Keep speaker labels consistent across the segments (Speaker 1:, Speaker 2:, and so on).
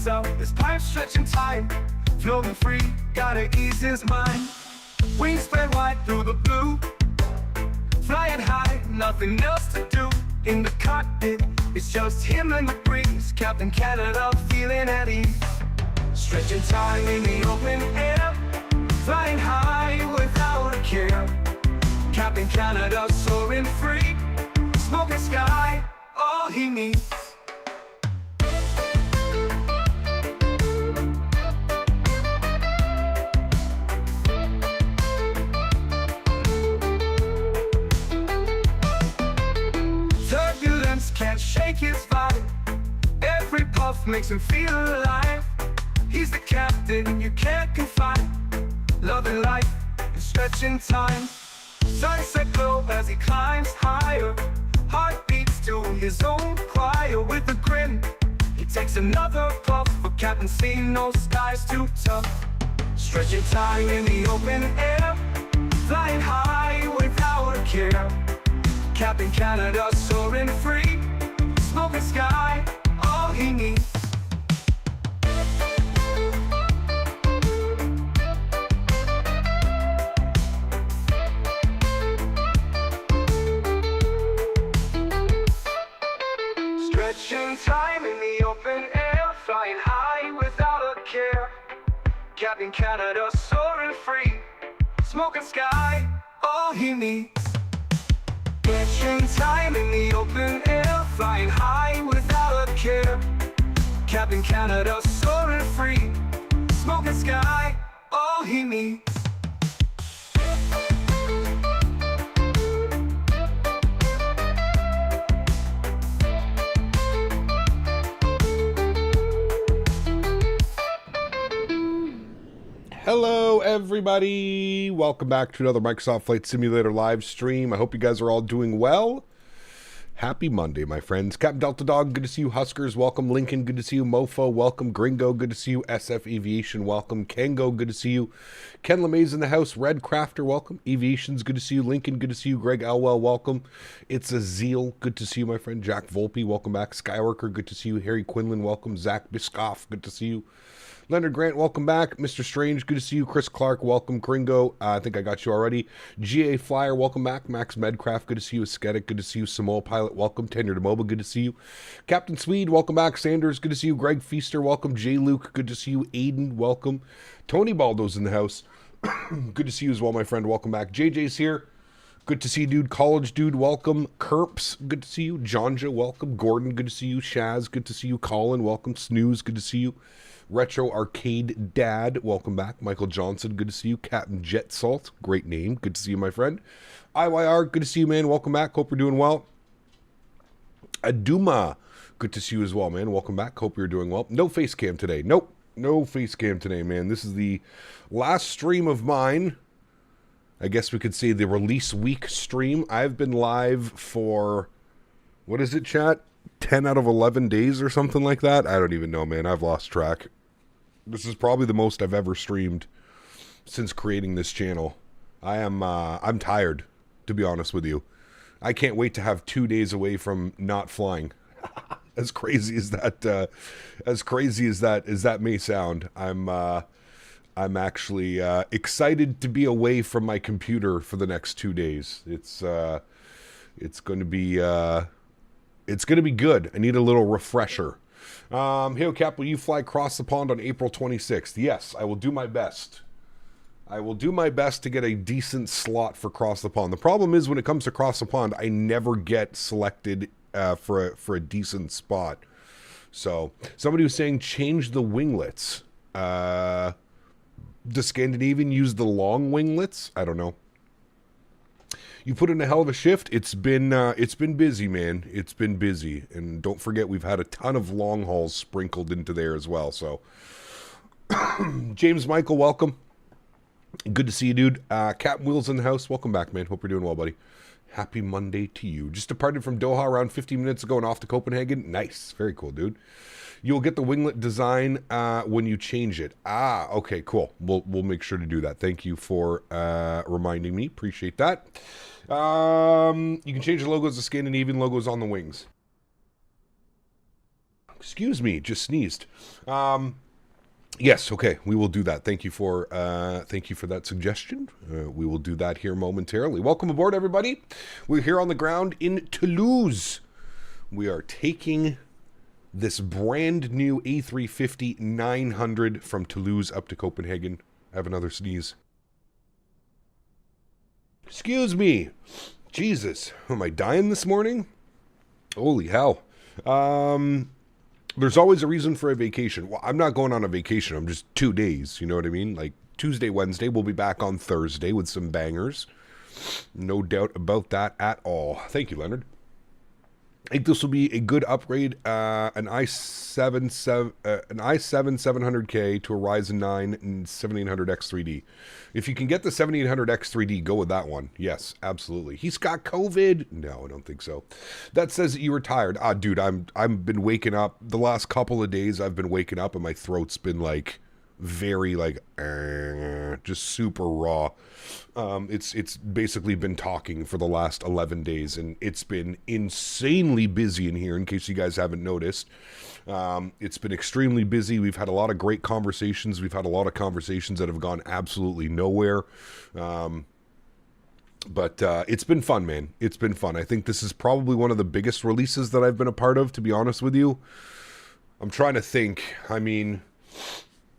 Speaker 1: up, his pipe stretching time. Floating free, gotta ease his mind. Wings spread wide through the blue. Flying high, nothing else to do. In the cockpit, it's just him and the breeze. Captain Canada feeling at ease. Stretching time in the open air. Flying high without a care. Captain Canada soaring free. Smoking sky, all he needs. Turbulence can't shake his vibe. Every puff makes him feel alive. He's the captain you can't confide. Loving life and stretching time. Sunset glow as he climbs higher. Heart beats to his own choir. With a grin, he takes another puff. For Captain C, no skies too tough. Stretching time in the open air. Flying high without a care. Captain Canada soaring free. Smoking sky, all he needs. Stretching time in the open air. Flying high without a care. Captain Canada soaring free. Smoking sky, all he needs. Stretching time in the open air. Flying high without a care. Captain Canada soaring free. Smoking sky, all he needs.
Speaker 2: Hello everybody, welcome back to another Microsoft Flight Simulator live stream. I hope you guys are all doing well. Happy Monday, my friends. Captain Delta Dog, good to see you. Huskers, welcome. Lincoln, good to see you. Mofo, welcome. Gringo, good to see you. SF Aviation, welcome. Kango, good to see you. Ken LeMay's in the house. Red Crafter, welcome. Aviations, good to see you. Lincoln, good to see you. Greg Elwell, welcome. It's a Zeal, good to see you, my friend. Jack Volpe, welcome back. Skyworker, good to see you. Harry Quinlan, welcome. Zach Biscoff, good to see you. Leonard Grant, welcome back. Mr. Strange, good to see you. Chris Clark, welcome. Kringo, I think I got you already. GA Flyer, welcome back. Max Medcraft, good to see you. Ascetic, good to see you. Samoa Pilot, welcome. Tenure to Mobile, good to see you. Captain Swede, welcome back. Sanders, good to see you. Greg Feaster, welcome. J. Luke, good to see you. Aiden, welcome. Tony Baldo's in the house. Good to see you as well, my friend. Welcome back. JJ's here. Good to see you, dude. College Dude, welcome. Kerps, good to see you. Jonja, welcome. Gordon, good to see you. Shaz, good to see you. Colin, welcome. Snooze, good to see you. Retro Arcade Dad, welcome back. Michael Johnson, good to see you. Captain Jet Salt, great name. Good to see you, my friend. IYR, good to see you, man. Welcome back. Hope you're doing well. Aduma, good to see you as well, man. Welcome back. Hope you're doing well. No face cam today. Nope. No face cam today, man. This is the last stream of mine. I guess we could say the release week stream. I've been live for, what is it, chat? 10 out of 11 days or something like that. I don't even know, man. I've lost track. This is probably the most I've ever streamed since creating this channel. I'm tired, to be honest with you. I can't wait to have 2 days away from not flying. As crazy as that may sound, I'm actually excited to be away from my computer for the next 2 days. It's going to be good. I need a little refresher. Hey, Cap, will you fly across the pond on April 26th? Yes, I will do my best. I will do my best to get a decent slot for cross the pond. The problem is when it comes to cross the pond, I never get selected for a decent spot. So somebody was saying change the winglets. Does Scandinavian use the long winglets? I don't know. You put in a hell of a shift. It's been busy, man. It's been busy, and don't forget we've had a ton of long hauls sprinkled into there as well. So, James Michael, welcome. Good to see you, dude. Captain Wheels in the house. Welcome back, man. Hope you're doing well, buddy. Happy Monday to you. Just departed from Doha around 15 minutes ago and off to Copenhagen. Nice, very cool, dude. You'll get the winglet design when you change it. Ah, okay, cool. We'll make sure to do that. Thank you for reminding me. Appreciate that. You can change the logos to Scandinavian logos on the wings. Excuse me, just sneezed. Yes, okay, we will do that. Thank you for that suggestion. We will do that here momentarily. Welcome aboard, everybody. We're here on the ground in Toulouse. We are taking this brand new A350-900 from Toulouse up to Copenhagen. I have another sneeze. Excuse me. Jesus, am I dying this morning? Holy hell. There's always a reason for a vacation. Well, I'm not going on a vacation. I'm just 2 days. You know what I mean? Like Tuesday, Wednesday. We'll be back on Thursday with some bangers. No doubt about that at all. Thank you, Leonard. I think this will be a good upgrade. An i7 700K to a Ryzen 9 and 7800X3D. If you can get the 7800X3D, go with that one. Yes, absolutely. He's got COVID. No, I don't think so. That says that you were tired. Dude, I've been waking up the last couple of days. I've been waking up and my throat's been like very like just super raw. It's basically been talking for the last 11 days, and it's been insanely busy in here, in case you guys haven't noticed. It's been extremely busy. We've had a lot of great conversations. We've had a lot of conversations that have gone absolutely nowhere. But it's been fun, man. It's been fun. I think this is probably one of the biggest releases that I've been a part of, to be honest with you. I'm trying to think. I mean,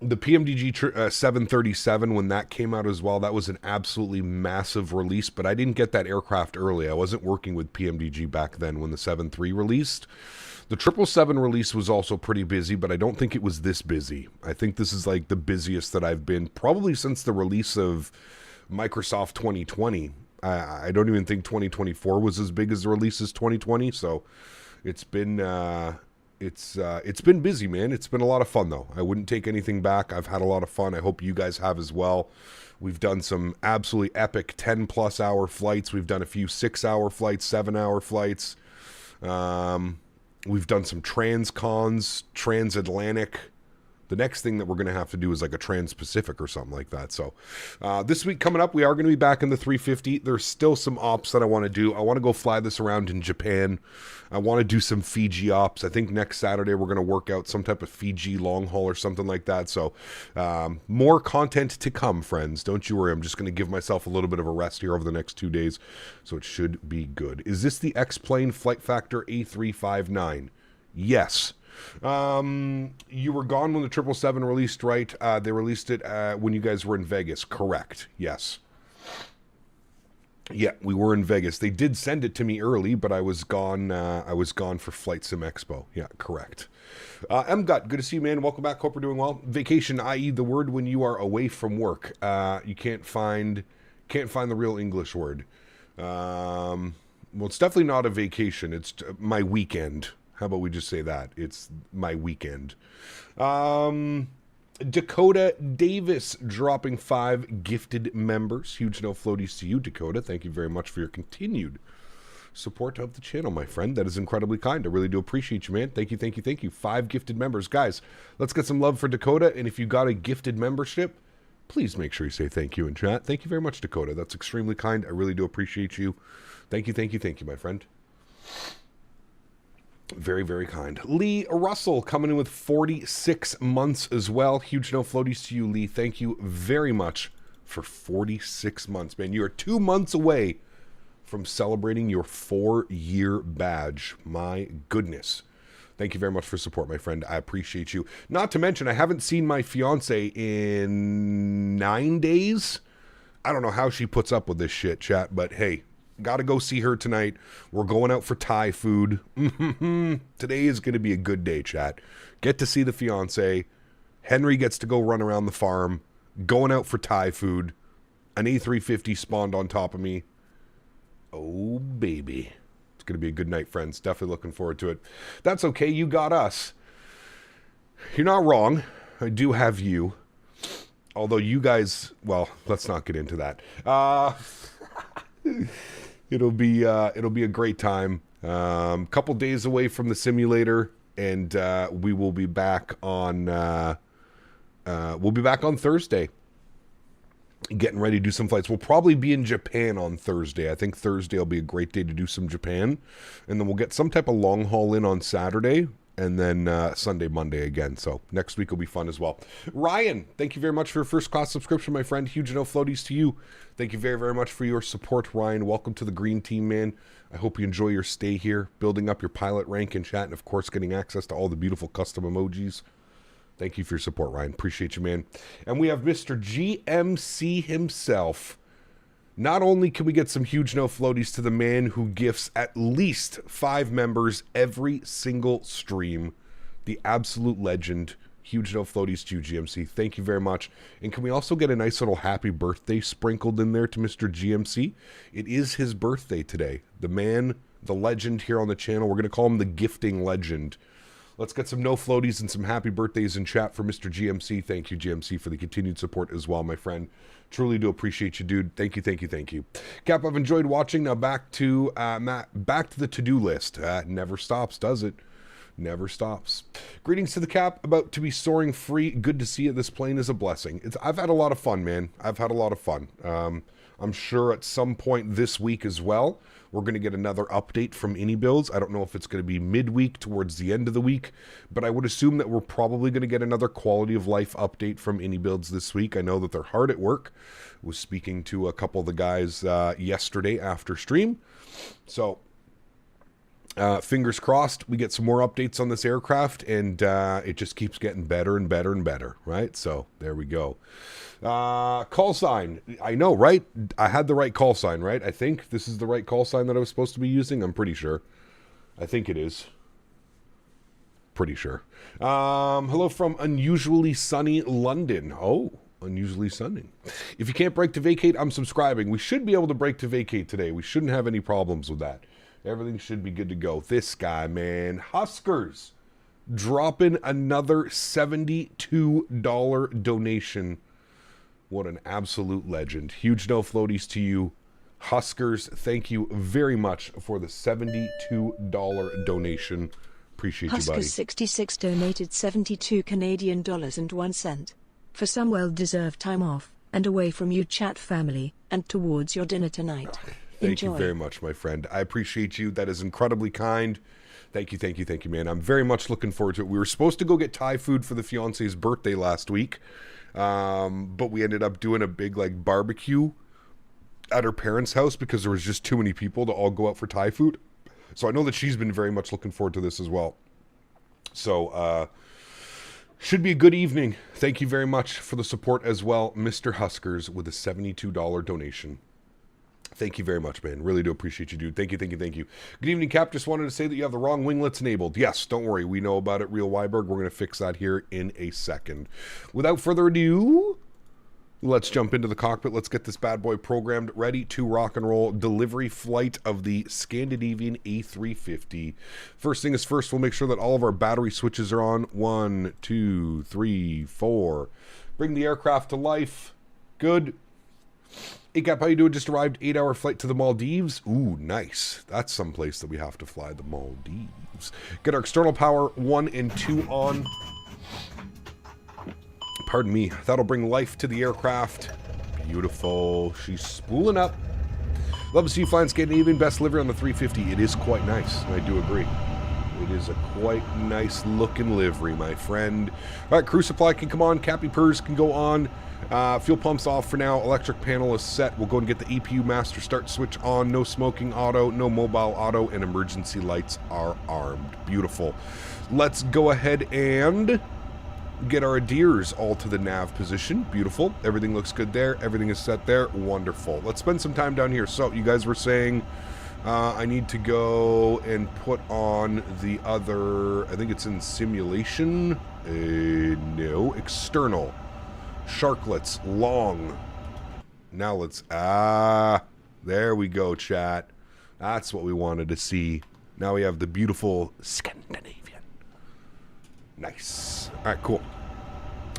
Speaker 2: the PMDG 737, when that came out as well, that was an absolutely massive release, but I didn't get that aircraft early. I wasn't working with PMDG back then when the 7.3 released. The 777 release was also pretty busy, but I don't think it was this busy. I think this is like the busiest that I've been probably since the release of Microsoft 2020. I don't even think 2024 was as big as the release as 2020, so it's been... It's been busy, man. It's been a lot of fun, though. I wouldn't take anything back. I've had a lot of fun. I hope you guys have as well. We've done some absolutely epic 10-plus hour flights. We've done a few 6-hour flights, 7-hour flights. We've done some transcons, transatlantic. The next thing that we're going to have to do is like a trans-Pacific or something like that. So this week coming up, we are going to be back in the 350. There's still some ops that I want to do. I want to go fly this around in Japan. I want to do some Fiji ops. I think next Saturday we're going to work out some type of Fiji long haul or something like that. So more content to come, friends. Don't you worry. I'm just going to give myself a little bit of a rest here over the next 2 days. So it should be good. Is this the X-Plane Flight Factor A359? Yes. You were gone when the 777 released, right? They released it when you guys were in Vegas. Correct. Yes. Yeah, we were in Vegas. They did send it to me early, but I was gone. I was gone for Flight Sim Expo. Yeah, correct. MGUT, good to see you, man. Welcome back. Hope we're doing well. Vacation, i.e., the word when you are away from work. You can't find the real English word. Well, it's definitely not a vacation. It's my weekend. How about we just say that? It's my weekend. Dakota Davis dropping 5 gifted members. Huge no floaties to you, Dakota. Thank you very much for your continued support of the channel, my friend. That is incredibly kind. I really do appreciate you, man. Thank you, thank you, thank you. 5 gifted members. Guys, let's get some love for Dakota. And if you got a gifted membership, please make sure you say thank you in chat. Thank you very much, Dakota. That's extremely kind. I really do appreciate you. Thank you, thank you, thank you, my friend. Very, very kind. Lee Russell coming in with 46 months as well. Huge no floaties to you, Lee. Thank you very much for 46 months, man. You are 2 months away from celebrating your 4-year badge. My goodness. Thank you very much for support, my friend. I appreciate you. Not to mention, I haven't seen my fiance in 9 days. I don't know how she puts up with this shit, chat, but hey, gotta go see her tonight. We're going out for Thai food. Today is going to be a good day, chat. Get to see the fiance. Henry gets to go run around the farm. Going out for Thai food. An A350 spawned on top of me. Oh, baby. It's going to be a good night, friends. Definitely looking forward to it. That's okay. You got us. You're not wrong. I do have you. Although you guys, well, let's not get into that. It'll be a great time. Couple days away from the simulator, and we will be back on Thursday. Getting ready to do some flights. We'll probably be in Japan on Thursday. I think Thursday will be a great day to do some Japan, and then we'll get some type of long haul in on Saturday, and then Sunday, Monday again. So next week will be fun as well. Ryan, thank you very much for your first class subscription, my friend. Huge no floaties to you. Thank you very, very much for your support, Ryan. Welcome to the green team, man. I hope you enjoy your stay here, building up your pilot rank in chat, and of course getting access to all the beautiful custom emojis. Thank you for your support, Ryan. Appreciate you, man. And we have Mr. GMC himself. Not only can we get some huge no floaties to the man who gifts at least 5 members every single stream, the absolute legend, huge no floaties to you, GMC. Thank you very much. And can we also get a nice little happy birthday sprinkled in there to Mr. GMC? It is his birthday today. The man, the legend here on the channel. We're going to call him the gifting legend. Let's get some no floaties and some happy birthdays in chat for Mr. GMC. Thank you, GMC, for the continued support as well, my friend. Truly do appreciate you, dude. Thank you, thank you, thank you. Cap, I've enjoyed watching. Now back to back to the to-do list. Never stops, does it? Never stops. Greetings to the Cap. About to be soaring free. Good to see you. This plane is a blessing. I've had a lot of fun, man. I've had a lot of fun. I'm sure at some point this week as well, we're going to get another update from iniBuilds. I don't know if it's going to be midweek towards the end of the week, but I would assume that we're probably going to get another quality of life update from iniBuilds this week. I know that they're hard at work. I was speaking to a couple of the guys yesterday after stream. So fingers crossed we get some more updates on this aircraft, and it just keeps getting better and better and better, right? So there we go. Call sign. I know, right? I had the right call sign, right? I think this is the right call sign that I was supposed to be using. I'm pretty sure. I think it is. Pretty sure. Hello from unusually sunny London. Oh, unusually sunny. If you can't break to vacate, I'm subscribing. We should be able to break to vacate today. We shouldn't have any problems with that. Everything should be good to go. This guy, man. Huskers dropping another $72 donation. What an absolute legend. Huge no floaties to you. Huskers, thank you very much for the $72 donation. Appreciate you, buddy.
Speaker 3: Huskers66 donated 72 Canadian dollars and 1 cent for some well-deserved time off and away from you, chat family, and towards your dinner tonight.
Speaker 2: Thank you very much, my friend. I appreciate you. That is incredibly kind. Thank you, thank you, thank you, man. I'm very much looking forward to it. We were supposed to go get Thai food for the fiance's birthday last week, but we ended up doing a big barbecue at her parents' house because there was just too many people to all go out for Thai food. So I know that she's been very much looking forward to this as well. So should be a good evening. Thank you very much for the support as well, Mr. Huskers, with a $72 donation. Thank you very much, man. Really do appreciate you, dude. Thank you, thank you, thank you. Good evening, Cap. Just wanted to say that you have the wrong winglets enabled. Yes, don't worry. We know about it, Real Weiberg. We're going to fix that here in a second. Without further ado, let's jump into the cockpit. Let's get this bad boy programmed, ready to rock and roll. Delivery flight of the Scandinavian A350. First thing is first, we'll make sure that all of our battery switches are on. 1, 2, 3, 4. Bring the aircraft to life. Good. Hey, Cap, how you doing? Just arrived. 8-hour flight to the Maldives. Ooh, nice. That's someplace that we have to fly, the Maldives. Get our external power 1 and 2 on. Pardon me. That'll bring life to the aircraft. Beautiful. She's spooling up. Love to see you flying Scandinavian. Best livery on the 350. It is quite nice. I do agree. It is a quite nice looking livery, my friend. All right, crew supply can come on. Cappy Purrs can go on. Fuel pumps off for now. Electric panel is set. We'll go and get the EPU master start switch on. No smoking auto, no mobile auto, and emergency lights are armed. Beautiful. Let's go ahead and get our adheres all to the nav position. Beautiful. Everything looks good there. Everything is set there. Wonderful. Let's spend some time down here. So you guys were saying I need to go and put on the other, I think it's in simulation. No, external. Sharklets, long. Now let's, there we go, chat. That's what we wanted to see. Now we have the beautiful Scandinavian. Nice. All right, cool.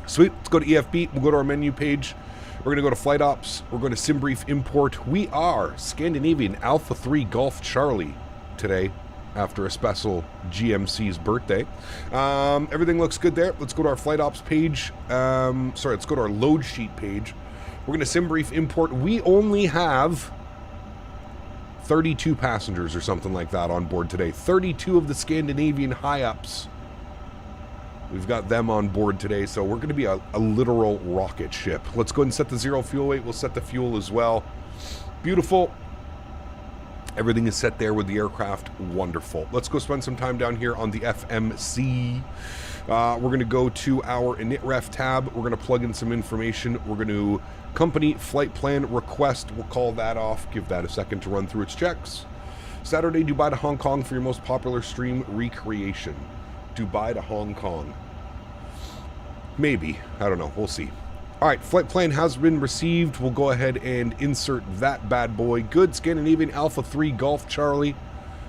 Speaker 2: Sweet. Let's go to EFB. We'll go to our menu page. We're going to go to Flight Ops. We're going to SimBrief Import. We are Scandinavian Alpha 3 Golf Charlie today after a special GMC's birthday. Everything looks good there. Let's go to our Flight Ops page. Let's go to our load sheet page. We're going to SimBrief Import. We only have 32 passengers or something like that on board today. 32 of the Scandinavian high-ups We've got them on board today, so we're going to be a literal rocket ship. Let's go ahead and set the 0 fuel weight. We'll set the fuel as well. Beautiful. Everything is set there with the aircraft. Wonderful. Let's go spend some time down here on the FMC. We're going to go to our initref tab. We're going to plug in some information. We're going to company flight plan request. We'll call that off. Give that a second to run through its checks. Saturday, Dubai to Hong Kong for your most popular stream recreation. Dubai to Hong Kong. Maybe. I don't know. We'll see. All right, flight plan has been received. We'll go ahead and insert that bad boy. Good. Scandinavian Alpha 3 Golf Charlie.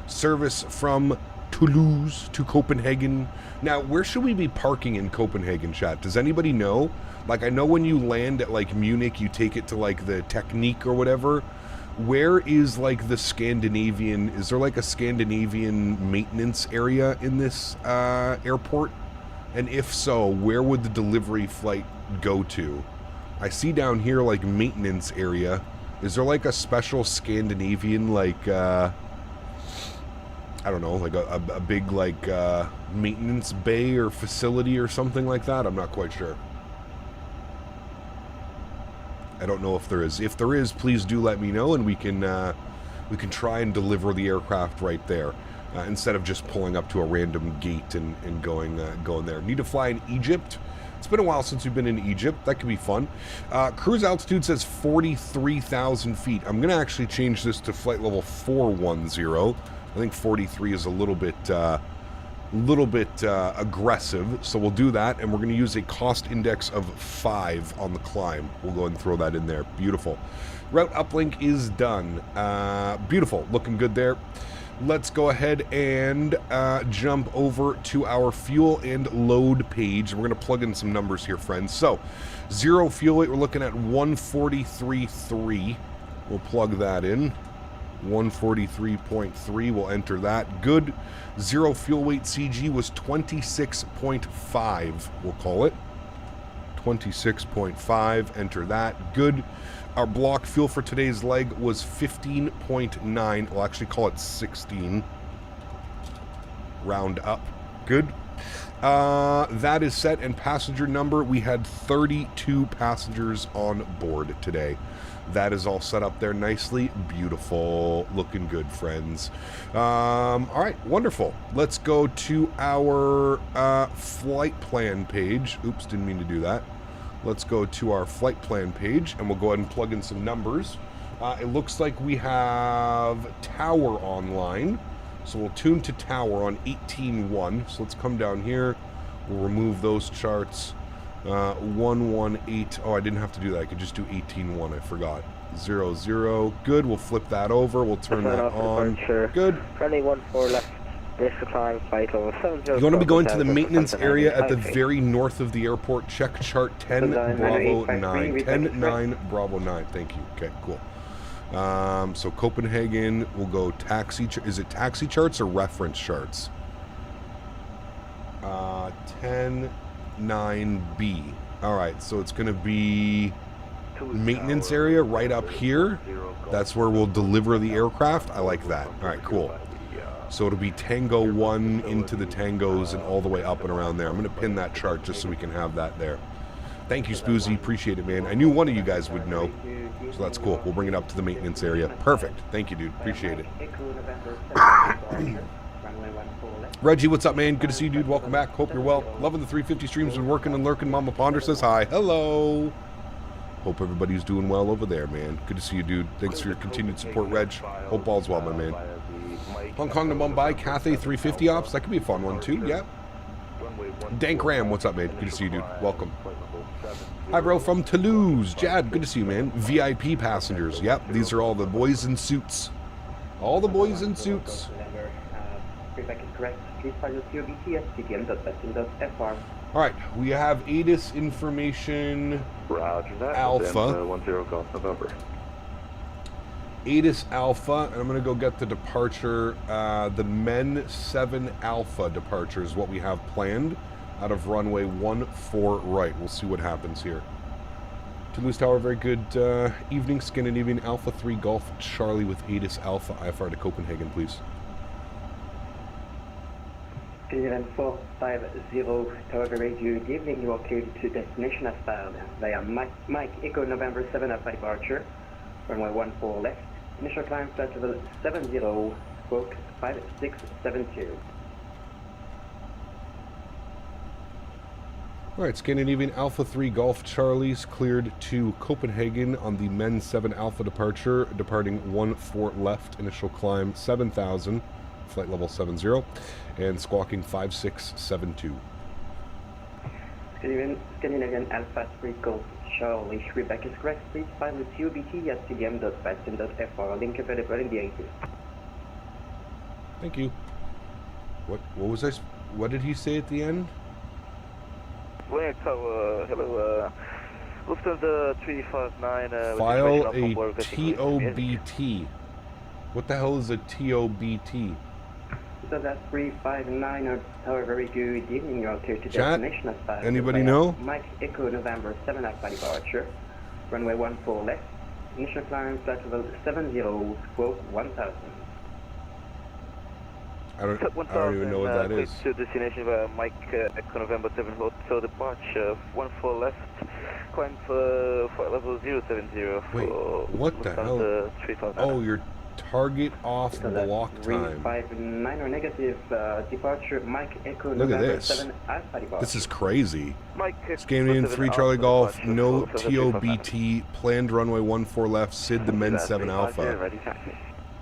Speaker 2: Service from Toulouse to Copenhagen. Now, where should we be parking in Copenhagen, chat? Does anybody know? Like, I know when you land at, like, Munich, you take it to, like, the Technique or whatever. Where is, like, the Scandinavian... Is there, like, a Scandinavian maintenance area in this airport? And if so, where would the delivery flight go to? I see down here, like, maintenance area. Is there, like, a special Scandinavian, like, I don't know, like a big, like, maintenance bay or facility or something like that? I'm not quite sure. I don't know if there is. If there is, please do let me know, and we can try and deliver the aircraft right there. Instead of just pulling up to a random gate and going there. Need to fly in Egypt. It's been a while since we've been in Egypt. That could be fun. Cruise altitude says 43,000 feet. I'm going to actually change this to flight level 410. I think 43 is a little bit aggressive, so we'll do that, and we're going to use a cost index of 5 on the climb. We'll go ahead and throw that in there. Beautiful. Route uplink is done. Beautiful. Looking good there. Let's go ahead and jump over to our fuel and load page. We're going to plug in some numbers here, friends. So, 0 fuel weight, we're looking at 143.3. We'll plug that in. 143.3, we'll enter that. Good. 0 fuel weight CG was 26.5, we'll call it. 26.5, enter that. Good. Our block fuel for today's leg was 15.9. We'll actually call it 16. Round up. Good. That is set, and passenger number, we had 32 passengers on board today. That is all set up there nicely. Beautiful. Looking good, friends. All right, wonderful. Let's go to our flight plan page. Oops, didn't mean to do that. Let's go to our flight plan page, and we'll go ahead and plug in some numbers. It looks like we have Tower online, so we'll tune to Tower on 18.1. So let's come down here. We'll remove those charts. 118. Oh, I didn't have to do that. I could just do 18.1. I forgot. 00. Good. We'll flip that over. We'll turn that on. Good.
Speaker 4: Friendly 14 left. Discline flight level 70.
Speaker 2: You want to be going to the maintenance area at the very north of the airport. Check chart 10 Bravo 9. 10-9 Bravo 9. Thank you. Okay, cool. So Copenhagen, we'll go taxi. Is it taxi charts or reference charts? 10-9B. All right, so it's going to be maintenance area right up here. That's where we'll deliver the aircraft. I like that. All right, cool. So it'll be Tango 1 into the Tangos and all the way up and around there. I'm going to pin that chart just so we can have that there. Thank you, Spoozy. Appreciate it, man. I knew one of you guys would know. So that's cool. We'll bring it up to the maintenance area. Perfect. Thank you, dude. Appreciate it. Reggie, what's up, man? Good to see you, dude. Welcome back. Hope you're well. Loving the 350 streams. Been working and lurking. Mama Ponder says hi. Hello. Hope everybody's doing well over there, man. Good to see you, dude. Thanks for your continued support, Reg. Hope all's well, my man. Hong Kong to Mumbai, Cathay 350 ops. That could be a fun one, too. Yep. Dank Ram, what's up, man? Good to see you, dude. Welcome. Hi, bro, from Toulouse. Jad, good to see you, man. VIP passengers. Yep, these are all the boys in suits. All the boys in suits. All right, we have ATIS information.
Speaker 5: Roger that.
Speaker 2: Alpha.
Speaker 5: 10 Golf November.
Speaker 2: ATIS Alpha, and I'm going to go get the departure. The Men 7 Alpha departure is what we have planned out of runway 14 right. We'll see what happens here. Toulouse Tower, very good evening. Scandinavian Alpha 3 Golf Charlie with ATIS Alpha. IFR to Copenhagen, please.
Speaker 4: Castevens 450, Tower Radio, good evening. You are cleared to destination as filed via Mike Echo November 7 Alpha departure, runway 14 left, initial climb flight level 70, stroke 5672.
Speaker 2: All right, Scandinavian Alpha 3 Golf Charlie's cleared to Copenhagen on the Men 7 Alpha departure, departing 14 left, initial climb 7,000, flight level 70, and squawking 5672.
Speaker 4: Scandinavian Alpha 3 Golf Charlie, Quebec is correct. Please file the COBT at cdm.vatsim.fr. Link available in the AT.
Speaker 2: Thank you. What was I? What did he say at the end?
Speaker 5: Hello, Lufthansa 359.
Speaker 2: File a TOBT. What the hell is a TOBT?
Speaker 4: So that's 359, however, very good evening. You are clear to
Speaker 2: Chat?
Speaker 4: destination as filed.
Speaker 2: Anybody know?
Speaker 4: Mike Echo November 7 Alpha departure, runway 14 left, initial climb flight level 70, stroke 1000.
Speaker 2: I don't even know what that is.
Speaker 5: To destination via Mike Echo November 7 Hotel departure, 14 left, climb for flight level 070.
Speaker 2: Wait, what the hell? Oh, your target off block time.
Speaker 4: 359 or negative departure, Mike Echo
Speaker 2: Look at
Speaker 4: November
Speaker 2: this.
Speaker 4: 7 Alpha departure.
Speaker 2: This is crazy.
Speaker 5: Mike
Speaker 2: Scandinavian 3 Charlie Golf, no TOBT, planned runway 14 left, SID the Men 7 Alpha.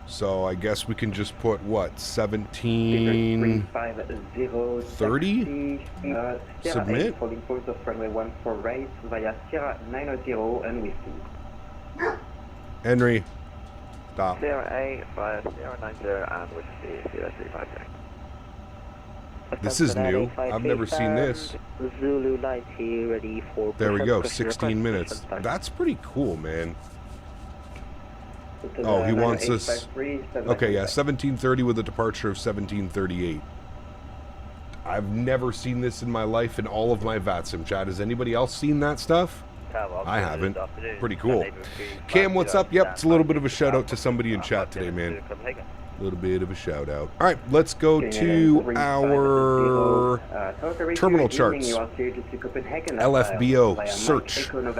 Speaker 2: So I guess we can just put what, 1730? Submit?
Speaker 4: Holding course of runway 14 right via Sierra 90 and whiskey.
Speaker 2: Henry, stop.
Speaker 5: Sierra A via Sierra 90 and whiskey 0350.
Speaker 2: This is new. I've never seen this.
Speaker 4: Zulu Light here, ready for...
Speaker 2: There we go, 16 minutes. That's pretty cool, man. Oh, he wants us... Okay, yeah, 1730 with a departure of 1738. I've never seen this in my life in all of my VATSIM chat. Has anybody else seen that stuff? I haven't. Pretty cool. Cam, what's up? Yep, it's a little bit of a shout out to somebody in chat today, man. A little bit of a shout out. All right, let's go to our terminal charts. LFBO search. We're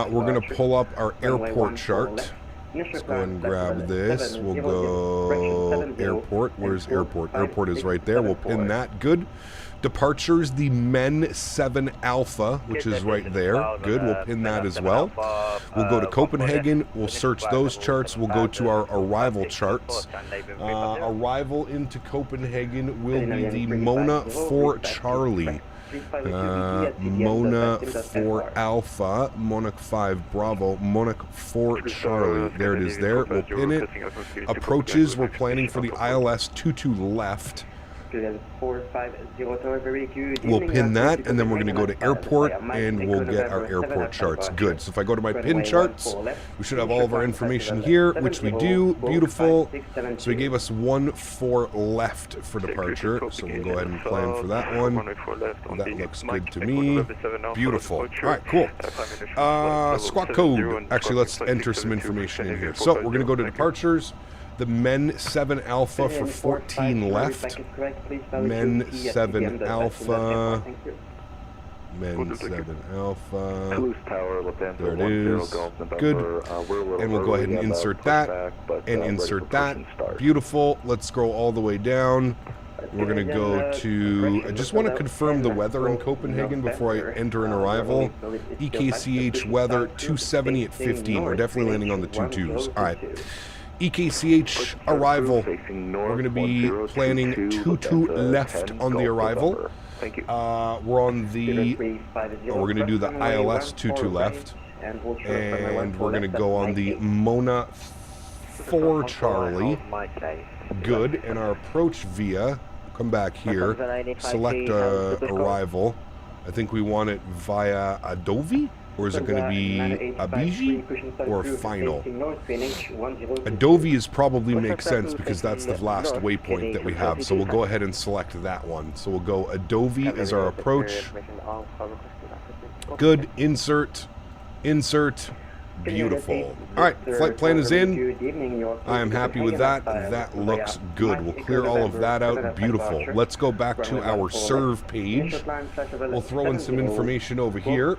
Speaker 2: going to pull up our airport chart. Let's go and grab this. We'll go airport. Where's airport? Airport is right there. We'll pin that. Good. Departures, the Men 7 Alpha, which is right there. Good. We'll pin that as well. We'll go to Copenhagen. We'll search those charts. We'll go to our arrival charts. Arrival into Copenhagen will be the Mona 4 Charlie. Mona 4 Alpha, Monarch 5 Bravo, Monarch 4 Charlie. There it is there. We'll pin it. Approaches, we're planning for the ILS 22 left. We'll pin that, and then we're going to go to airport, and we'll get our airport charts. Good. So if I go to my pin charts, we should have all of our information here, which we do. Beautiful. So he gave us 1-4 left for departure, so we'll go ahead and plan for that one. That looks good to me. Beautiful. All right, cool. Squawk code. Actually, let's enter some information in here. So we're going to go to departures. The Men 7 Alpha for 14 left. Men 7 Alpha. Men 7 Alpha. There it is. Good. And we'll go ahead and insert that. And insert that. Beautiful. Let's scroll all the way down. We're going to go to... I just want to confirm the weather in Copenhagen before I enter an arrival. EKCH weather 270 at 15. We're definitely landing on the 22s. All right. EKCH arrival. We're going to be planning 22 left on the arrival. We're on the... we're going to do the ILS 22 left. And we're going to go on the Mona 4 Charlie. Good. And our approach via... Come back here. Select arrival. I think we want it via Adobe? Or is it going to be Abiji or Final? Adobe is probably makes sense because that's the last waypoint that we have. So we'll go ahead and select that one. So we'll go Adobe as our approach. Good. Insert. Insert. Beautiful. All right, flight plan is in. I am happy with that. That looks good. We'll clear all of that out. Beautiful. Let's go back to our serve page. We'll throw in some information over here.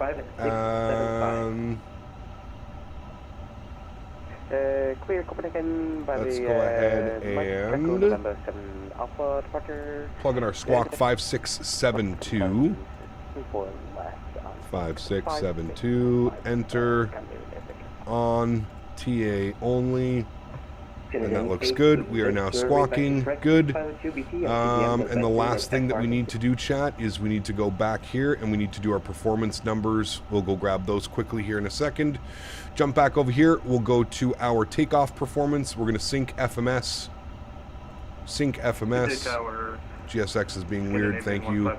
Speaker 5: Clear Copenhagen by
Speaker 2: Let's
Speaker 5: the,
Speaker 2: go ahead and
Speaker 5: November 7 Alpha departure.
Speaker 2: plug in our squawk 5672. 5672. Enter. On TA only. And that looks good. We are now squawking. Good. And the last thing that we need to do, chat, is we need to go back here and we need to do our performance numbers. We'll go grab those quickly here in a second. Jump back over here. We'll go to our takeoff performance. We're going to sync FMS. Sync FMS. GSX is being weird. Thank you.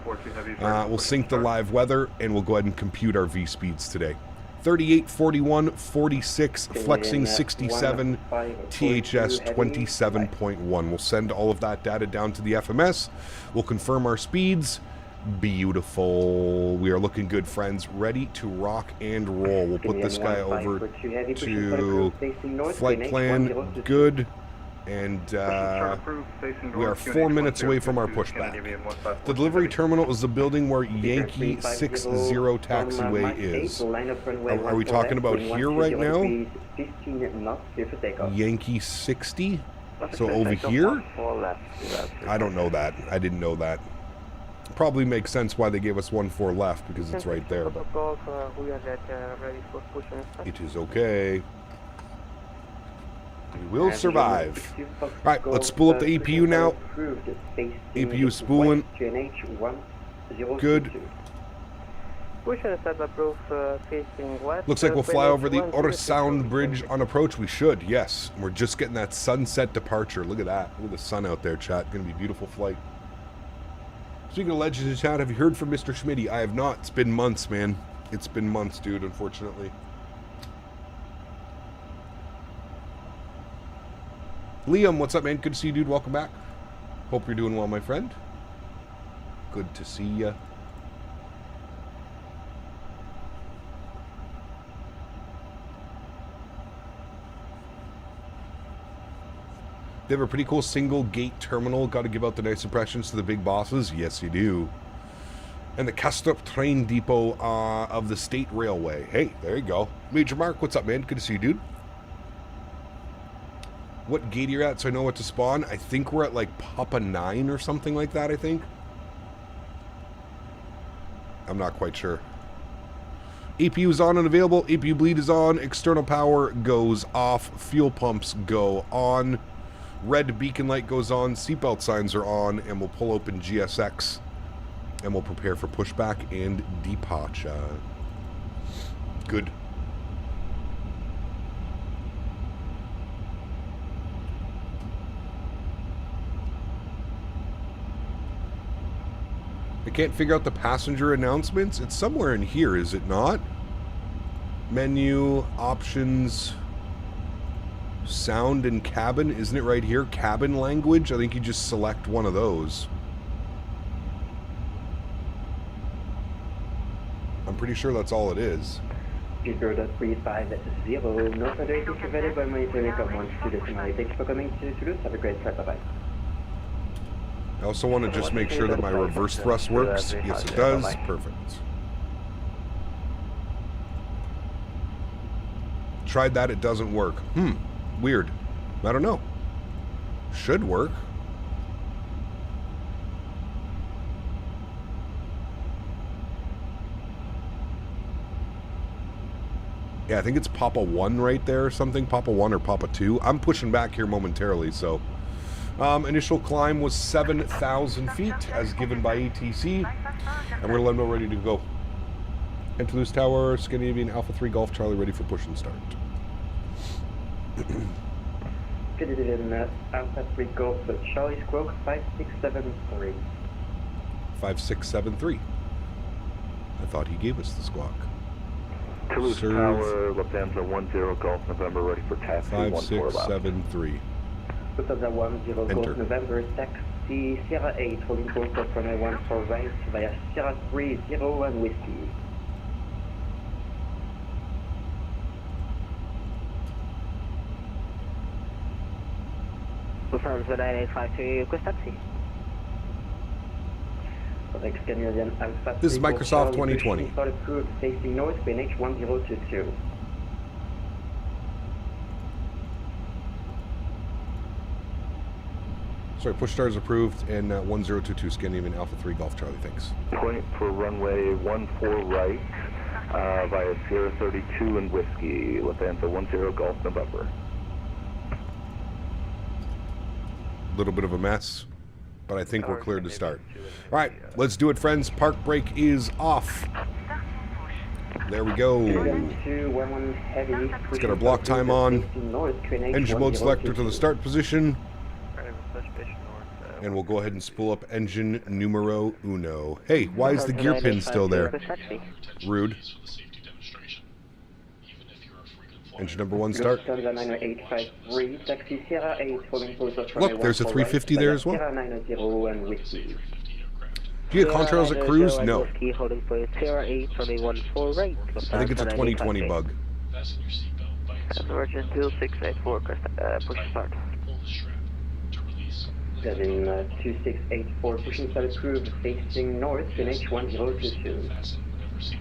Speaker 2: We'll sync the live weather and we'll go ahead and compute our V speeds today. 38, 41, 46, flexing 67, THS 27.1. We'll send all of that data down to the FMS. We'll confirm our speeds. Beautiful. We are looking good, friends. Ready to rock and roll. We'll put this guy over to flight plan. Good. And we are 4 minutes away from our pushback. The delivery terminal is the building where Yankee 60 taxiway is. Are we talking about here right now? Yankee 60? So over here? I don't know that. I didn't know that. Probably makes sense why they gave us 1-4 left, because it's right there. But it is okay. We will survive. Alright, let's spool up the APU now. APU spooling. Good. Looks like we'll fly over the Oresound Bridge on approach. We should, yes. We're just getting that sunset departure. Look at that. Look at the sun out there, chat. Gonna be a beautiful flight. Speaking of legends in chat, have you heard from Mr. Smitty? I have not. It's been months, man. It's been months, dude, unfortunately. Liam, what's up, man? Good to see you, dude. Welcome back. Hope you're doing well, my friend. Good to see ya. They have a pretty cool single gate terminal. Got to give out the nice impressions to the big bosses. Yes, you do. And the Kastrup train depot of the State Railway. Hey, there you go. Major Mark, what's up, man? Good to see you, dude. What gate you're at so I know what to spawn? I think we're at like Papa 9 or something like that, I think. I'm not quite sure. APU is on and available. APU bleed is on. External power goes off. Fuel pumps go on. Red beacon light goes on. Seatbelt signs are on. And we'll pull open GSX. And we'll prepare for pushback and departure. Good. I can't figure out the passenger announcements. It's somewhere in here, is it not? Menu, options, sound and cabin. Isn't it right here? Cabin language? I think you just select one of those. I'm pretty sure that's all it is.
Speaker 4: Thanks for coming to Toulouse. Have a great flight. Bye-bye.
Speaker 2: I also want to just make sure that my reverse thrust works. Yes, it does. Perfect. Tried that, it doesn't work. Weird. I don't know. Should work. Yeah, I think it's Papa 1 right there or something. Papa 1 or Papa 2. I'm pushing back here momentarily, so... initial climb was 7,000 feet, as given by ATC. And we're going to let them know ready to go. And Toulouse Tower, Scandinavian Alpha 3 Golf Charlie, ready for push and start.
Speaker 4: Scandinavian Alpha 3 Golf Charlie Squawk 5673.
Speaker 2: 5673. I thought he gave us the squawk.
Speaker 5: Toulouse Tower, Lufthansa 10 Golf November, ready for taxi
Speaker 2: 5673.
Speaker 4: Lufthansa 10 Golf November, taxi Sierra 8, holding course of runway 14 right via Sierra 30 and Whiskey.
Speaker 5: Confirms the 9852, request taxi.
Speaker 4: Canadian Alpha.
Speaker 2: This is Microsoft 2020.
Speaker 4: Start approved, facing north, QNH 1022.
Speaker 2: Sorry, push stars approved, and 1022 Scandinavian Alpha 3 Golf Charlie, thanks.
Speaker 6: Point for runway 14 right, via Sierra 32 and Whiskey, Lufthansa 10 Golf November.
Speaker 2: Little bit of a mess, but I think we're cleared to start. All right, let's do it, friends. Park brake is off. There we go. Let's get our block time on. Engine mode selector to the start position. And we'll go ahead and spool up engine numero uno. Hey, why is the gear pin still there? Rude. Engine number 1 start. Look, there's a 350 there as well. Do you get contrails at cruise? No. I think it's a 2020 bug.
Speaker 5: Virgin 2684, push start.
Speaker 4: 2684, pushing start approved, facing north, QNH 1022.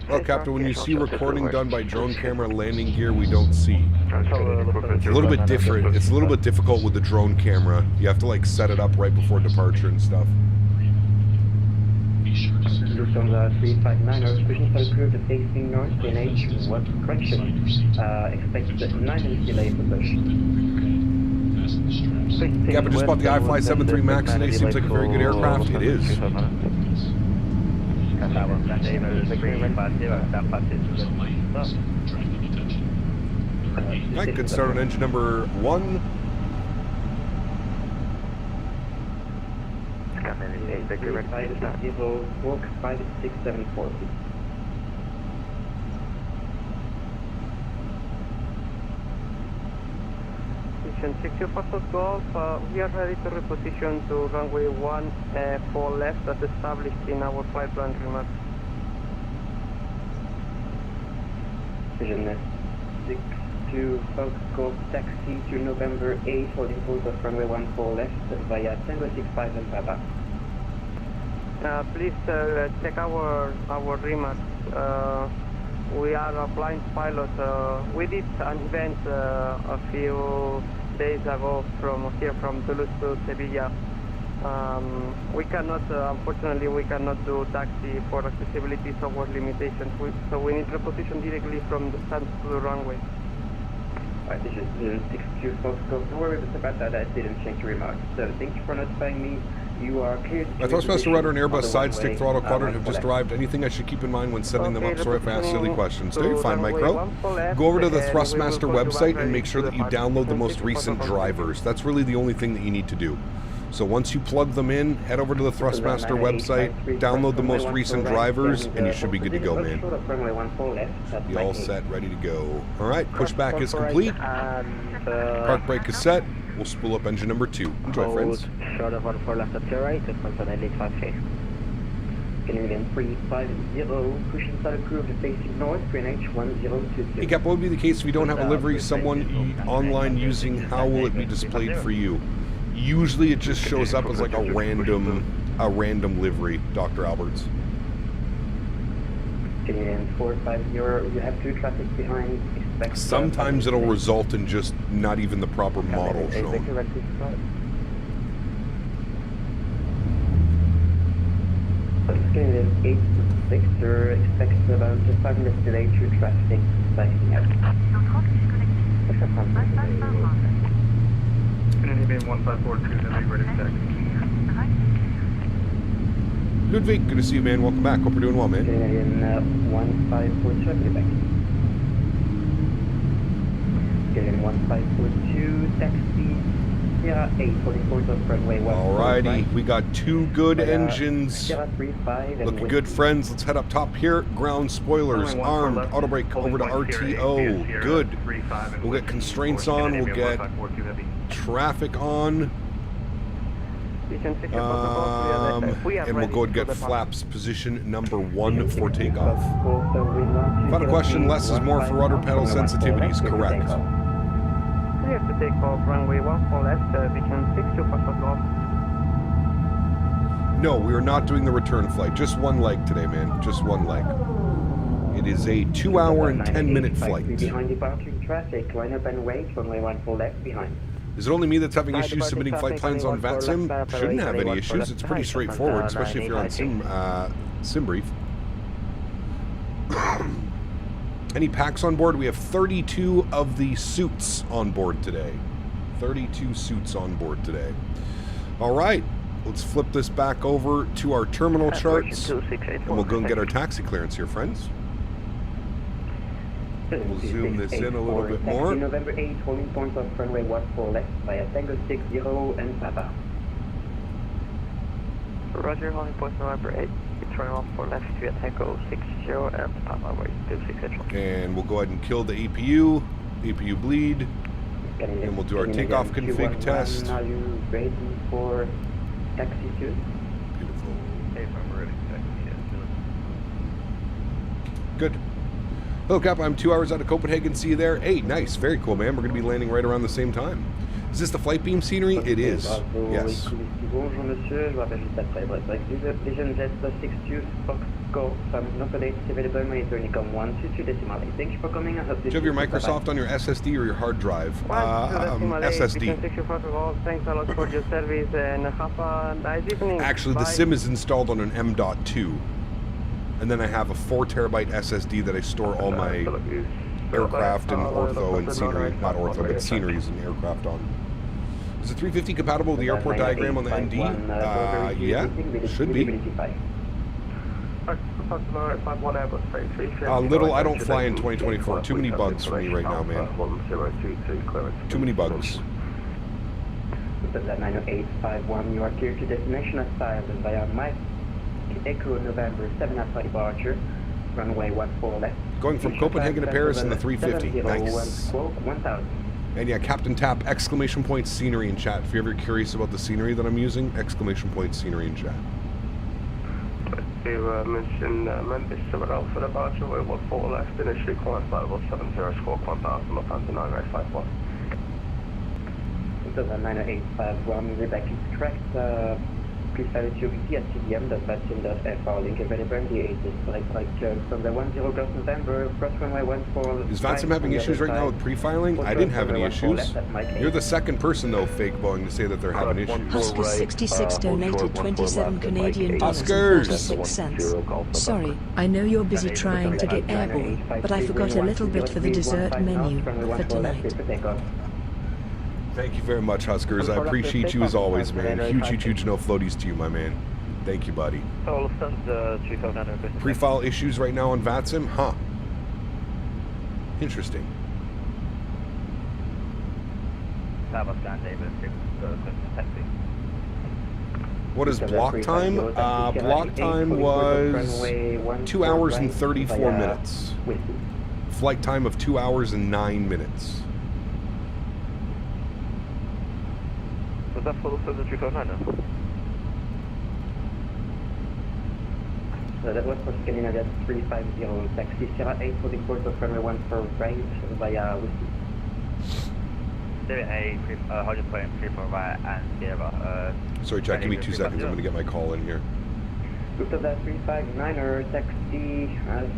Speaker 2: Well, Captain, when you see recording done by drone camera landing gear, we don't see. It's a little bit different. It's a little bit difficult with the drone camera. You have to like set it up right before departure and stuff.
Speaker 4: Lufthansa 359, pushing start approved, facing north, QNH, what correction? Expect 9 minutes delay for push.
Speaker 2: Yeah, but just bought the iFly 73 Max today. Seems like a very good aircraft. It is. Alright, good start on engine number 1.
Speaker 4: Walk 5674. Check your Foxtrot Golf, we are ready to reposition to runway 14 left as established in our flight plan remarks. Vision 62 Fox Golf taxi to November 8, holding course of runway 14 left via Tango 65 and Papa. Please check our remarks. We are a blind pilot. We did an event a few days ago from here from Toulouse to Sevilla. We cannot, unfortunately, we cannot do taxi for accessibility software limitations. So we need reposition directly from the stand to the runway. Alright, this is 62 Fox Golf. Don't worry about that. I didn't change your remarks. So thank you for notifying me. You are cleared.
Speaker 2: My Thrustmaster rudder and Airbus side stick throttle quadrant have just arrived. Anything I should keep in mind when setting them up? Sorry if I ask silly questions. No, you're fine, Micro. Go over to the Thrustmaster website and make sure that you download the most recent drivers. That's really the only thing that you need to do. So once you plug them in, head over to the Thrustmaster website, download the most recent drivers, and you should be good to go, man. Be all set, ready to go. All right, pushback is complete. Park brake is set. We'll spool up engine number 2. Enjoy, friends.
Speaker 5: Short of 14 left at your right, it's 1.985K.
Speaker 4: Canadian 350, pushing start approved, facing north, QNH 1022.
Speaker 2: Hey, Cap, what would be the case if you don't have a livery? Someone online using, how will it be displayed for you? Usually it just shows up as like a random livery, Dr. Alberts.
Speaker 4: Canadian 450, you have 2 traffic behind.
Speaker 2: Sometimes it'll result in just not even the proper model shown.
Speaker 4: Canadian 860, expects about 5 minutes delay to traffic backing out. Canadian 1542, then ready to taxi.
Speaker 2: Ludwig, good to see you, man. Welcome back. Hope you're doing well, man.
Speaker 4: Canadian 1542, I'll be back. Canadian 1542, taxi, Sierra 844 of runway 14.
Speaker 2: Alrighty, we got 2 good engines. Looking good, friends. Let's head up top here. Ground spoilers, armed, auto brake over to RTO. Good. We'll get constraints on. We'll get traffic on. And we'll go and get flaps position number 1 for takeoff. Final question, less is more for rudder pedal sensitivities, correct?
Speaker 7: take off runway 14 left, between 6 to 5 Golf.
Speaker 2: No, we are not doing the return flight. Just one leg today, man. Just one leg. It is a 2 hour and 10-minute flight.
Speaker 4: Behind departing traffic, line up and wait, runway 14 left behind.
Speaker 2: Is it only me that's having issues submitting flight plans on VATSIM? Shouldn't have any issues. It's pretty straightforward, especially if you're on SimBrief. Any packs on board? We have 32 of the suits on board today. 32 suits on board today. All right. Let's flip this back over to our terminal charts, and we'll go and get our taxi clearance here, friends. We'll zoom this in a little bit more.
Speaker 4: November 8, holding point of runway 14 left via Tango 60 and Papa.
Speaker 7: Roger, holding point November 8. It's running off for left via Tango 60 and Papa, way 26
Speaker 2: And we'll go ahead and kill the APU bleed, and we'll do our takeoff config test.
Speaker 4: Are you ready for taxi soon?
Speaker 2: Beautiful.
Speaker 5: Hey, I'm ready.
Speaker 2: Good. Hello, Cap. I'm 2 hours out of Copenhagen. See you there. Hey, nice. Very cool, man. We're going to be landing right around the same time. Is this the flight beam scenery? It is. Yes.
Speaker 4: Bonjour, monsieur. Je rappelle juste après. Vision Jet 62 Fox Golf. No date available. My Unicom 122 decimal 8. Thank you for coming.
Speaker 2: Do you have your Microsoft on your SSD or your hard drive? SSD.
Speaker 7: Thanks a lot for your service and have a nice evening.
Speaker 2: Actually, the SIM is installed on an M.2. And then I have a 4 terabyte SSD that I store all my aircraft and ortho and scenery, not ortho, but sceneries and aircraft on. Is the 350 compatible with the airport diagram on the ND? Yeah, should be. Little, I don't fly in 2024. Too many bugs for me right now, man. Too many bugs.
Speaker 4: 90851, you are clear to destination assigned via Mike Echo November 7 at departure, runway 14 left.
Speaker 2: Going from Copenhagen to Paris in the 350. Nice.
Speaker 4: 1000.
Speaker 2: And yeah, Captain Tap, exclamation point scenery in chat. If you're ever curious about the scenery that I'm using, exclamation point scenery in chat.
Speaker 6: You mentioned members of Alpha departure, way 14 left, initially climb flight level 70 squawk 1000, Lufthansa 9851.
Speaker 4: 90851, the back is correct. Please follow security at CDM, the VATSIM.fr link available in the 8th from the 10 Golf November, cross runway 14.
Speaker 2: Is VATSIM having issues right now with pre-filing? I didn't have any issues. You're the second person, though, fake Boeing, to say that they're having issues.
Speaker 3: Huskers66 donated 27 Canadian dollars and
Speaker 2: Huskers!
Speaker 3: 46 cents. Sorry, I know you're busy trying to get airborne, but I forgot a little bit for the dessert menu for tonight.
Speaker 2: Thank you very much, Huskers. I appreciate you as always, man. Huge no floaties to you, my man. Thank you, buddy. Pre-file issues right now on VATSIM? Huh. Interesting. What is block time? Block time was 2 hours and 34 minutes. Flight time of 2 hours and 9 minutes.
Speaker 5: Was that for the 359?
Speaker 4: So that was for Scandinavia 350, taxi Sierra 8 for the course of runway 14 right via Whiskey.
Speaker 5: Hold your point, 34 right and Sierra.
Speaker 2: Sorry, Jack, give me 2 seconds. I'm going to get my call in here.
Speaker 4: Lufthansa 359er, taxi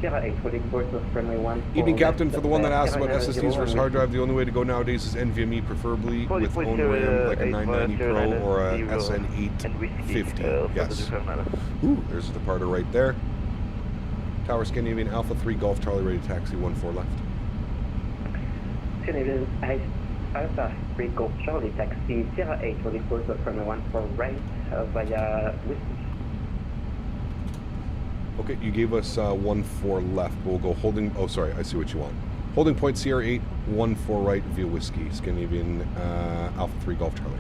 Speaker 4: Sierra 8 for the course of runway 14.
Speaker 2: Evening, Captain. For the one that asked about SSDs versus hard drive, the only way to go nowadays is NVMe, preferably with own RAM, like a 990 Pro or a SN850. Yes. Ooh, there's the departure right there. Tower Scandinavian Alpha 3 Golf Charlie, ready to taxi 14 left.
Speaker 4: Scandinavian Alpha 3 Golf Charlie, taxi Sierra 8 for the course of runway 14 right via Whiskey.
Speaker 2: Okay, you gave us 14 left. We'll go holding. Oh, sorry, I see what you want. Holding point Sierra 8, 14 right via Whiskey. Scandinavian Alpha 3 Golf Charlie.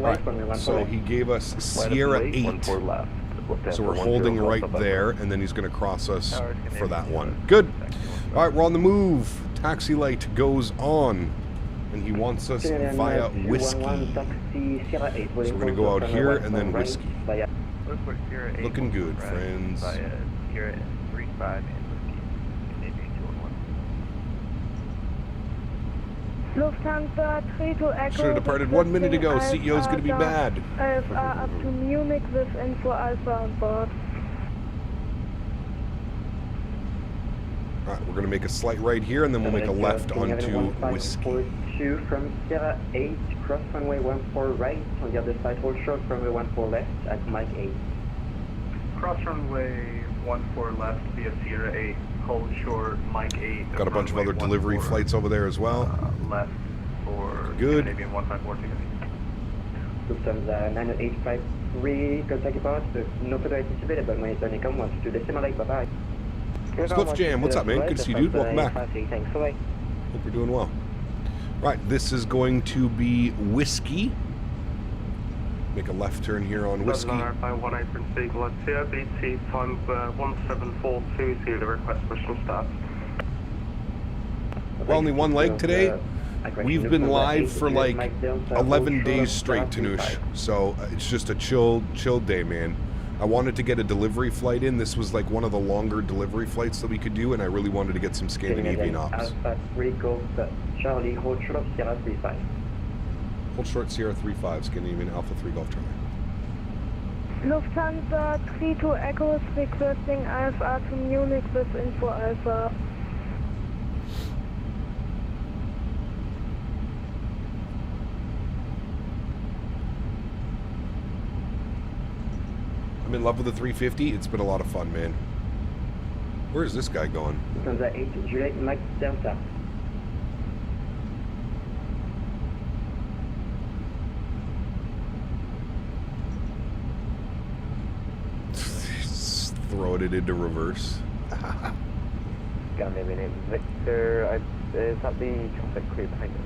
Speaker 2: Right. So he gave us Sierra 8. So we're holding right there, and then he's going to cross us for that one. Good. All right, we're on the move. Taxi light goes on, and he wants us via Whiskey. So we're going to go out here and then Whiskey. Looking good, friends.
Speaker 8: Lufthansa 3 to Echo.
Speaker 2: Should have departed 1 minute ago. CEO's going to be mad.
Speaker 8: IFR up to Munich with info Alpha on board.
Speaker 2: Alright, we're going to make a slight right here, and then we'll make a left onto Whiskey.
Speaker 4: 2 from Sierra 8, cross runway 14 right, on the other side, hold short runway 14 left at Mike 8.
Speaker 6: Cross runway 14 left via Sierra 8, hold short, Mike 8.
Speaker 2: Got a bunch of other delivery flights over there as well.
Speaker 6: Left for
Speaker 2: good.
Speaker 6: Canadian 154
Speaker 4: Lufthansa 9853, contact departs, no further anticipated, but when it's on come, wants to decimal lake, bye-bye.
Speaker 2: Spliff Jam, what's up, man? Good to see you, dude. Welcome back.
Speaker 4: Thanks, bye.
Speaker 2: Hope you're doing well. Right, this is going to be Whiskey. Make a left turn here on Whiskey.
Speaker 6: By 18 from Seagull at CRBT time 1742, the request pushing start.
Speaker 2: Well, only one leg today. We've been live for like 11 days straight, Tanoosh. So it's just a chill day, man. I wanted to get a delivery flight in. This was like one of the longer delivery flights that we could do, and I really wanted to get some Scandinavian ops.
Speaker 4: Alpha 3 Golf Charlie, hold short of Sierra 35.
Speaker 2: Hold short Sierra 35, Scandinavian Alpha 3 Golf Charlie.
Speaker 8: Lufthansa 3 to Echo is requesting IFR to Munich with info Alpha.
Speaker 2: I'm in love with the 350. It's been a lot of fun, man. Where's this guy going?
Speaker 4: Lufthansa 8 Juliet Mike Delta.
Speaker 2: Throwing it into reverse.
Speaker 7: Scandinavian Victor, is that the traffic crew behind us?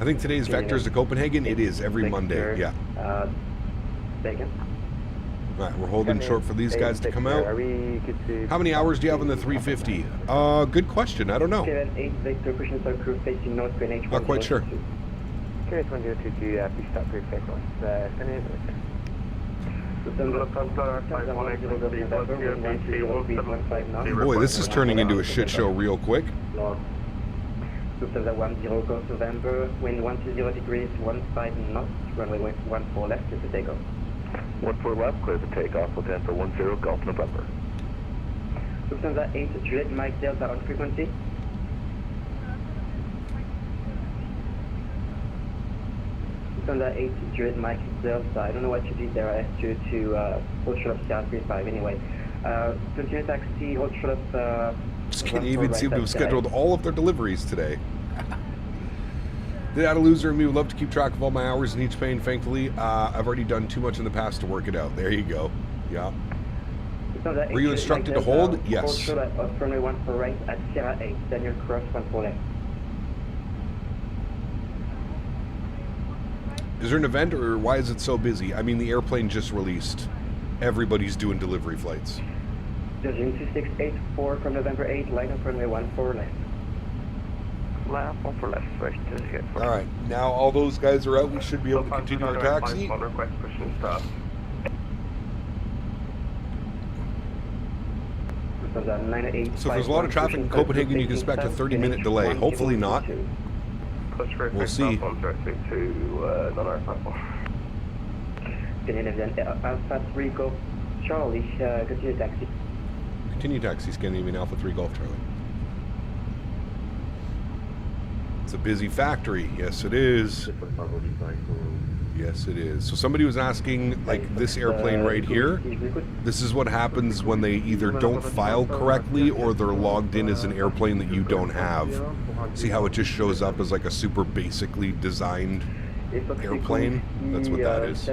Speaker 2: I think today's Vectors to Copenhagen. It is every Monday. Yeah.
Speaker 4: Bacon.
Speaker 2: All right, we're holding short for these guys to come out.
Speaker 7: Are we good to...
Speaker 2: How many hours do you have on the 350? Good question. I don't know.
Speaker 4: 8 Victor pushing so crew facing north Greenwich.
Speaker 2: Not quite sure.
Speaker 7: Curious 1022, please start crew across Scandinavia.
Speaker 2: Boy, this is turning into a shit show real quick.
Speaker 4: Lufthansa 10 Golf November, wind 120 degrees, 15 knots, runway 14 left to the takeoff.
Speaker 6: 14 left, clear the takeoff, Lufthansa 10 Golf November.
Speaker 4: Lufthansa 8 Juliet Mike Delta on frequency. Lufthansa 8 Juliet Mike Delta, I don't know what you did there, I asked you to hold short of Sierra 35 anyway. Continue taxi, hold short of...
Speaker 2: Scandinavian seem to have scheduled all of their deliveries today. The data loser and me would love to keep track of all my hours in each plane. Thankfully, I've already done too much in the past to work it out. There you go. Yeah. Were you instructed to hold? Yes.
Speaker 4: Hold short of runway 14 right at Sierra 8, Daniel Cross 14 left.
Speaker 2: Is there an event, or why is it so busy? I mean, the airplane just released. Everybody's doing delivery flights.
Speaker 4: Virgin 2684 from November 8, line up runway 14 left.
Speaker 7: Line up 14 left, first to get.
Speaker 2: All right, now all those guys are out. We should be able to continue our taxi.
Speaker 6: Request pushing start.
Speaker 2: So if there's a lot of traffic in Copenhagen, you can expect a 30-minute delay. Hopefully not. We'll see.
Speaker 4: Alpha 3 Golf Charlie, continue taxi.
Speaker 2: Continue taxi, Scandinavian Alpha 3 Golf Charlie. It's a busy factory. Yes, it is. Yes, it is. So somebody was asking, like, this airplane right here, this is what happens when they either don't file correctly or they're logged in as an airplane that you don't have. See how it just shows up as like a super basically designed airplane? That's what that is.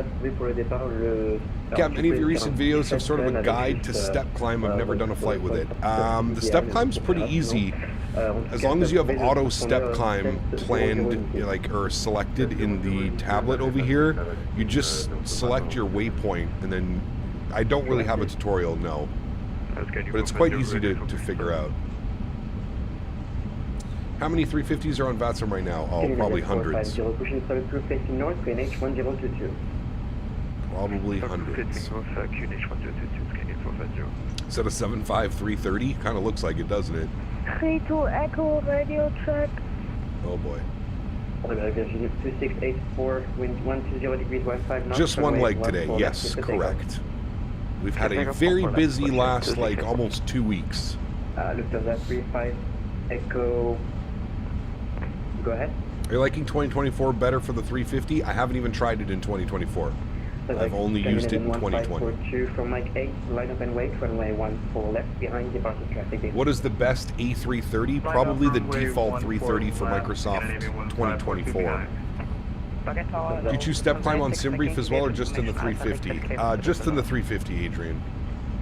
Speaker 2: Cap, any of your recent videos have sort of a guide to step climb. I've never done a flight with it. The step climb's pretty easy. As long as you have auto step climb planned, like, or selected in the tablet over here, you just select your waypoint, and then I don't really have a tutorial, no. But it's quite easy to figure out. How many 350s are on VATSIM right now? Oh, probably hundreds. Probably hundreds. Is that a 75330? Kind of looks like it, doesn't it?
Speaker 8: 32 Echo, radio check.
Speaker 2: Oh boy.
Speaker 4: 2684, wind 120 degrees 15 knots.
Speaker 2: Just one
Speaker 4: runway
Speaker 2: leg today.
Speaker 4: 14
Speaker 2: Yes,
Speaker 4: left, takeoff.
Speaker 2: correct. We've had a very busy last, like, almost 2 weeks.
Speaker 4: Lufthansa 35 Echo. Go ahead.
Speaker 2: Are you liking 2024 better for the 350? I haven't even tried it in 2024. I've only used it in 2020.
Speaker 4: 1542 from Mike 8, line up and wait, runway 14 left, behind departure traffic.
Speaker 2: What is the best A330? Probably the default 330 for Microsoft 2024. Do you choose step climb on SimBrief as well, or just in the 350? Just in the 350, Adrian.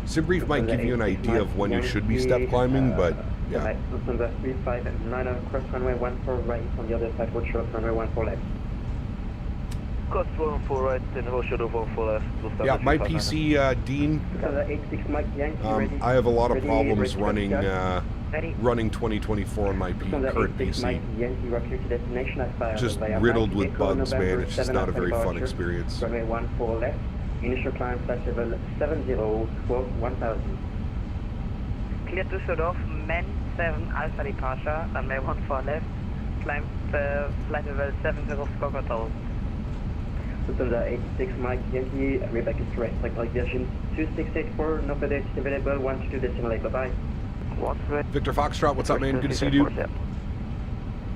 Speaker 2: SimBrief might give you an idea of when you should be step climbing, but yeah.
Speaker 4: Lufthansa 359, cross runway 14 right, on the other side, hold short, runway 14 left.
Speaker 5: Cost 14 right, and hold short of 14 left.
Speaker 2: Yeah, my PC, Dean,
Speaker 4: Lufthansa 86 Mike Yankee, ready.
Speaker 2: I have a lot of
Speaker 4: Ready,
Speaker 2: problems
Speaker 4: ready,
Speaker 2: running 2024 on my
Speaker 4: Lufthansa
Speaker 2: current
Speaker 4: 86 Mike
Speaker 2: PC.
Speaker 4: Yankee, rock clear to destination as far
Speaker 2: Just
Speaker 4: via
Speaker 2: riddled
Speaker 4: Mike
Speaker 2: with
Speaker 4: Echo,
Speaker 2: bugs, man.
Speaker 4: November
Speaker 2: It's just
Speaker 4: 7
Speaker 2: not a
Speaker 4: alpha
Speaker 2: very fun
Speaker 4: departure,
Speaker 2: experience.
Speaker 4: Runway 14 left, initial climb flight level 70, 12, 1000.
Speaker 7: Clear Düsseldorf, man 7 Alpha departure, runway 14 left, climb flight level 70, squawk 1000.
Speaker 4: Lufthansa 86 Mike Yankee, reback is correct, like version 2684, no further is available, 122 decimal 8, bye-bye.
Speaker 2: Victor Foxtrot, what's up, man? Good to see you, dude.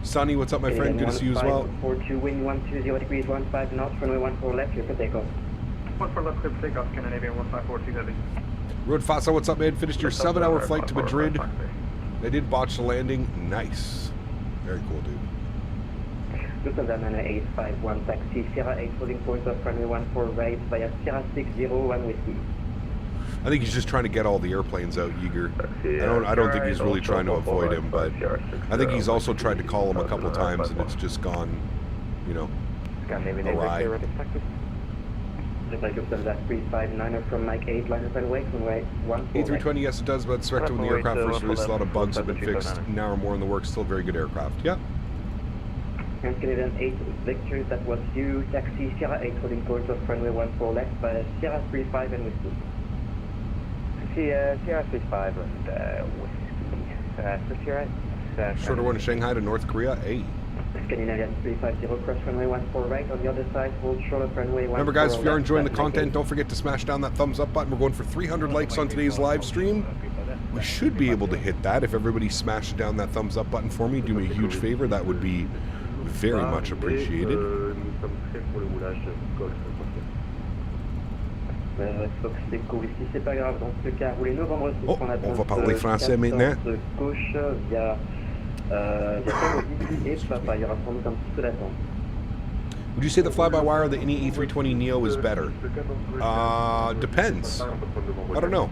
Speaker 2: Sonny, what's up, my friend? Good to see you as well.
Speaker 4: 42 wind 120 degrees 15 knots, runway 14 left, clear for takeoff.
Speaker 9: 14 left, clear for takeoff, Scandinavian 154 heavy.
Speaker 2: Road Fasa, what's up, man? Finished your 7-hour flight to Madrid. They did botch the landing. Nice. Very cool, dude.
Speaker 4: Lufthansa 9851 taxi, Sierra 8 holding point of runway 14 right via Sierra 601 whiskey.
Speaker 2: I think he's just trying to get all the airplanes out, Yeager. I don't think he's really trying to avoid him, but I think he's also tried to call him a couple times and it's just gone, you know, awry.
Speaker 4: Lufthansa 359 from Mike 8, line up and wait, runway 14
Speaker 2: A320, yes it does, but it's when the aircraft first released, a lot of bugs have been fixed. Now are more in the works, still very good aircraft. Yeah.
Speaker 4: And Canadian 8 Victor, that was you, taxi, Sierra 8 holding point of runway 14 left by Sierra 35 and whiskey.
Speaker 5: Sierra 35 and whiskey. Sierra.
Speaker 2: Shorter one to Shanghai to North Korea, 8.
Speaker 4: Scandinavian 350, cross runway 14 right, on the other side, hold short of runway 14
Speaker 2: Remember guys, if you are
Speaker 4: left,
Speaker 2: enjoying the
Speaker 4: Mike
Speaker 2: content,
Speaker 4: 8.
Speaker 2: don't forget to smash down that thumbs up button. We're going for 300 likes on today's live stream. We should be able to hit that. If everybody smashed down that thumbs up button for me, do me a huge favor. That would be very much appreciated.
Speaker 4: Fox Echo ici, c'est pas grave, dans ce cas, roulez novembre 6
Speaker 2: Oh,
Speaker 4: en attente
Speaker 2: on va parler français maintenant.
Speaker 4: de Koch via Takeoff et Papa, il y aura sans doute un petit peu d'attente.
Speaker 2: Would you say the fly-by-wire of the Ini A320 Neo is better? Depends. I don't know.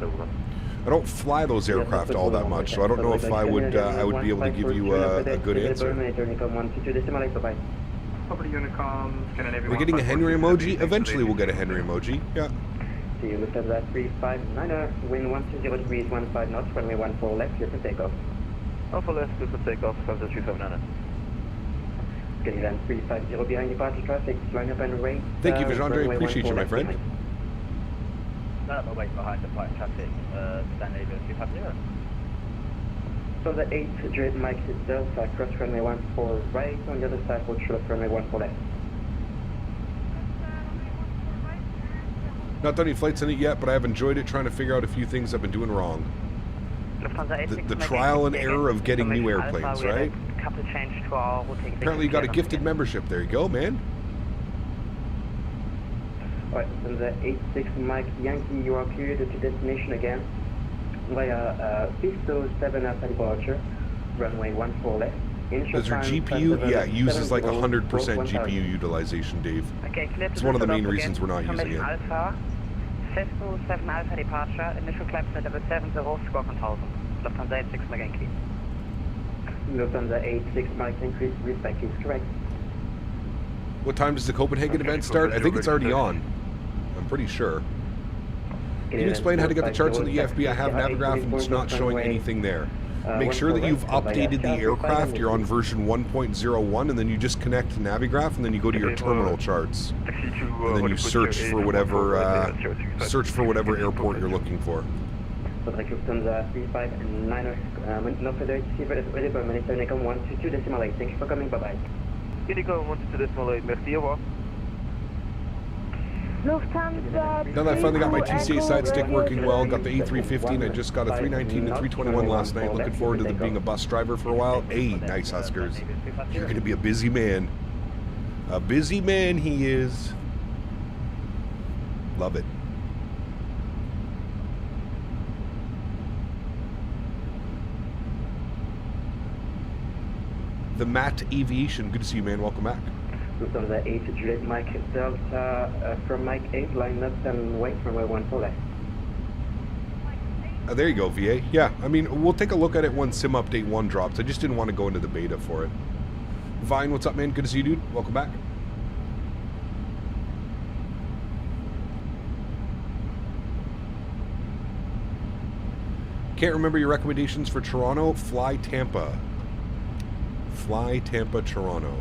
Speaker 2: I don't fly those aircraft all that much, so I don't know if I would be able to give you a good answer. We're getting a Henry emoji? Eventually we'll get a Henry emoji, yeah.
Speaker 4: See you, Lufthansa 359, wind 120 degrees 15 knots, runway 14 left, clear for takeoff.
Speaker 5: 14 left, clear for takeoff, Lufthansa 359.
Speaker 4: Canadian 350 behind departure traffic, line up and rate.
Speaker 2: Thank you, Vijandre, appreciate you, my friend.
Speaker 5: Wait behind departure traffic, Scandinavian 350.
Speaker 4: So the 8 Dread Mike Delta, cross runway 14 right, on the other side, hold short of runway 14 left.
Speaker 2: Not done any flights in it yet, but I have enjoyed it, trying to figure out a few things I've been doing wrong. The trial and error of getting new airplanes, right? Apparently you got a gifted membership. There you go, man.
Speaker 4: Alright, so the 86 Mike Yankee, you are cleared to destination again via 507 Alpha departure, runway 14 left.
Speaker 2: Does your GPU? Yeah, it uses like 100% GPU utilization, Dave.
Speaker 7: Okay, clear to
Speaker 2: It's one of the main
Speaker 7: Düsseldorf
Speaker 2: reasons we're not
Speaker 7: again,
Speaker 2: using it.
Speaker 7: Alpha, Festo 7 Alpha departure, initial climb flight level 70, squawk 1000. Lufthansa 86 Mike Yankee.
Speaker 4: Lufthansa 86 Mike Yankee, readback is correct.
Speaker 2: What time does the Copenhagen event start? I think it's already on. I'm pretty sure. Can you explain how to get the charts on the EFB? I have Navigraph and it's not showing anything there. Make sure that you've updated the aircraft. You're on version 1.01, and then you just connect to Navigraph, and then you go to your terminal charts, and then you search for whatever airport you're looking for.
Speaker 4: Sólríkt Lufthansa 359, no further ATC available, monitor Unicom 122.8. Thank you for coming, bye-bye.
Speaker 5: Unicom 122.8, merci, au revoir.
Speaker 8: Lufthansa.
Speaker 2: Now that I finally got my TCA side stick working well, got the A350, and I just got a 319 and 321 last night. Looking forward to being a bus driver for a while. Hey, nice Huskers. You're going to be a busy man. A busy man he is. Love it. The Matt Aviation. Good to see you, man. Welcome back.
Speaker 4: Lufthansa 8 Juliet Mike Delta from Mike 8, line up and wait for my 1 for left.
Speaker 2: There you go, VA. Yeah, I mean, we'll take a look at it when Sim Update 1 drops. I just didn't want to go into the beta for it. Vine, what's up, man? Good to see you, dude. Welcome back. Can't remember your recommendations for Toronto. Fly Tampa. Fly Tampa, Toronto.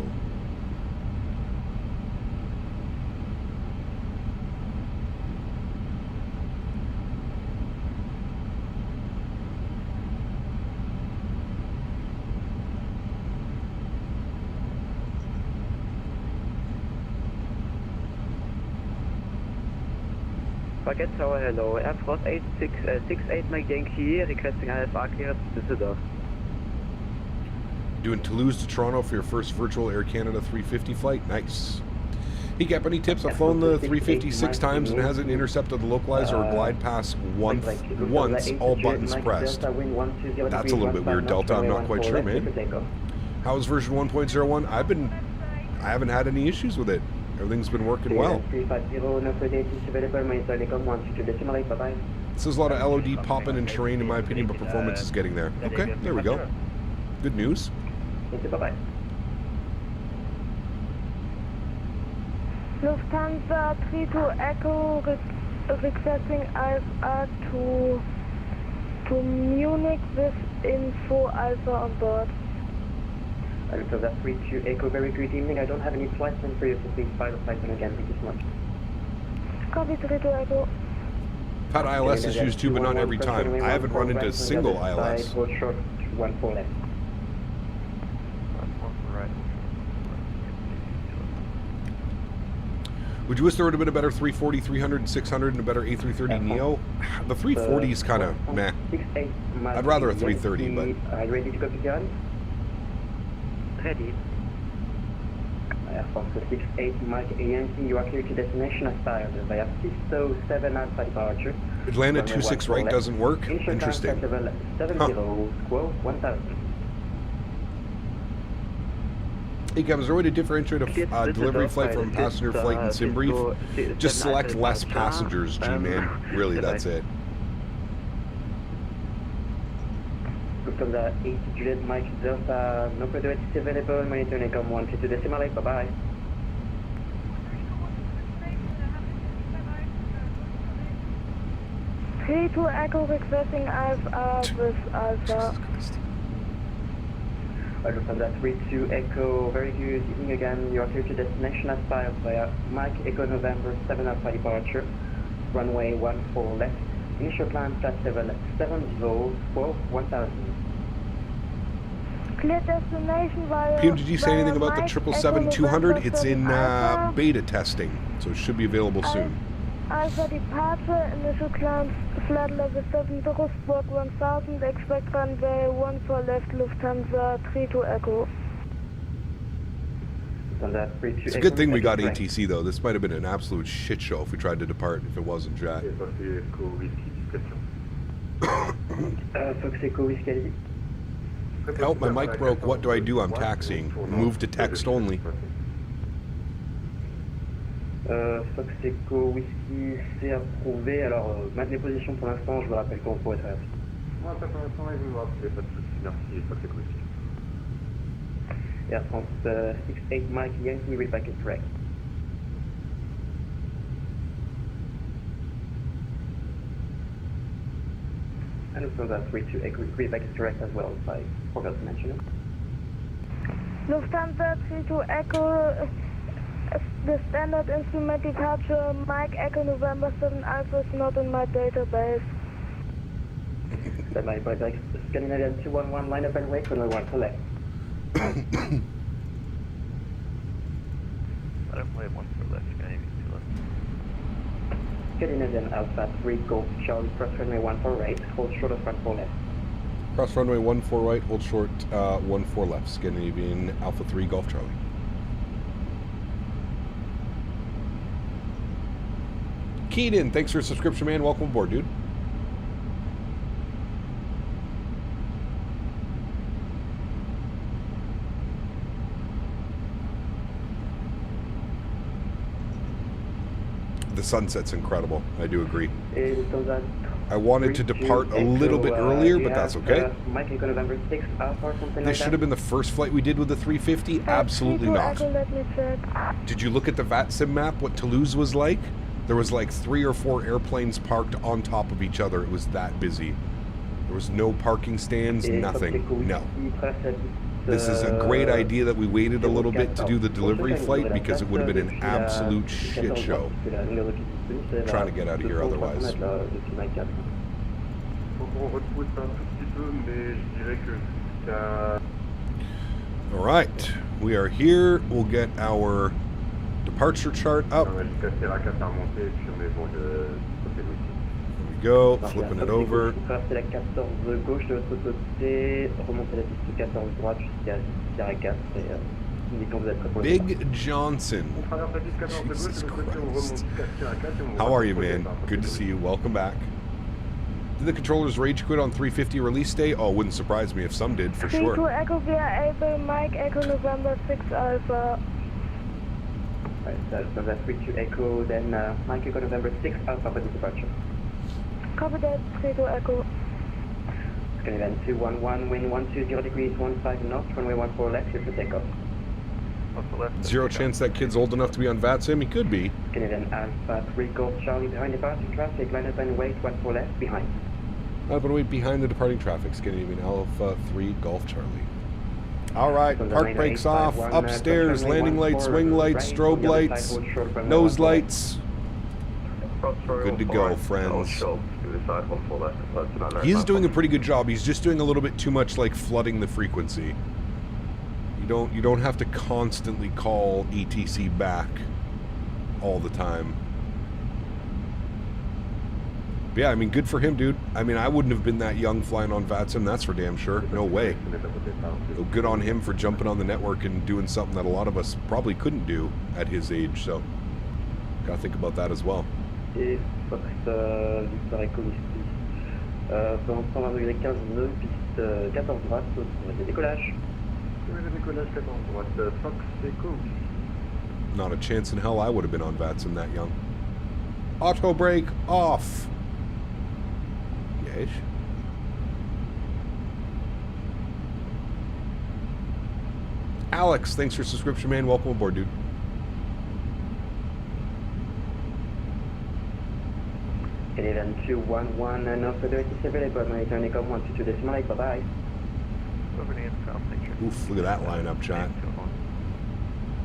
Speaker 4: Packet Tower, hello. Air France 68 Mike Yankee, requesting IFR clearance to Düsseldorf.
Speaker 2: Doing Toulouse to Toronto for your first virtual Air Canada 350 flight. Nice. Hey, Cap, any tips? I've flown the 350 6 times and hasn't intercepted the localizer or glide pass once, all buttons pressed. That's a little bit weird, Delta. I'm not quite sure, man. How is version 1.01? I haven't had any issues with it. Everything's been working well. This is a lot of LOD popping in terrain, in my opinion, but performance is getting there. Okay, there we go. Good news.
Speaker 4: Bye-bye.
Speaker 8: Lufthansa 32 Echo requesting IFR to Munich with info Alpha on board.
Speaker 4: Lufthansa 32 Echo, very good evening. I don't have any flights in for you, so please file the flight again. Thank you so much.
Speaker 8: Copy 32 Echo.
Speaker 2: Had ILS issues too, but not every time. I haven't run into a single ILS.
Speaker 4: Hold short, 1 4 left.
Speaker 2: Would you wish there would have been a better 340, 300, and 600 and a better A330 Neo? The 340 is kind of meh. I'd rather a 330, but...
Speaker 4: Are you ready to go to John? Ready. Air France 68 Mike Yankee, you are clear to destination aspired via 607 Alpha departure.
Speaker 2: Atlanta 26 right doesn't work? Interesting.
Speaker 4: 70 squall 1000.
Speaker 2: Hey Kevin, is there a way to differentiate a delivery flight from a passenger flight in SimBrief? Just select less passengers, G-Man. Really, that's it.
Speaker 4: Lufthansa 8 Juliet Mike Delta, no further ATC available, monitor Unicom 122.8, bye-bye.
Speaker 8: Two Echo requesting IFR with Alpha.
Speaker 4: Lufthansa 32 Echo, very good evening again. You are clear to destination aspired via Mike Echo November 7 Alpha departure, runway 14 left. Initial climb flight level 70 squall 1000.
Speaker 8: Clear destination via...
Speaker 2: Kim, did you say anything about the 777-200? It's in beta testing, so it should be available soon.
Speaker 8: Alpha departure, initial climb flight level 70 squawk 1000, expect runway 14 left, Lufthansa 32 Echo.
Speaker 2: It's a good thing we got ATC though. This might have been an absolute shit show if we tried to depart if it wasn't Jet. Help, my mic broke. What do I do? I'm taxiing. Move to text only.
Speaker 4: Fox Echo Whiskey, c'est approuvé. Alors, maintenez position pour l'instant, je vous rappelle qu'on pourrait traverser.
Speaker 6: Moi, ça pour l'instant, je vous rappelle, pas de soucis, merci, Fox Echo Whiskey.
Speaker 4: Air France 68 Mike Yankee, read back is correct. And also that 32 Echo Quebec is correct as well, if I forgot to mention it.
Speaker 8: Lufthansa 32 Echo, the standard instrument departure, Mike Echo November 7 Alpha is not in my database.
Speaker 4: Then my like Scandinavian 211, line up and wait, runway 1 for left.
Speaker 5: Runway 1 for left, Scandinavian 2 left.
Speaker 4: Scandinavian Alpha 3 Golf Charlie, cross runway 1 for right, hold short of front 4 left.
Speaker 2: Cross runway 14 right, hold short 14 left. Scandinavian Alpha 3 Golf Charlie. Keaton, thanks for your subscription, man. Welcome aboard, dude. The sunset's incredible. I do agree. I wanted to depart a little bit earlier, but that's okay.
Speaker 4: Mike Echo November 6 Alpha or something like
Speaker 2: This should have been the first flight we did with the 350. Absolutely not.
Speaker 8: Let me check.
Speaker 2: Did you look at the VATSIM map, what Toulouse was like? There was like 3 or 4 airplanes parked on top of each other. It was that busy. There was no parking stands, nothing. No. This is a great idea that we waited a little bit to do the delivery flight because it would have been an absolute shit show. Trying to get out of here otherwise. All right, we are here. We'll get our departure chart up. There we go, flipping it over. Big Johnson. Jesus Christ. How are you, man? Good to see you. Welcome back. Did the controllers rage quit on 350 release day? Oh, wouldn't surprise me if some did, for sure.
Speaker 8: 32 Echo, we are able, Mike Echo November 6 Alpha.
Speaker 4: Right, so that's 32 Echo, then Mike Echo November 6 Alpha for the departure.
Speaker 8: Copy that, 32 Echo.
Speaker 4: Scandinavian 211, wind 120 degrees, 15 knots, runway 14 left, here for takeoff.
Speaker 2: Zero chance that kid's old enough to be on VATSIM? He could be.
Speaker 4: Scandinavian Alpha 3 Golf Charlie behind departing traffic, line up and wait, 14 left, behind.
Speaker 2: Line up and wait behind the departing traffic, Scandinavian Alpha 3 Golf Charlie. All right, park brakes off, upstairs, landing lights, wing lights, strobe lights, nose lights. Good to go, friends. He's doing a pretty good job. He's just doing a little bit too much, like flooding the frequency. You don't have to constantly call ETC back all the time. But yeah, I mean, good for him, dude. I mean, I wouldn't have been that young flying on VATSIM, that's for damn sure. No way. So good on him for jumping on the network and doing something that a lot of us probably couldn't do at his age. So gotta think about that as well.
Speaker 4: Et Fox Victor Echo pendant 120 degrés 15 nœuds, piste 14 droite, sur décollage. Décollage 14 droite, Fox Echo.
Speaker 2: Not a chance in hell I would have been on VATSIM that young. Auto brake off. Yes. Alex, thanks for subscription, man. Welcome aboard, dude.
Speaker 4: Canadian 211, no further available, but my turn come 122.8, bye-bye.
Speaker 2: Oof, look at that lineup, chat.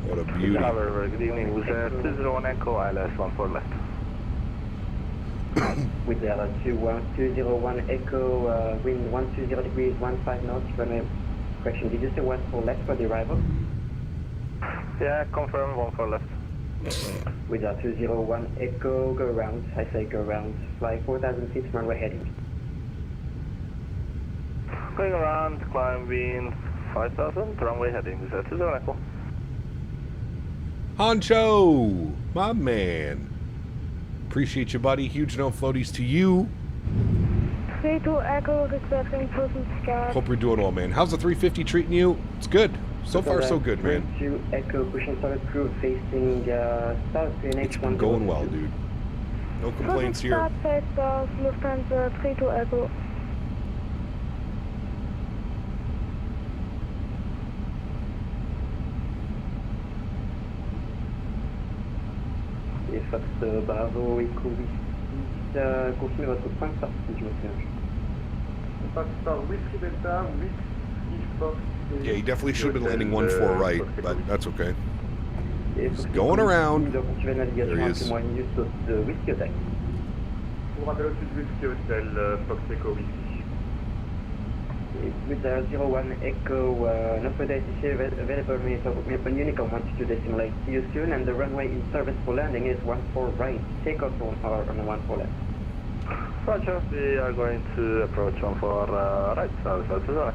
Speaker 2: What a beauty.
Speaker 5: Good evening, with 201 Echo, ILS 14 left.
Speaker 4: With the 201 Echo, wind 120 degrees, 15 knots, runway, correction, did you say 14 left for the arrival?
Speaker 5: Yeah, confirm 14 left.
Speaker 4: With our 201 Echo, go round, I say go round, fly 4,000 feet, runway heading.
Speaker 5: Going around, climbing 5,000, runway heading, with 201 Echo.
Speaker 2: Honcho, my man. Appreciate you, buddy. Huge no floaties to you.
Speaker 8: 32 Echo, requesting person start.
Speaker 2: Hope you're doing well, man. How's the 350 treating you? It's good. So far, so good, man.
Speaker 4: 32 Echo, pushing solid crew, facing south,
Speaker 2: It's been going well, dude. No complaints here.
Speaker 8: Start face south, Lufthansa 32 Echo.
Speaker 4: Et Fox Bravo Echo 8, confirmez votre point de sortie, je me souviens.
Speaker 9: Foxtrot Whiskey Delta, Whiskey Fox.
Speaker 2: Yeah, he definitely should have been landing 1-4 right, but that's okay. He's going around. There he is.
Speaker 9: Pour appel au sud Whiskey Hotel, Fox Echo Whiskey.
Speaker 4: With 01 Echo, no further ATC available, Unicom 12.8. See you soon, and the runway in service for landing is 14 right. Takeoff on the 14 left.
Speaker 6: Roger, we are going to approach 14 right, South Souza.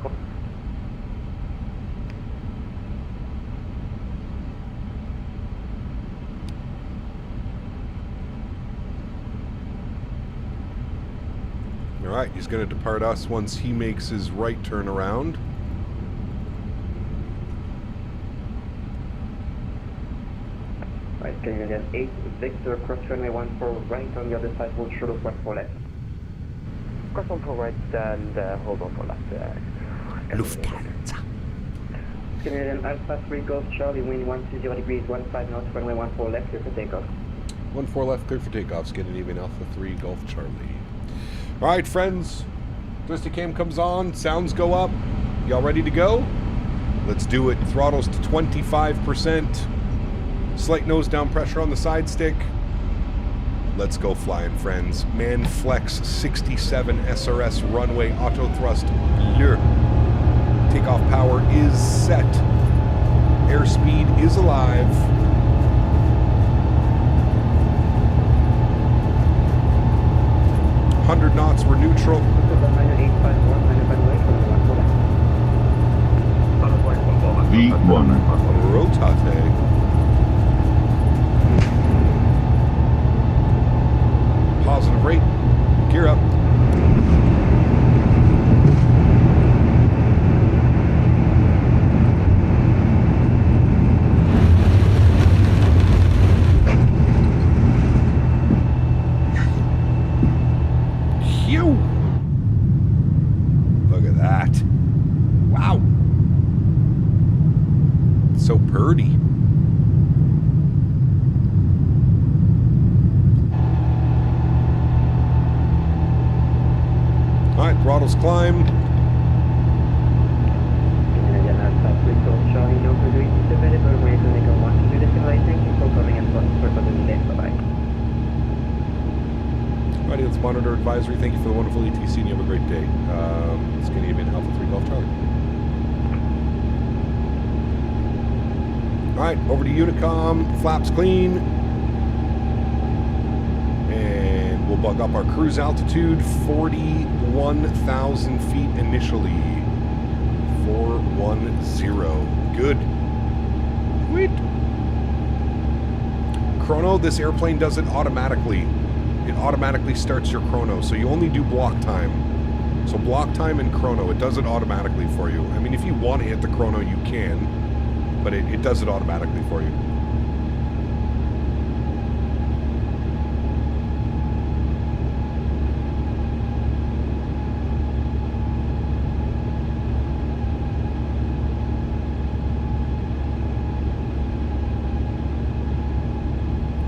Speaker 2: All right, he's going to depart us once he makes his right turn around.
Speaker 4: Right, Canadian 8, Victor, cross runway 14 right, on the other side, hold short of 14 left.
Speaker 5: Cross 14 right and hold on for left.
Speaker 2: Lufthansa.
Speaker 4: Canadian Alpha 3 Golf Charlie, wind 120 degrees, 15 knots, runway 14 left, clear for takeoff.
Speaker 2: 1-4 left, clear for takeoff. Scandinavian Alpha 3 Golf Charlie. All right, friends. Cam comes on. Sounds go up. Y'all ready to go? Let's do it. Throttles to 25%. Slight nose down pressure on the side stick. Let's go flying, friends. Man Flex 67 SRS runway auto thrust bleu. Takeoff power is set. Airspeed is alive. 100 knots, we're neutral.
Speaker 6: V1.
Speaker 2: Rotate. Positive rate. Gear up. Look at that. Wow. So purty. All right, throttles climb. Alrighty, let's monitor advisory. Thank you for the wonderful ETC and you have a great day. Scandinavian Alpha 3 Golf Charlie. Alright, over to Unicom. Flaps clean. And we'll bug up our cruise altitude. 41,000 feet initially. 410. Good. Sweet. Chrono, this airplane does it automatically. It automatically starts your chrono, so you only do block time. So block time and chrono, it does it automatically for you. I mean, if you want to hit the chrono, you can, but it does it automatically for you.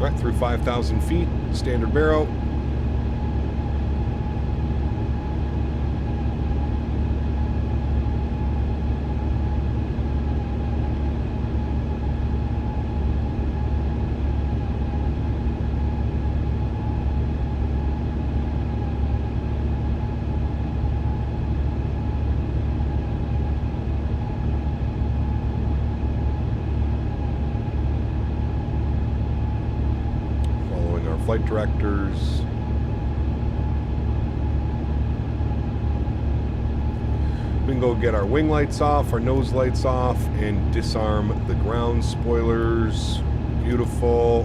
Speaker 2: All right, through 5,000 feet, standard barrow. Flight directors. We can go get our wing lights off, our nose lights off, and disarm the ground spoilers. Beautiful.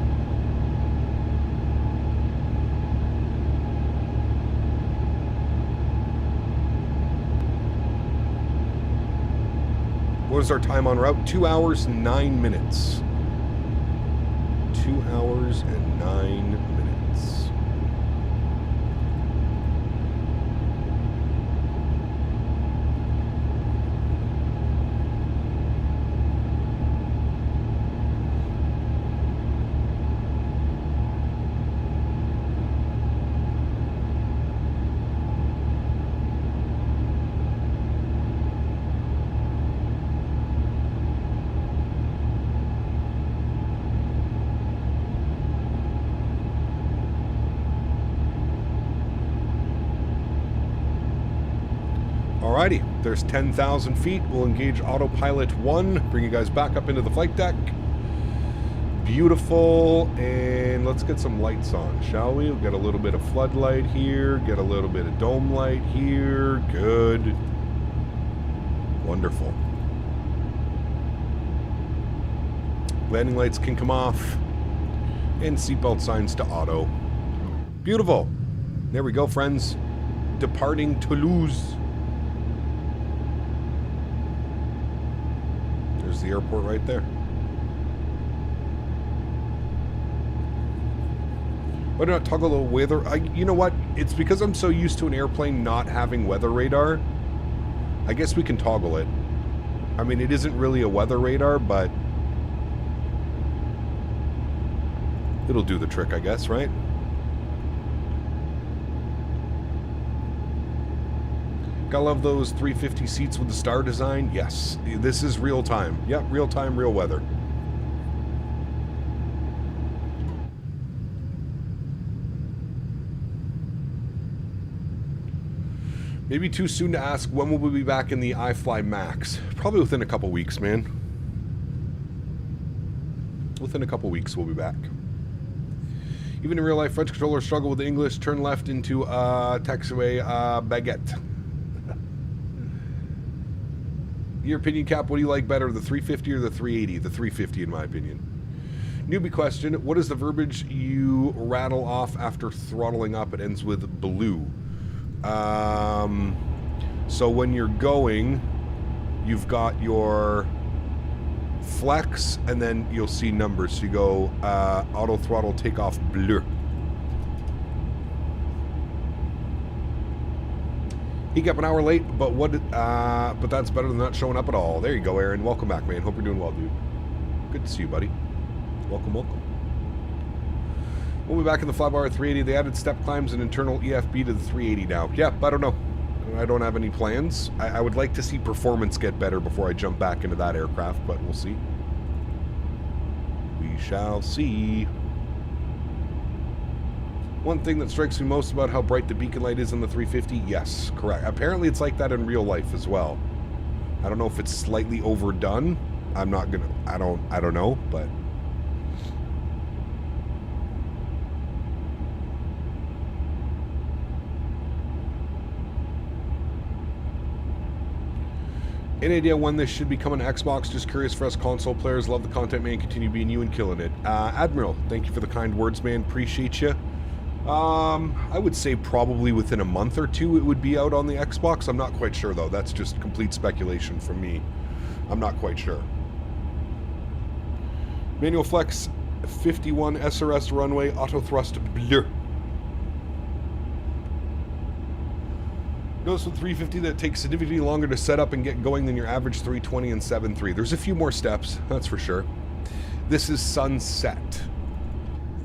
Speaker 2: What is our time on route? 2 hours, 9 minutes. 2 hours and 9 minutes. Alrighty, there's 10,000 feet. We'll engage autopilot 1, bring you guys back up into the flight deck. Beautiful, and let's get some lights on, shall we? We'll get a little bit of floodlight here, get a little bit of dome light here. Good. Wonderful. Landing lights can come off, and seatbelt signs to auto. Beautiful. There we go, friends. Departing Toulouse. There's the airport right there. Why not toggle the weather? You know what? It's because I'm so used to an airplane not having weather radar. I guess we can toggle it. I mean, it isn't really a weather radar, but it'll do the trick, I guess, right? Gotta love those 350 seats with the star design. Yes, this is real time. Yep, real time, real weather. Maybe too soon to ask when will we be back in the iFly Max. Probably within a couple weeks, man. Within a couple weeks we'll be back. Even in real life, French controllers struggle with the English. Turn left into taxiway baguette. Your opinion, Cap, what do you like better, the 350 or the 380? The 350 in my opinion. Newbie question, what is the verbiage you rattle off after throttling up? It ends with blue. So when you're going, you've got your flex, and then you'll see numbers. So you go auto throttle takeoff bleu. He got an hour late, but but that's better than not showing up at all. There you go, Erin. Welcome back, man. Hope you're doing well, dude. Good to see you, buddy. Welcome, welcome. We'll be back in the Flyby 380. They added step climbs and internal EFB to the 380 now. Yeah, I don't know. I don't have any plans. I would like to see performance get better before I jump back into that aircraft, but we'll see. We shall see. One thing that strikes me most about how bright the beacon light is in the 350, yes, correct. Apparently it's like that in real life as well. I don't know if it's slightly overdone. I'm not gonna, I don't know, but any idea when this should become an Xbox? Just curious for us console players. Love the content, man. Continue being you and killing it. Admiral, thank you for the kind words, man. Appreciate you. I would say probably within a month or two it would be out on the Xbox. I'm not quite sure, though. That's just complete speculation from me. I'm not quite sure. Manual flex 51 SRS runway auto thrust bleu. Notice with 350 that it takes significantly longer to set up and get going than your average 320 and 7.3. There's a few more steps, that's for sure. This is sunset.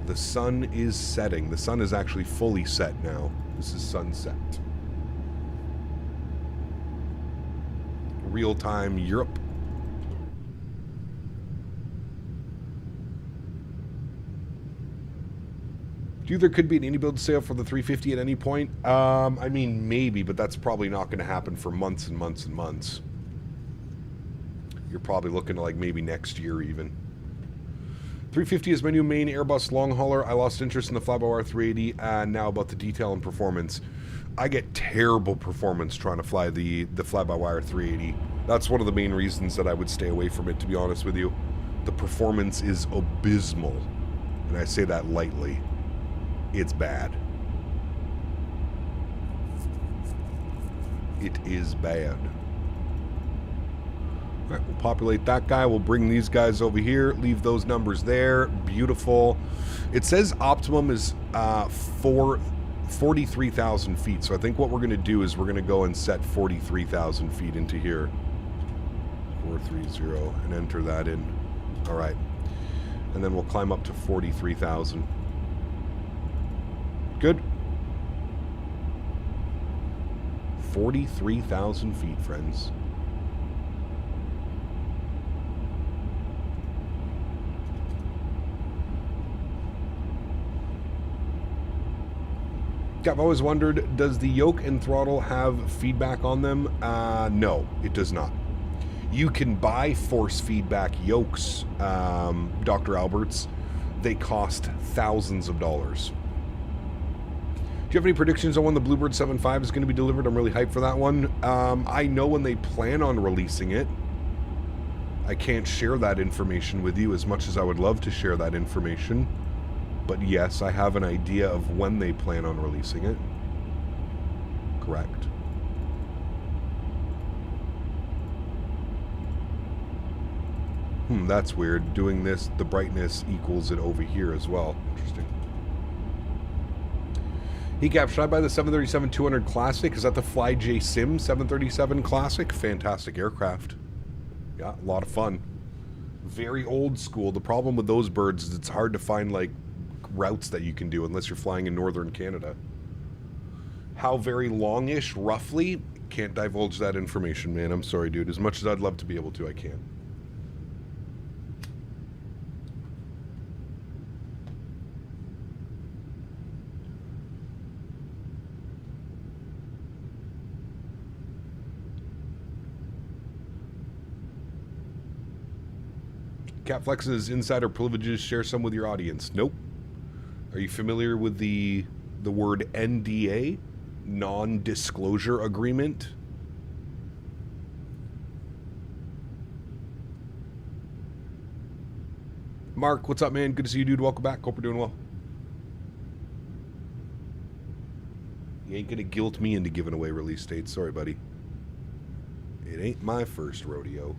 Speaker 2: The sun is setting. The sun is actually fully set now. This is sunset. Real-time Europe. Do you think there could be an iniBuild sale for the 350 at any point? I mean, maybe, but that's probably not going to happen for months and months and months. You're probably looking to like maybe next year even. 350 is my new main Airbus long hauler. I lost interest in the Flyby 380, and now about the detail and performance. I get terrible performance trying to fly the Flyby 380. That's one of the main reasons that I would stay away from it, to be honest with you. The performance is abysmal, and I say that lightly. It's bad. It is bad. All right, we'll populate that guy. We'll bring these guys over here. Leave those numbers there. Beautiful. It says optimum is 43,000 feet. So I think what we're going to do is we're going to go and set 43,000 feet into here. 430 and enter that in. All right. And then we'll climb up to 43,000. Good. 43,000 feet, friends. I've always wondered, does the yoke and throttle have feedback on them? No, it does not. You can buy force feedback yokes, Dr. Alberts. They cost thousands of dollars. Do you have any predictions on when the Bluebird 7.5 is going to be delivered? I'm really hyped for that one. I know when they plan on releasing it. I can't share that information with you as much as I would love to share that information. But yes, I have an idea of when they plan on releasing it. Correct. That's weird. Doing this, the brightness equals it over here as well. Interesting. Hey Cap, should I buy the 737-200 Classic? Is that the FlyJ Sim 737 Classic? Fantastic aircraft. Yeah, a lot of fun. Very old school. The problem with those birds is it's hard to find, like, routes that you can do unless you're flying in northern Canada. How very longish, roughly? Can't divulge that information, man. I'm sorry, dude. As much as I'd love to be able to, I can't. Catflex's insider privileges, share some with your audience. Nope. Are you familiar with the word NDA? Non-disclosure agreement? Mark, what's up, man? Good to see you, dude. Welcome back. Hope you're doing well. You ain't gonna guilt me into giving away release dates. Sorry, buddy. It ain't my first rodeo.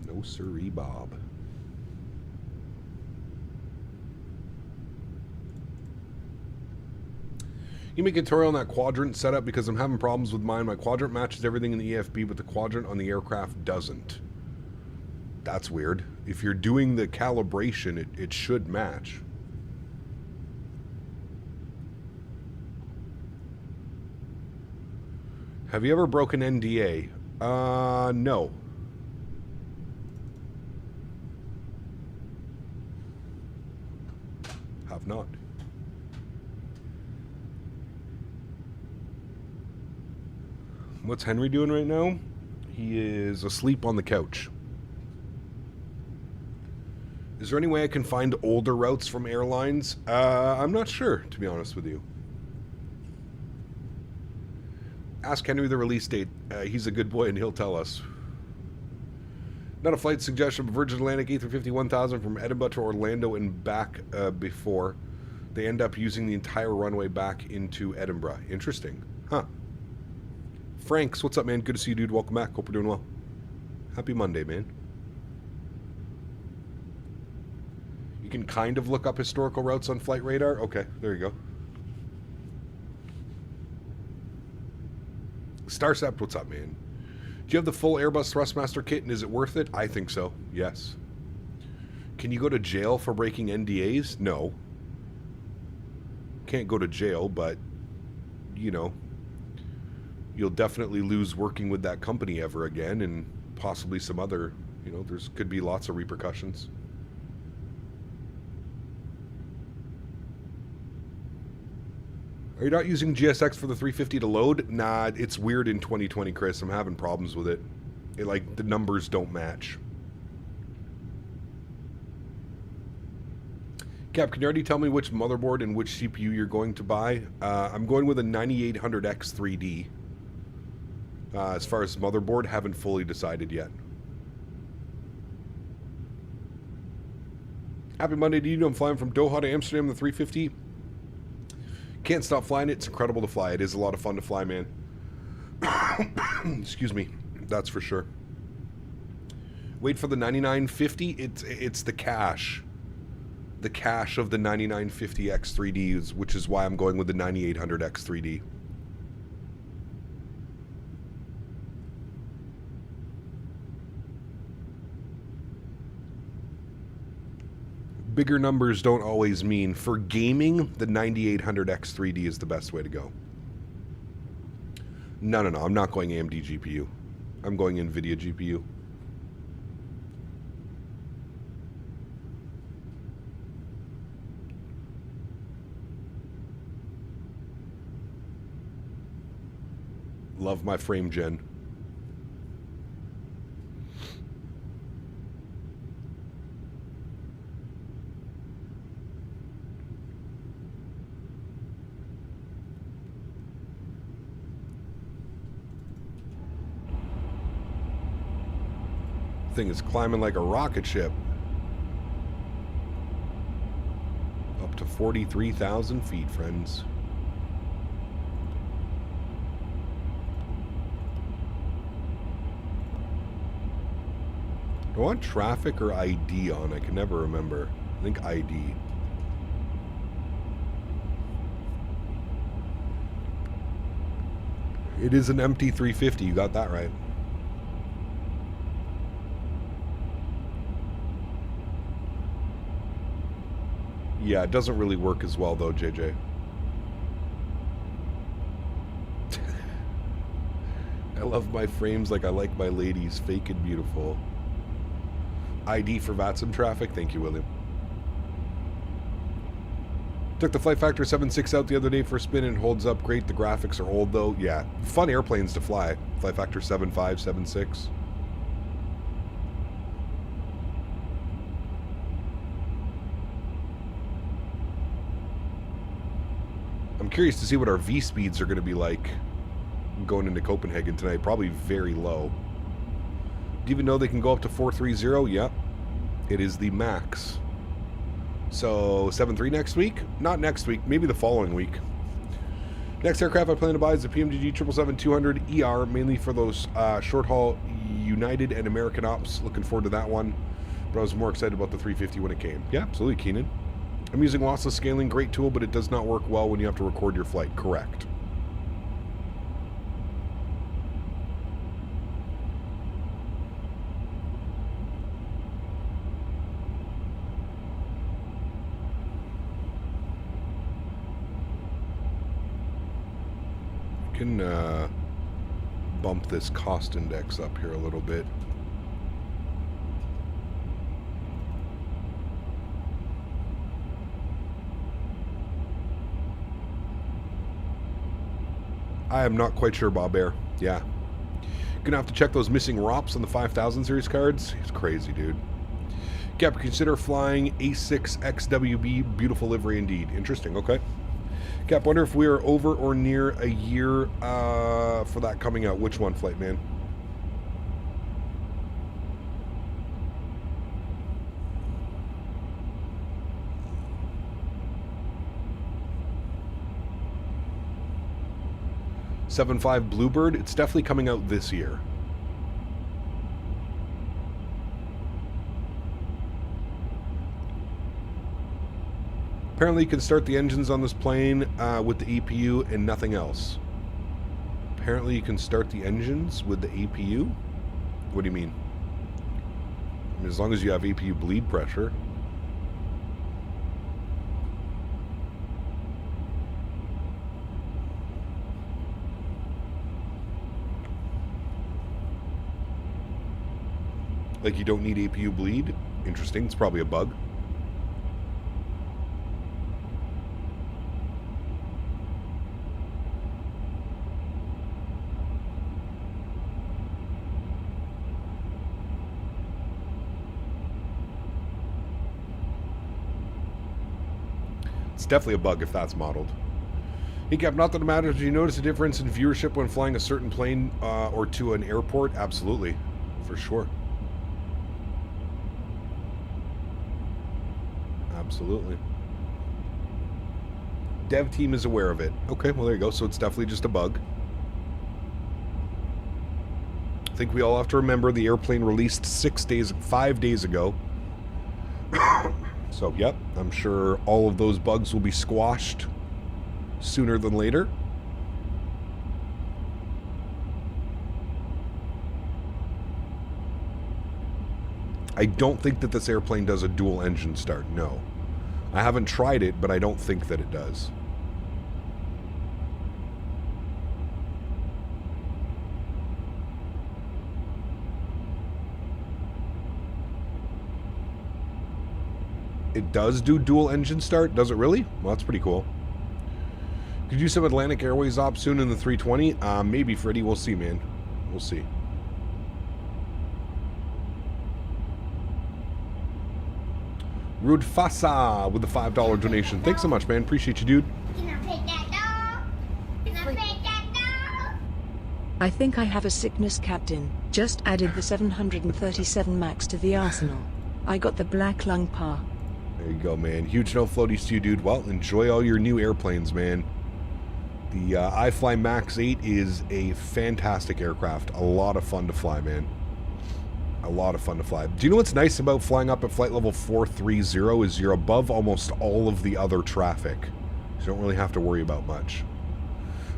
Speaker 2: No siree, Bob. You make a tutorial on that quadrant setup because I'm having problems with mine. My quadrant matches everything in the EFB, but the quadrant on the aircraft doesn't. That's weird. If you're doing the calibration, it should match. Have you ever broken NDA? No. Have not. What's Henry doing right now? He is asleep on the couch. Is there any way I can find older routes from airlines? I'm not sure, to be honest with you. Ask Henry the release date. He's a good boy and he'll tell us. Not a flight suggestion, but Virgin Atlantic A350-1000 from Edinburgh to Orlando and back before. They end up using the entire runway back into Edinburgh. Interesting. Huh. Franks, what's up, man? Good to see you, dude. Welcome back. Hope you're doing well. Happy Monday, man. You can kind of look up historical routes on Flight Radar. Okay, there you go. Starcept, what's up, man? Do you have the full Airbus Thrustmaster kit and is it worth it? I think so, yes. Can you go to jail for breaking NDAs? No. Can't go to jail, but, you know, you'll definitely lose working with that company ever again and possibly some other, you know, there's could be lots of repercussions. Are you not using GSX for the 350 to load? Nah, it's weird in 2020, Chris. I'm having problems with it. Like, the numbers don't match. Cap, can you already tell me which motherboard and which CPU you're going to buy? I'm going with a 9800X 3D. As far as motherboard, haven't fully decided yet. Happy Monday to you. I'm flying from Doha to Amsterdam, the 350. Can't stop flying it. It's incredible to fly. It is a lot of fun to fly, man. Excuse me. That's for sure. Wait for the 9950. It's the cache. The cache of the 9950X 3Ds, which is why I'm going with the 9800X 3D. Bigger numbers don't always mean. For gaming, the 9800X 3D is the best way to go. No, I'm not going AMD GPU. I'm going NVIDIA GPU. Love my frame gen. Thing is climbing like a rocket ship. Up to 43,000 feet, friends. Do I want traffic or ID on? I can never remember. I think ID. It is an empty 350. You got that right. Yeah, it doesn't really work as well, though, JJ. I love my frames like I like my ladies. Fake and beautiful. ID for VATSIM traffic. Thank you, William. Took the Flight Factor 7.6 out the other day for a spin and holds up great. The graphics are old, though. Yeah, fun airplanes to fly. Flight Factor 7.5, 7.6. I'm curious to see what our V speeds are going to be like going into Copenhagen tonight. Probably very low. Do you even know they can go up to 430? Yep. It is the max. So 7.3 next week? Not next week. Maybe the following week. Next aircraft I plan to buy is the PMDG 777-200 ER, mainly for those short-haul United and American ops. Looking forward to that one. But I was more excited about the 350 when it came. Yeah, absolutely, Keenan. I'm using lossless scaling, great tool, but it does not work well when you have to record your flight. Correct. I can bump this cost index up here a little bit. I am not quite sure, Bob Air. Yeah. Gonna have to check those missing ROPs on the 5000 series cards. It's crazy, dude. Cap, consider flying A6 XWB. Beautiful livery indeed. Interesting, okay. Cap, wonder if we are over or near a year for that coming out. Which one, Flight Man? .75 Bluebird. It's definitely coming out this year. Apparently you can start the engines on this plane with the EPU and nothing else. Apparently you can start the engines with the EPU? What do you mean? I mean, as long as you have EPU bleed pressure. Like you don't need APU bleed? Interesting. It's probably a bug. It's definitely a bug if that's modeled. Hey Cap, not that it matters. Do you notice a difference in viewership when flying a certain plane or to an airport? Absolutely. For sure. Absolutely. Dev team is aware of it. Okay, well there you go. So it's definitely just a bug. I think we all have to remember the airplane released 5 days ago. So, yep, I'm sure all of those bugs will be squashed sooner than later. I don't think that this airplane does a dual engine start, no. I haven't tried it, but I don't think that it does. It does do dual engine start? Does it really? Well, that's pretty cool. Could you do some Atlantic Airways op soon in the 320? Maybe, Freddie. We'll see, man. We'll see. Rude Fasa with the $5 donation. Thanks so much, man. Appreciate you, dude.
Speaker 3: I think I have a sickness, Captain. Just added the 737 MAX to the arsenal. I got the black lung pa.
Speaker 2: There you go, man. Huge no floaties to you, dude. Well, enjoy all your new airplanes, man. The iFly Max 8 is a fantastic aircraft. A lot of fun to fly, man. A lot of fun to fly. Do you know what's nice about flying up at flight level 430 is you're above almost all of the other traffic. So you don't really have to worry about much.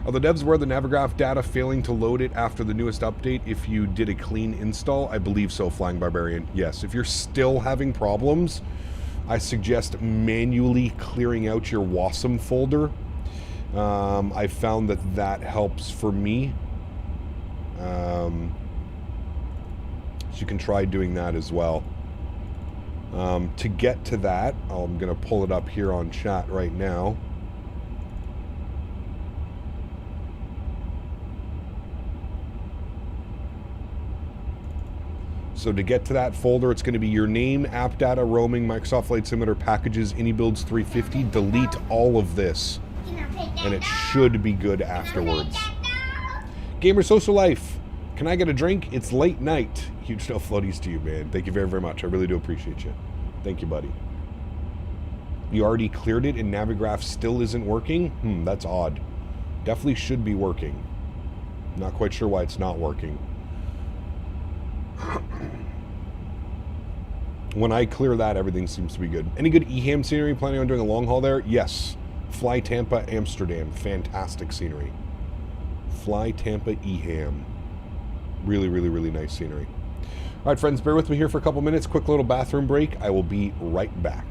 Speaker 2: Are the devs aware of the Navigraph data failing to load it after the newest update if you did a clean install? I believe so, Flying Barbarian. Yes, if you're still having problems, I suggest manually clearing out your WASM folder. I found that helps for me. So you can try doing that as well. To get to that, I'm going to pull it up here on chat right now. So to get to that folder, it's going to be your name, app data, roaming, Microsoft Flight Simulator packages, iniBuilds 350. Delete all of this, and it should be good afterwards. Gamer Social Life. Can I get a drink? It's late night. Huge no floaties to you, man. Thank you very, very much. I really do appreciate you. Thank you, buddy. You already cleared it and Navigraph still isn't working? That's odd. Definitely should be working. Not quite sure why it's not working. When I clear that, everything seems to be good. Any good EHAM scenery? Planning on doing a long haul there? Yes. Fly Tampa, Amsterdam. Fantastic scenery. Fly Tampa, EHAM. Really, really, really nice scenery. All right, friends, bear with me here for a couple minutes. Quick little bathroom break. I will be right back.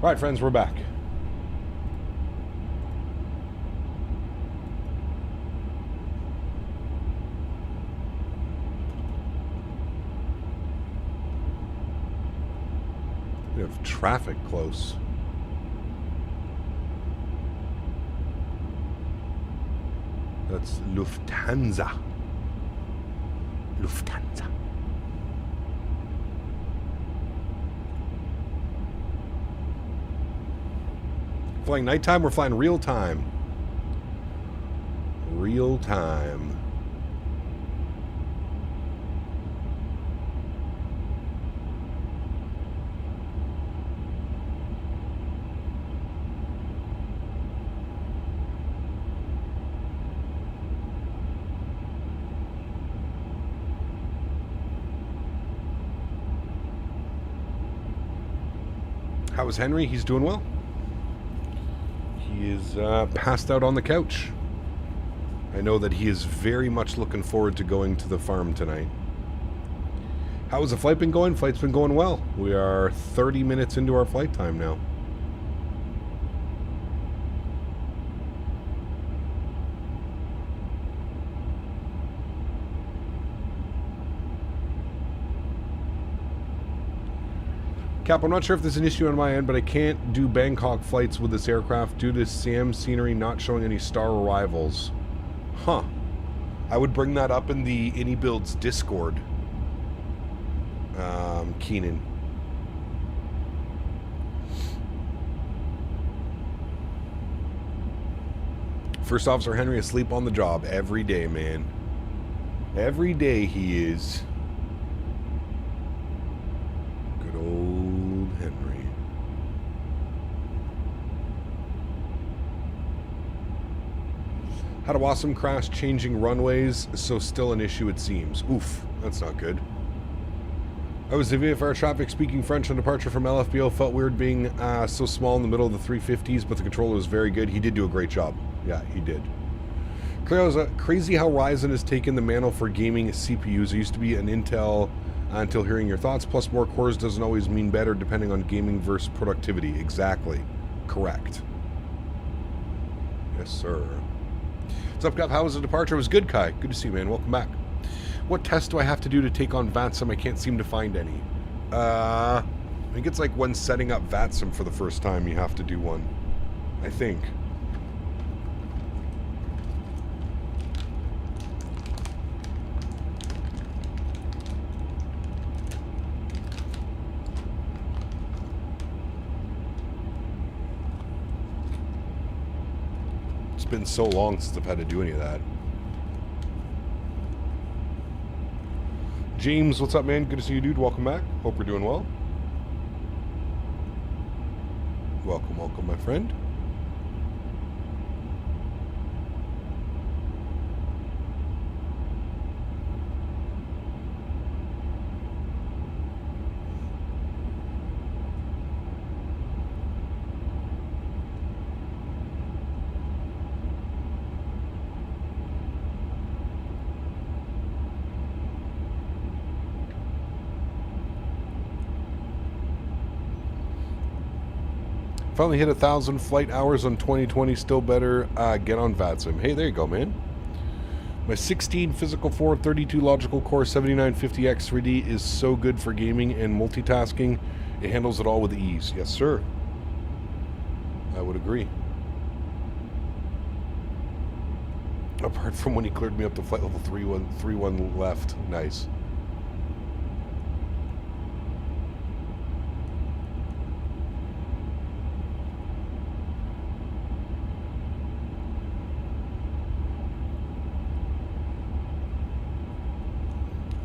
Speaker 2: All right, friends, we're back. We have traffic close. That's Lufthansa. Lufthansa. Flying nighttime, we're flying real time. Real time. How is Henry? He's doing well. He is passed out on the couch. I know that he is very much looking forward to going to the farm tonight. How has the flight been going? Flight's been going well. We are 30 minutes into our flight time now. Cap, I'm not sure if there's an issue on my end, but I can't do Bangkok flights with this aircraft due to SAM scenery not showing any star arrivals. Huh. I would bring that up in the iniBuilds Discord. Keenan. First Officer Henry asleep on the job every day, man. Every day he is. Good old Henry. Had a awesome crash changing runways, so still an issue it seems. Oof, that's not good. I was the VFR traffic speaking French on departure from LFBO. Felt weird being so small in the middle of the 350s, but the controller was very good. He did do a great job. Yeah, he did. Crazy how Ryzen has taken the mantle for gaming CPUs. It used to be an Intel until hearing your thoughts. Plus, more cores doesn't always mean better depending on gaming versus productivity. Exactly. Correct. Yes, sir. What's up, Gav? How was the departure? It was good, Kai. Good to see you, man. Welcome back. What test do I have to do to take on VATSIM? I can't seem to find any. I think it's like when setting up VATSIM for the first time, you have to do one. I think. It's been so long since I've had to do any of that. James, what's up, man? Good to see you, dude. Welcome back. Hope you're doing well. Welcome, welcome, my friend. Finally hit 1,000 flight hours on 2020. Still better get on VATSIM. Hey, there you go, man. My 16 physical 4, 32 logical core 7950X 3D is so good for gaming and multitasking. It handles it all with ease. Yes, sir. I would agree. Apart from when he cleared me up to flight level 31 left. Nice.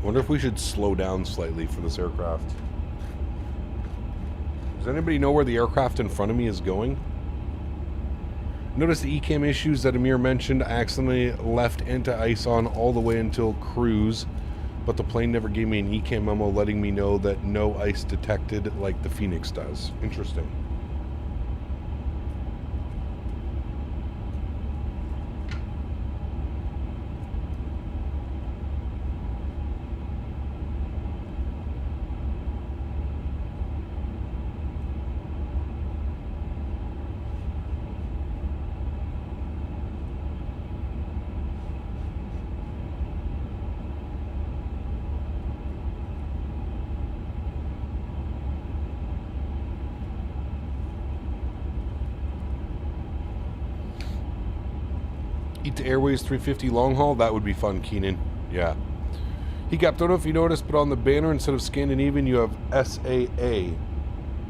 Speaker 2: Wonder if we should slow down slightly for this aircraft. Does anybody know where the aircraft in front of me is going? Notice the ECAM issues that Amir mentioned. I accidentally left anti-ice on all the way until cruise, but the plane never gave me an ECAM memo letting me know that no ice detected like the Phoenix does. Interesting. Sólríkt Airways 350 long haul. That would be fun, Keenan. Yeah. He kept, don't know if you noticed, but on the banner, instead of Scandinavian, you have SAA.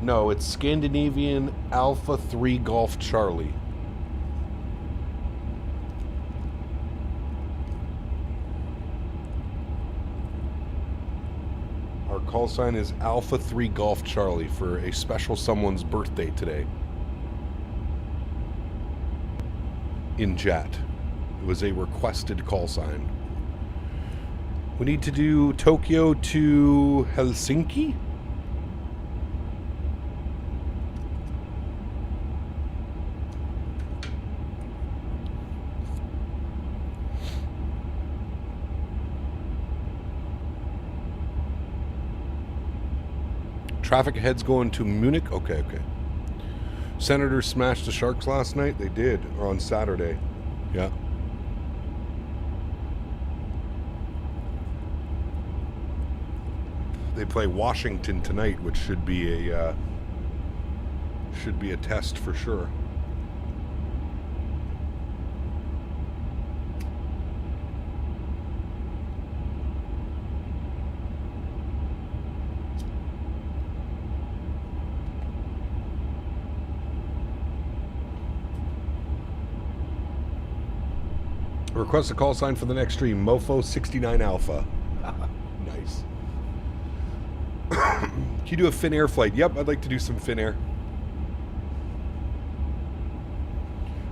Speaker 2: No, it's Scandinavian Alpha 3 Golf Charlie. Our call sign is Alpha 3 Golf Charlie for a special someone's birthday today. In chat. It was a requested call sign. We need to do Tokyo to Helsinki. Traffic ahead's going to Munich. Okay. Senators smashed the Sharks last night. They did, or on Saturday. Yeah. They play Washington tonight, which should be a test for sure. Request a call sign for the next stream. Mofo 69 Alpha. Nice. Can you do a Finnair flight? Yep, I'd like to do some Finnair.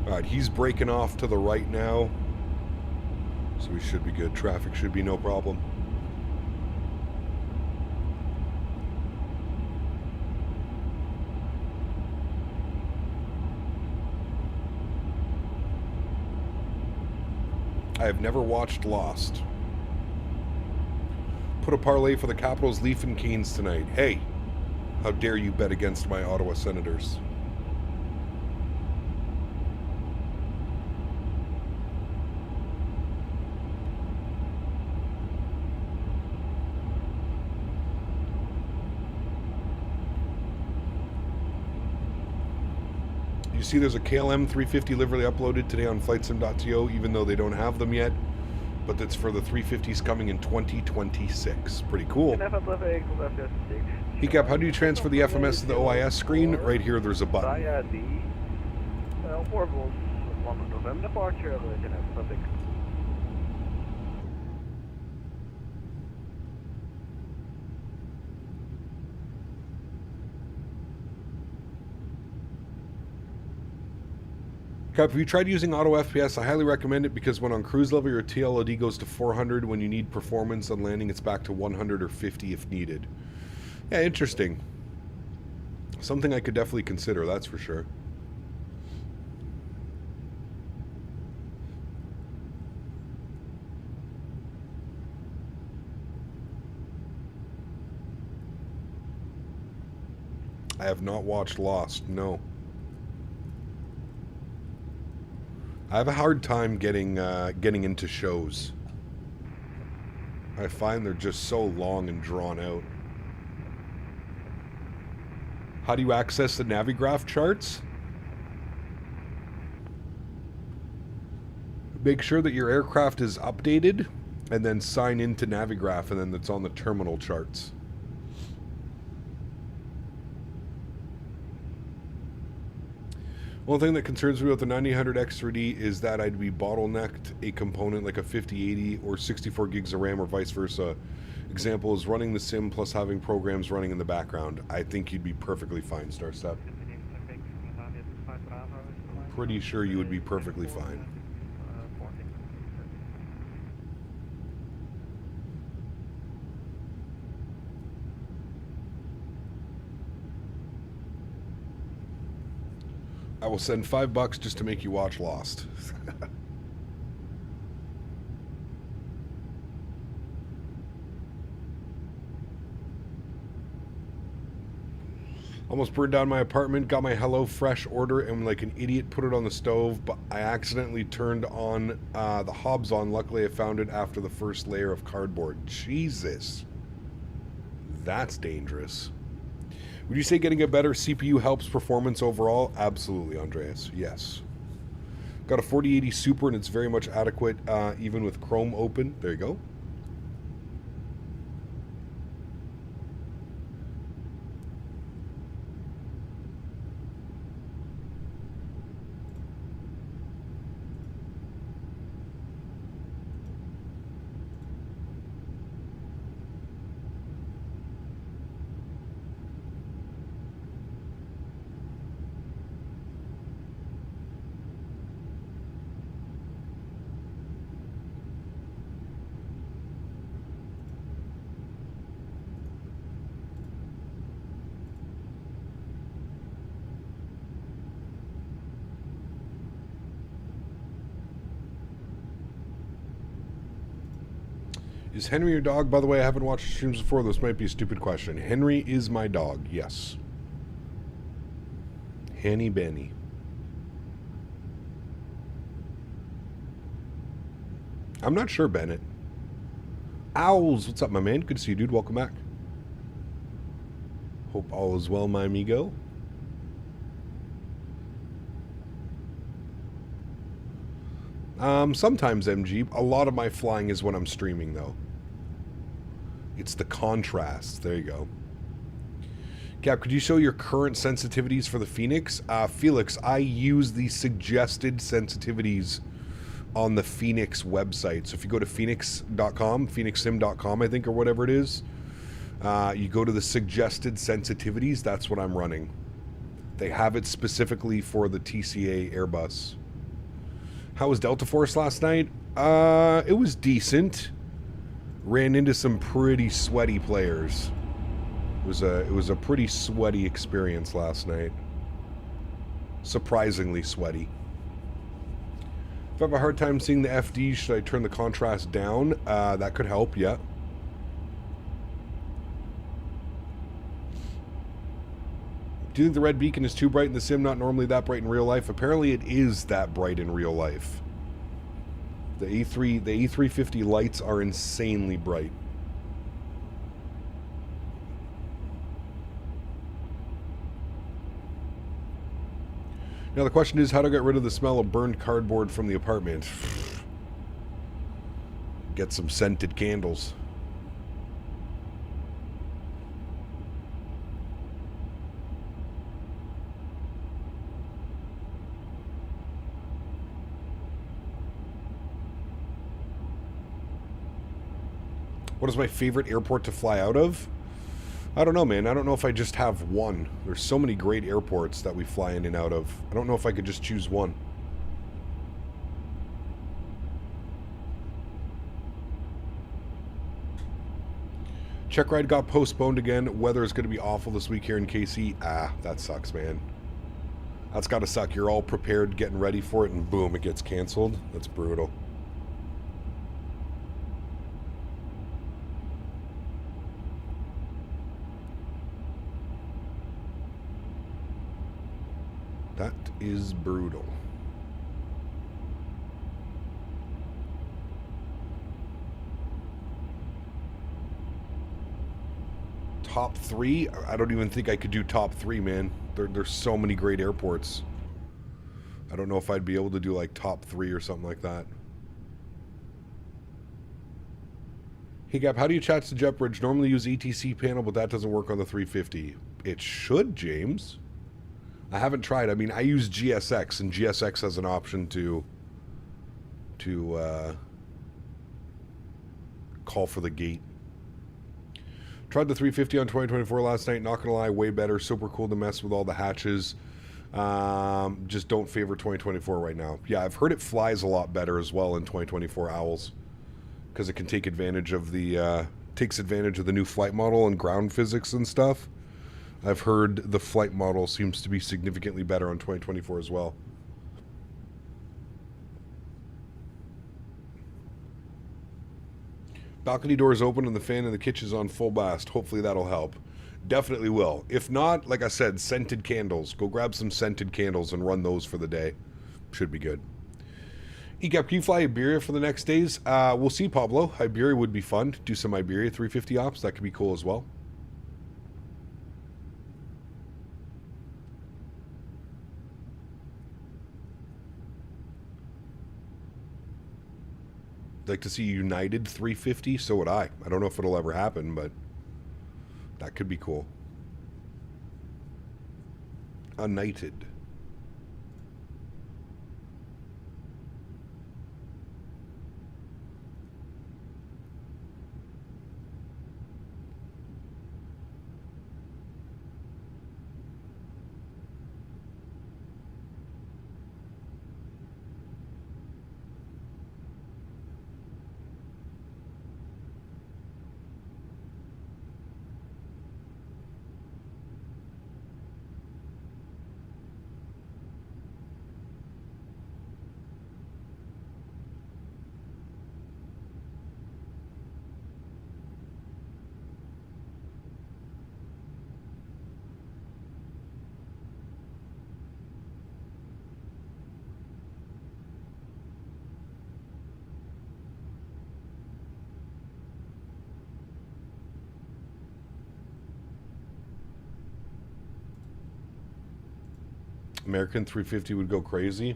Speaker 2: Alright, he's breaking off to the right now. So we should be good. Traffic should be no problem. I have never watched Lost. Put a parlay for the Capitals, Leaf and Canes tonight. Hey, how dare you bet against my Ottawa Senators? You see there's a KLM 350 livery uploaded today on flightsim.to, even though they don't have them yet. But that's for the 350s coming in 2026. Pretty cool. Hiccup, how do you transfer the FMS to the OIS screen? Right here, there's a button. Cap, if you tried using auto FPS, I highly recommend it because when on cruise level your TLOD goes to 400, when you need performance on landing it's back to 100 or 50 if needed. Yeah, interesting. Something I could definitely consider, that's for sure. I have not watched Lost, no. I have a hard time getting into shows. I find they're just so long and drawn out. How do you access the Navigraph charts? Make sure that your aircraft is updated and then sign into Navigraph and then it's on the terminal charts. One thing that concerns me about the 900 X3D is that I'd be bottlenecked a component like a 5080 or 64 gigs of RAM or vice versa. Example is running the sim plus having programs running in the background. I think you'd be perfectly fine, Starstep. Pretty sure you would be perfectly fine. I will send $5 just to make you watch Lost. Almost burned down my apartment, got my Hello Fresh order, and like an idiot put it on the stove, but I accidentally turned on the hobs on. Luckily I found it after the first layer of cardboard. Jesus. That's dangerous. Would you say getting a better CPU helps performance overall? Absolutely, Andreas. Yes. Got a 4080 Super, and it's very much adequate, even with Chrome open. There you go. Is Henry your dog? By the way, I haven't watched streams before. This might be a stupid question. Henry is my dog, yes. Hanny Benny. I'm not sure, Bennett. Owls, what's up, my man? Good to see you, dude. Welcome back. Hope all is well, my amigo. Sometimes, MG. A lot of my flying is when I'm streaming, though. It's the contrast. There you go. Cap, could you show your current sensitivities for the Phoenix? Felix, I use the suggested sensitivities on the Phoenix website. So if you go to phoenix.com, phoenixsim.com, I think, or whatever it is, you go to the suggested sensitivities, that's what I'm running. They have it specifically for the TCA Airbus. How was Delta Force last night? It was decent. Ran into some pretty sweaty players. It was a pretty sweaty experience last night. Surprisingly sweaty. If I have a hard time seeing the FD, should I turn the contrast down? That could help, yeah. Do you think the red beacon is too bright in the sim? Not normally that bright in real life. Apparently it is that bright in real life. The A350 lights are insanely bright. Now the question is, how to get rid of the smell of burned cardboard from the apartment? Get some scented candles. What is my favorite airport to fly out of? I don't know, man. I don't know if I just have one. There's so many great airports that we fly in and out of. I don't know if I could just choose one. Check ride got postponed again. Weather is going to be awful this week here in KC. Ah, that sucks, man. That's got to suck. You're all prepared, getting ready for it, and boom, it gets canceled. That's brutal. That is brutal. Top 3? I don't even think I could do top 3, man. There's so many great airports. I don't know if I'd be able to do like top 3 or something like that. Hey Gap, how do you chat to JetBridge? Normally use ETC panel, but that doesn't work on the 350. It should, James. I haven't tried. I mean, I use GSX, and GSX has an option to call for the gate. Tried the 350 on 2024 last night. Not gonna lie, way better. Super cool to mess with all the hatches. Just don't favor 2024 right now. Yeah, I've heard it flies a lot better as well in 2024 Owls, because it can take advantage of the takes advantage of the new flight model and ground physics and stuff. I've heard the flight model seems to be significantly better on 2024 as well. Balcony doors open and the fan in the kitchen's on full blast. Hopefully that'll help. Definitely will. If not, like I said, scented candles. Go grab some scented candles and run those for the day. Should be good. ECAP, can you fly Iberia for the next days? We'll see, Pablo. Iberia would be fun. Do some Iberia 350 ops. That could be cool as well. like to see United 350. So would I. I don't know if it'll ever happen, but that could be cool. United. American 350 would go crazy.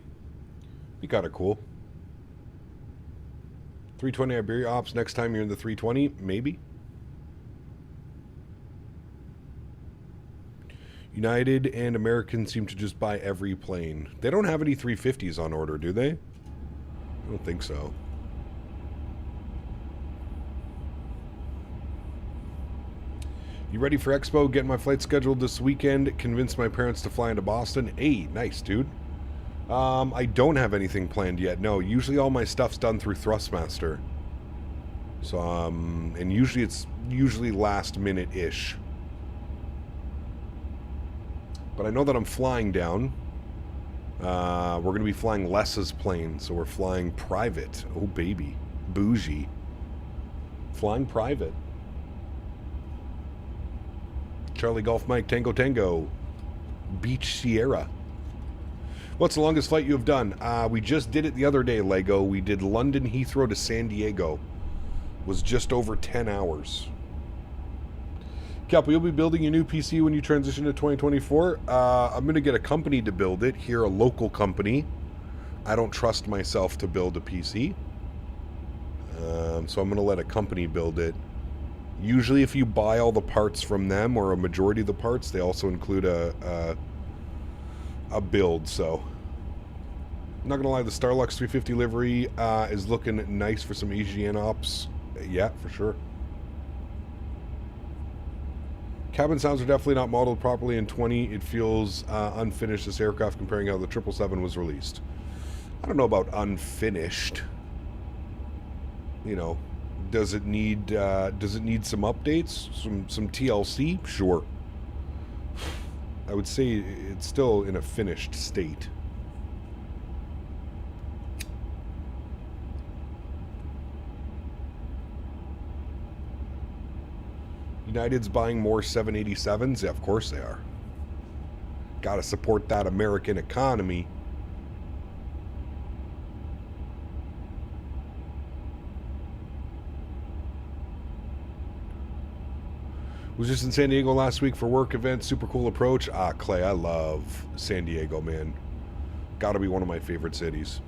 Speaker 2: Be kind of cool. 320 Iberia ops next time you're in the 320, maybe. United and American seem to just buy every plane. They don't have any 350s on order, do they? I don't think so. You ready for Expo? Getting my flight scheduled this weekend. Convinced my parents to fly into Boston. Hey, nice, dude. I don't have anything planned yet. No, usually all my stuff's done through Thrustmaster. So, and usually it's last minute-ish. But I know that I'm flying down. We're going to be flying Les's plane, so we're flying private. Oh, baby. Bougie. Flying private. Charlie Golf Mike Tango Tango. Beach Sierra. What's the longest flight you have done? We just did it the other day, Lego. We did London Heathrow to San Diego. Was just over 10 hours. Kelp, you'll be building a new PC when you transition to 2024. I'm going to get a company to build it. Here, a local company. I don't trust myself to build a PC. So I'm going to let a company build it. Usually if you buy all the parts from them, or a majority of the parts, they also include a build, so... I'm not going to lie, the Starlux 350 livery is looking nice for some AGN ops. Yeah, for sure. Cabin sounds are definitely not modeled properly in 20. It feels unfinished, this aircraft, comparing how the 777 was released. I don't know about unfinished. You know... Does it need some updates? Some TLC? Sure. I would say it's still in a finished state. United's buying more 787s? Yeah, of course they are. Gotta support that American economy. Was just in San Diego last week for work event. Super cool approach. Ah, Clay, I love San Diego, man. Gotta be one of my favorite cities.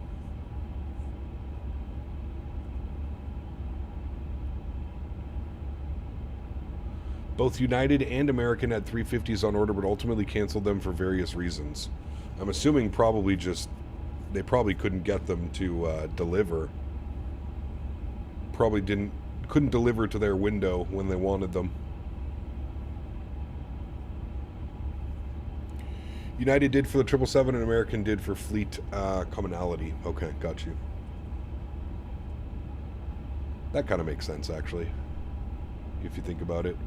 Speaker 2: Both United and American had 350s on order, but ultimately canceled them for various reasons. I'm assuming probably just... They probably couldn't get them to deliver. Probably couldn't deliver to their window when they wanted them. United did for the 777 and American did for fleet commonality. Okay, got you. That kind of makes sense, actually, if you think about it.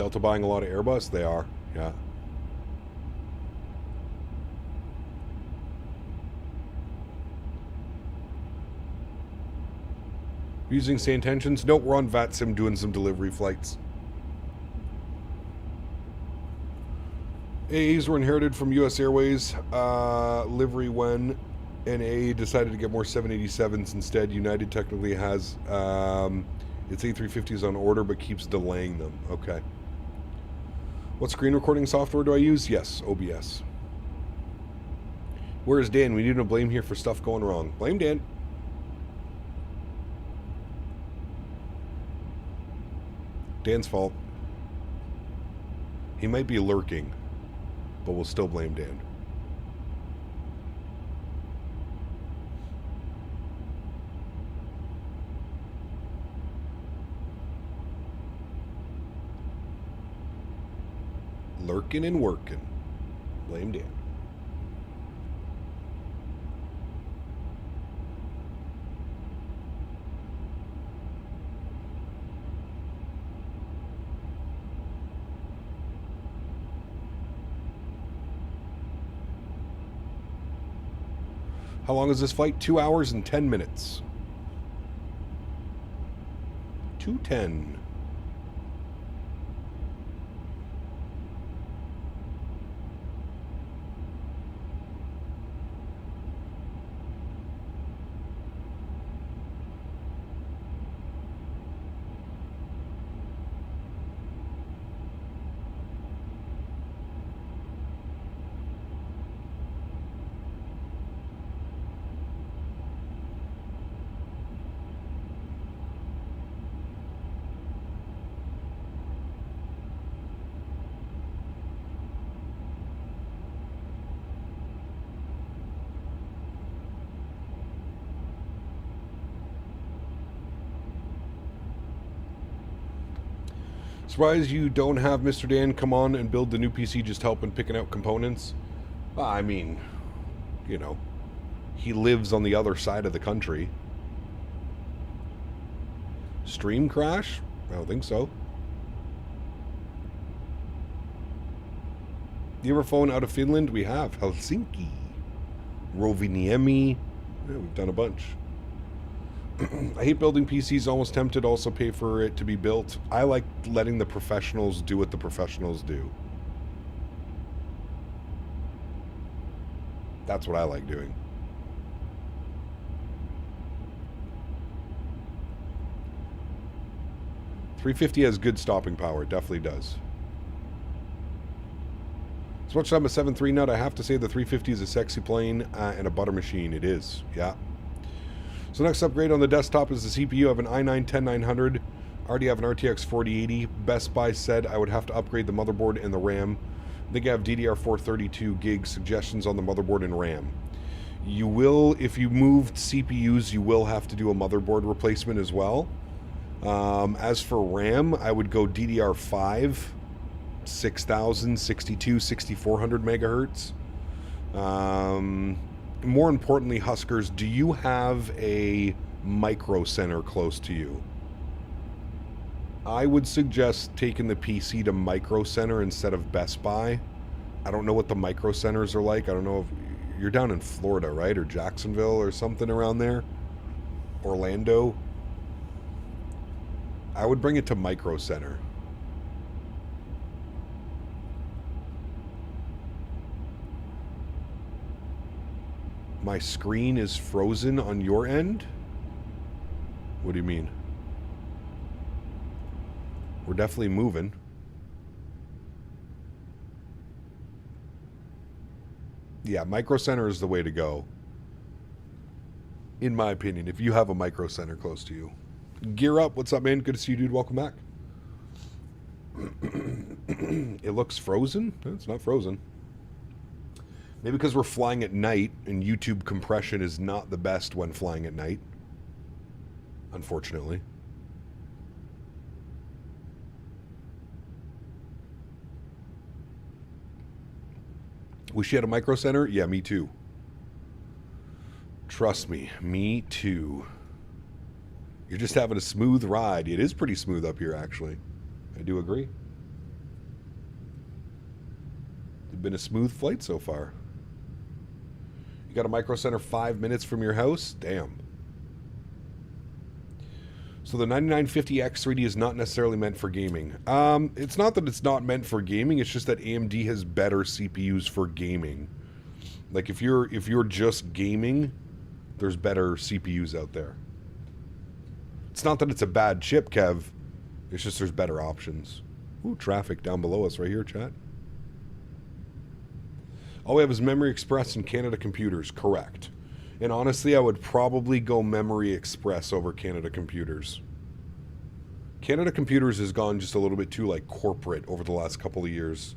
Speaker 2: Delta buying a lot of Airbus? They are, yeah. Using same tensions? Nope, we're on VATSIM doing some delivery flights. AAs were inherited from US Airways livery when NA decided to get more 787s instead. United technically has its A350s on order but keeps delaying them. Okay. What screen recording software do I use? Yes, OBS. Where is Dan? We need to blame here for stuff going wrong. Blame Dan. Dan's fault. He might be lurking, but we'll still blame Dan. Lurking and working. Blame Dan. How long is this flight? 2 hours and 10 minutes. 2:10. Surprised you don't have Mr. Dan come on and build the new PC, just helping picking out components. I mean, you know, he lives on the other side of the country. Stream crash? I don't think so. You ever flown out of Finland? We have. Helsinki. Rovaniemi. Yeah, we've done a bunch. I hate building PCs, almost tempted to also pay for it to be built. I like letting the professionals do what the professionals do. That's what I like doing. .350 has good stopping power, it definitely does. As much as I'm a 7.3 nut, I have to say the 350 is a sexy plane and a butter machine. It is, yeah. So next upgrade on the desktop is the CPU. I have an i9-10900. Already have an RTX 4080. Best Buy said I would have to upgrade the motherboard and the RAM. I think I have DDR4 32 gig. Suggestions on the motherboard and RAM. You will, if you moved CPUs, you will have to do a motherboard replacement as well. As for RAM, I would go DDR5, 6000, 62, 6400 megahertz. More importantly, Huskers, do you have a micro center close to you? I would suggest taking the PC to Micro Center instead of Best Buy. I don't know what the Micro Centers are like. I don't know if you're down in Florida, right? Or Jacksonville or something around there. Orlando. I would bring it to Micro Center. My screen is frozen on your end? What do you mean? We're definitely moving. Yeah, Micro Center is the way to go. In my opinion, if you have a Micro Center close to you. Gear Up, what's up, man? Good to see you, dude. Welcome back. It looks frozen? No, it's not frozen. Maybe because we're flying at night and YouTube compression is not the best when flying at night. Unfortunately. Wish you had a Micro Center? Yeah, me too. Trust me, me too. You're just having a smooth ride. It is pretty smooth up here, actually. I do agree. Been a smooth flight so far. You got a micro center 5 minutes from your house? Damn. So the 9950X3D is not necessarily meant for gaming. It's not that it's not meant for gaming, it's just that AMD has better CPUs for gaming. Like if you're just gaming, there's better CPUs out there. It's not that it's a bad chip, Kev. It's just there's better options. Ooh, traffic down below us right here, chat. All we have is Memory Express and Canada Computers. Correct. And honestly, I would probably go Memory Express over Canada Computers. Canada Computers has gone just a little bit too, like, corporate over the last couple of years.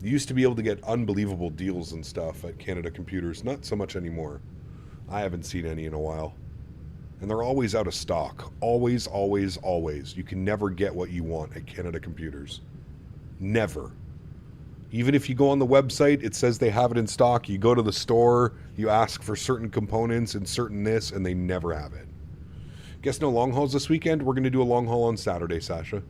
Speaker 2: You used to be able to get unbelievable deals and stuff at Canada Computers. Not so much anymore. I haven't seen any in a while. And they're always out of stock. Always, always, always. You can never get what you want at Canada Computers. Never. Even if you go on the website, it says they have it in stock. You go to the store, you ask for certain components and certain this, and they never have it. Guess no long hauls this weekend? We're going to do a long haul on Saturday, Sasha.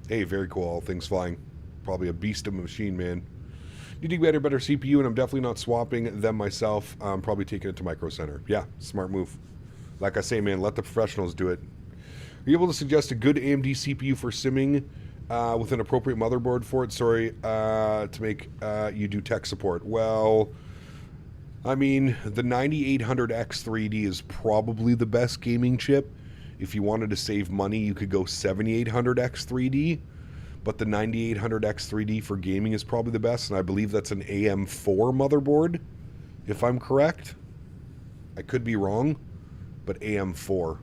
Speaker 2: Hey, very cool. All things flying. Probably a beast of a machine, man. You need better CPU, and I'm definitely not swapping them myself. I'm probably taking it to Micro Center. Yeah, smart move. Like I say, man, let the professionals do it. Are you able to suggest a good AMD CPU for simming with an appropriate motherboard for it? Sorry, to make you do tech support. Well, I mean, the 9800X3D is probably the best gaming chip. If you wanted to save money, you could go 7800X3D. But the 9800X3D for gaming is probably the best, and I believe that's an AM4 motherboard, if I'm correct. I could be wrong, but AM4.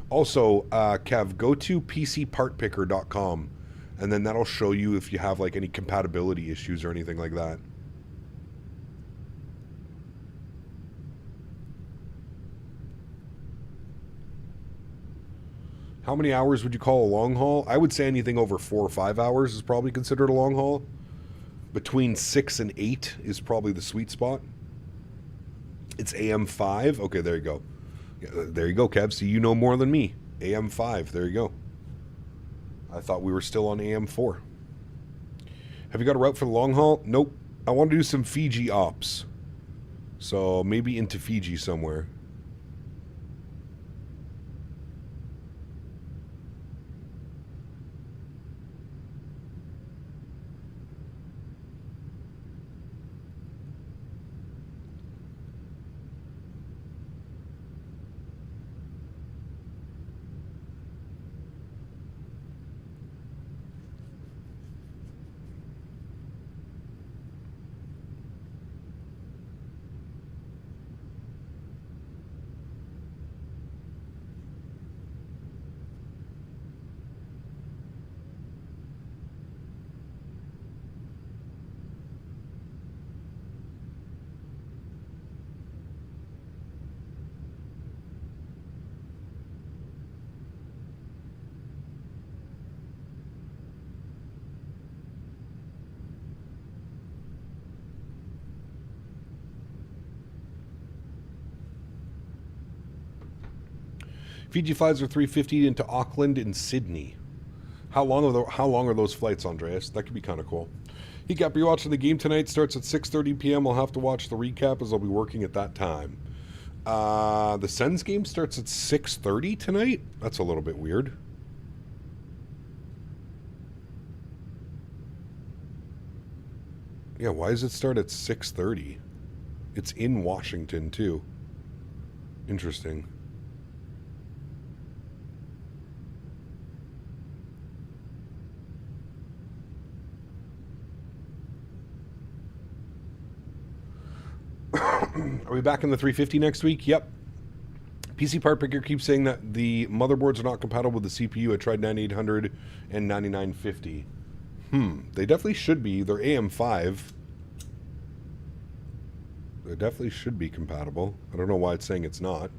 Speaker 2: Also, Kev, go to PCPartPicker.com, and then that'll show you if you have like any compatibility issues or anything like that. How many hours would you call a long haul? I would say anything over 4 or 5 hours is probably considered a long haul. Between 6 and 8 is probably the sweet spot. It's AM5. Okay, there you go. Yeah, there you go, Kev. So you know more than me. AM5. There you go. I thought we were still on AM4. Have you got a route for the long haul? Nope. I want to do some Fiji ops. So maybe into Fiji somewhere. Fiji flights are 350 into Auckland and Sydney. How long are those flights, Andreas? That could be kind of cool. Hey, Cap, are you watching the game tonight? Starts at 6:30 p.m. I'll have to watch the recap as I'll be working at that time. The Sens game starts at 6:30 tonight? That's a little bit weird. Yeah, why does it start at 6:30? It's in Washington, too. Interesting. Are we back in the 350 next week? Yep. PC Part Picker keeps saying that the motherboards are not compatible with the CPU. I tried 9800 and 9950. They definitely should be. They're AM5. They definitely should be compatible. I don't know why it's saying it's not.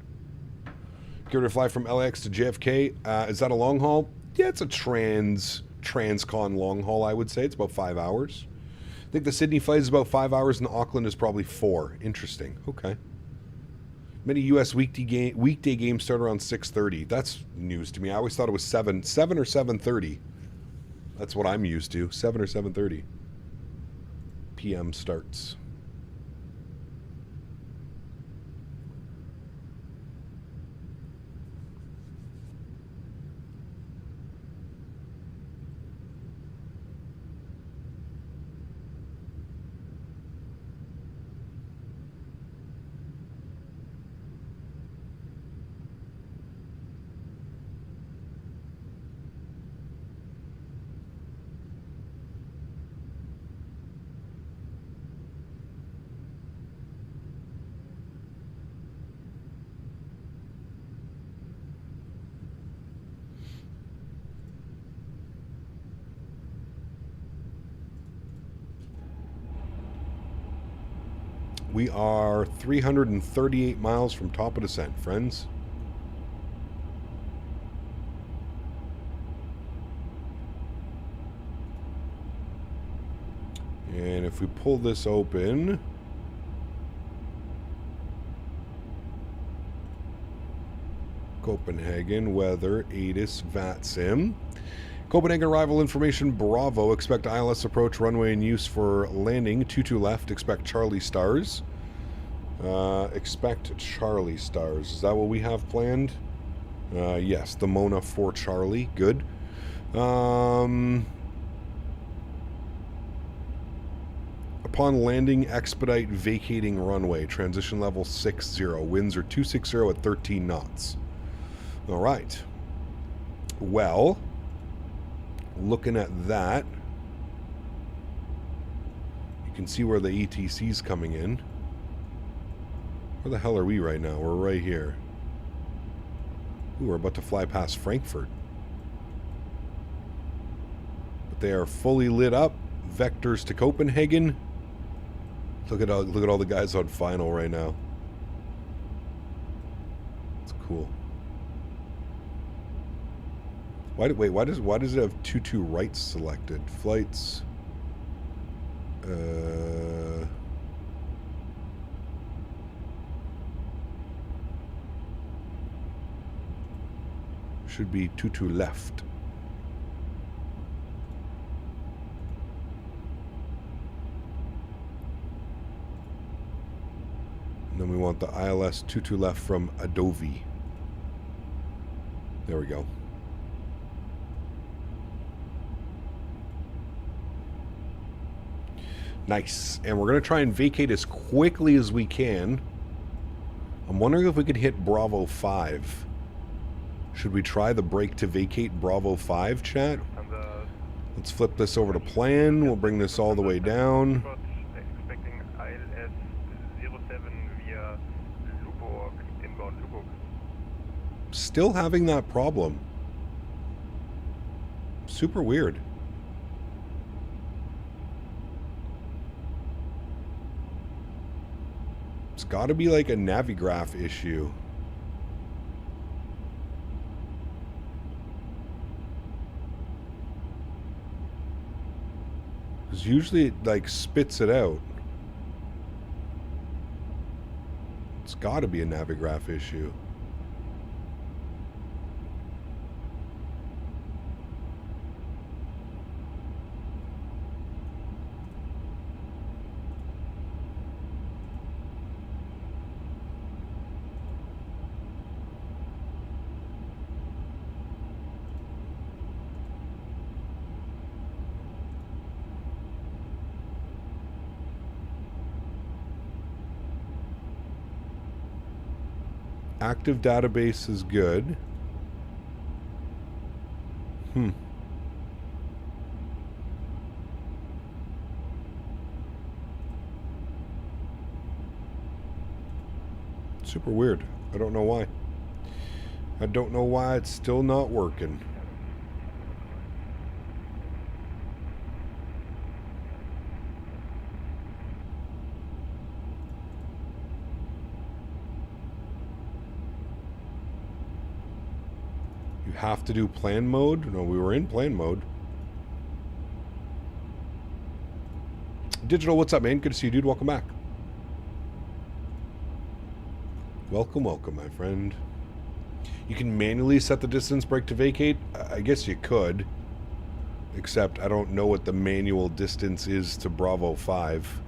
Speaker 2: Care to fly from LAX to JFK? Is that a long haul? Yeah, it's a transcon long haul, I would say. It's about 5 hours. I think the Sydney flight is about 5 hours and the Auckland is probably 4. Interesting. Okay. Many U.S. weekday games start around 6:30. That's news to me. I always thought it was 7 or 7:30. That's what I'm used to. 7 or 7:30 p.m. starts. We are 338 miles from top of descent, friends. And if we pull this open, Copenhagen, weather, ATIS, VATSIM. Copenhagen arrival information, Bravo. Expect ILS approach runway in use for landing. 22 left. Expect Charlie stars. Expect Charlie stars. Is that what we have planned? Yes, the Mona for Charlie. Good. Upon landing, expedite vacating runway. Transition level 60. Winds are 260 at 13 knots. All right. Well, looking at that, you can see where the ETC's coming in. Where the hell are we right now? We're right here. Ooh, we're about to fly past Frankfurt. But they are fully lit up. Vectors to Copenhagen. Look at all the guys on final right now. It's cool. Why does it have 22 rights selected? Flights. Should be 22 left. And then we want the ILS 22 left from Adobe. There we go. Nice. And we're going to try and vacate as quickly as we can. I'm wondering if we could hit Bravo 5. Should we try the break to vacate Bravo 5, chat? Let's flip this over to plan. We'll bring this all the way down.
Speaker 9: Expecting ILS 07 via Lubourg, inbound Lubourg.
Speaker 2: Still having that problem. Super weird. It's got to be like a Navigraph issue. Because usually it like spits it out. It's got to be a Navigraph issue. Active database is good. Super weird. I don't know why. I don't know why it's still not working. Have to do plan mode? No, we were in plan mode. Digital, what's up, man? Good to see you, dude. Welcome back. Welcome, welcome, my friend. You can manually set the distance brake to vacate? I guess you could. Except I don't know what the manual distance is to Bravo 5,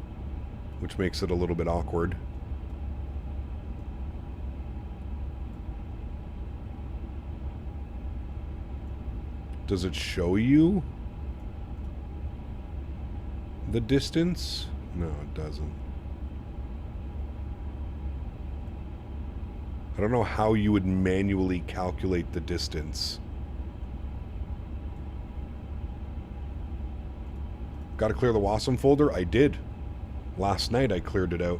Speaker 2: which makes it a little bit awkward. Does it show you the distance? No, it doesn't. I don't know how you would manually calculate the distance. Got to clear the WASM folder? I did. Last night I cleared it out.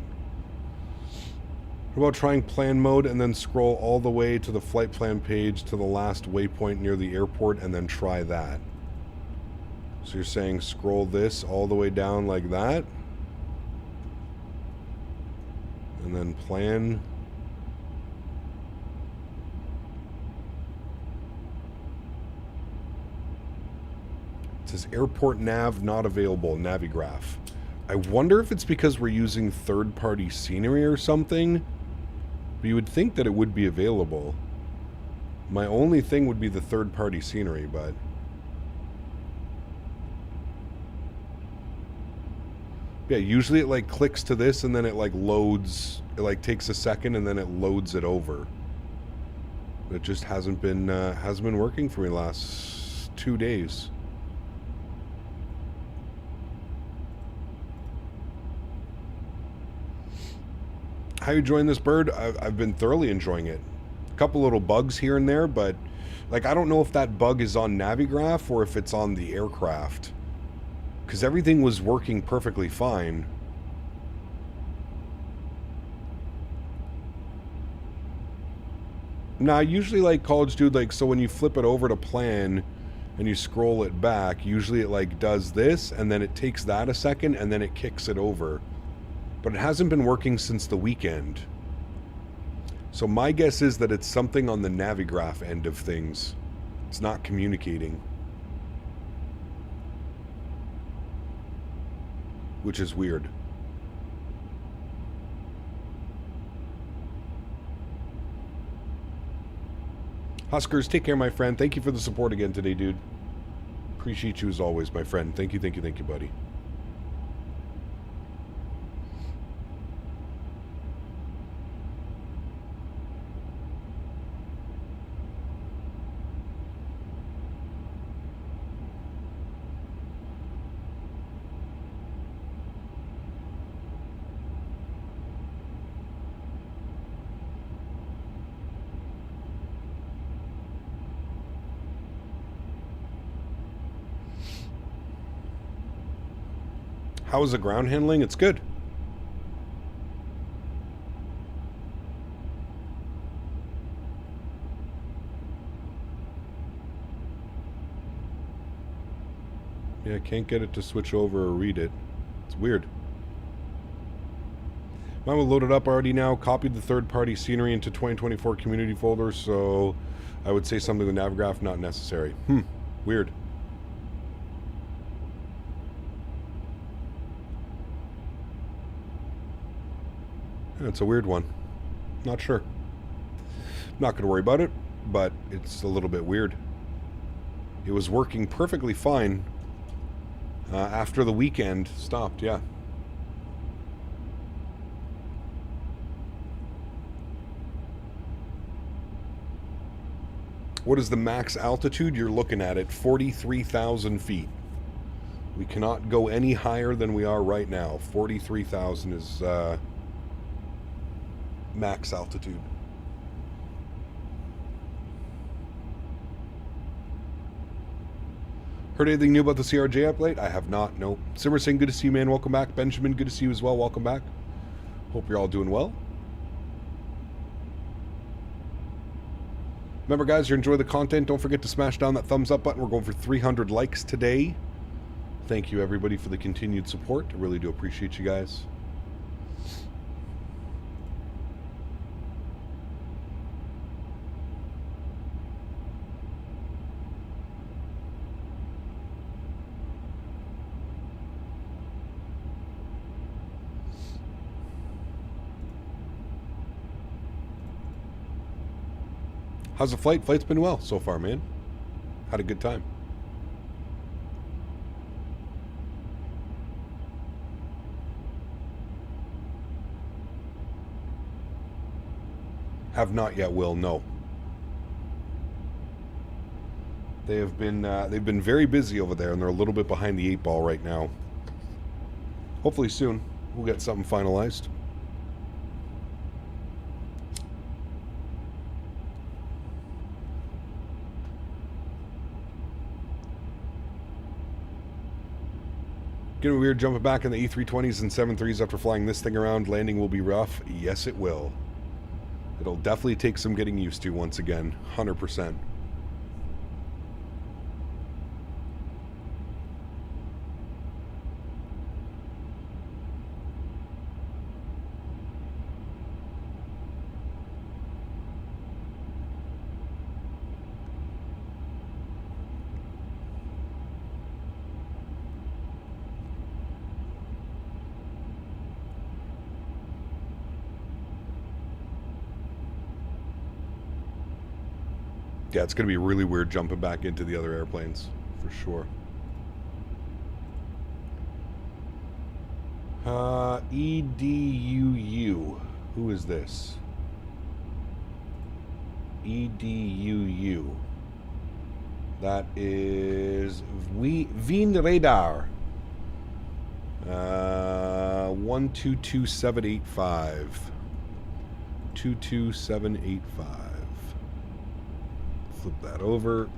Speaker 2: What about trying plan mode and then scroll all the way to the flight plan page to the last waypoint near the airport and then try that? So you're saying scroll this all the way down like that? And then plan... It says airport nav not available, Navigraph. I wonder if it's because we're using third-party scenery or something. But you would think that it would be available. My only thing would be the third-party scenery, but... Yeah, usually it like clicks to this and then it like loads, it like takes a second and then it loads it over. But it just hasn't been working for me the last 2 days. How you enjoying this bird? I've been thoroughly enjoying it. A couple little bugs here and there, but like I don't know if that bug is on Navigraph or if it's on the aircraft. Because everything was working perfectly fine. Nah, usually like College Dude, like so when you flip it over to plan and you scroll it back, usually it like does this and then it takes that a second and then it kicks it over. But it hasn't been working since the weekend. So my guess is that it's something on the Navigraph end of things. It's not communicating. Which is weird. Huskers, take care, my friend. Thank you for the support again today, dude. Appreciate you as always, my friend. Thank you, buddy. How is the ground handling? It's good. Yeah, I can't get it to switch over or read it. It's weird. Mine was loaded up already now. Copied the third-party scenery into 2024 community folder, so I would say something with Navigraph not necessary. Weird. It's a weird one. Not sure. Not going to worry about it, but it's a little bit weird. It was working perfectly fine after the weekend stopped, yeah. What is the max altitude? You're looking at it, 43,000 feet. We cannot go any higher than we are right now. 43,000 is... max altitude. Heard anything new about the CRJ update? I have not, no. Simmer saying good to see you, man. Welcome back. Benjamin, good to see you as well. Welcome back. Hope you're all doing well. Remember, guys, you're enjoying the content. Don't forget to smash down that thumbs up button. We're going for 300 likes today. Thank you, everybody, for the continued support. I really do appreciate you guys. How's the flight? Flight's been well so far, man. Had a good time. Have not yet, Will. No. They've been very busy over there, and they're a little bit behind the 8 ball right now. Hopefully soon we'll get something finalized. Getting weird jumping back in the A320s and 737s after flying this thing around. Landing will be rough. Yes, it will. It'll definitely take some getting used to once again. 100%. Yeah, it's going to be really weird jumping back into the other airplanes, for sure. EDUU. Who is this? EDUU. That is Wien Radar. 122785. 22785. Flip that over.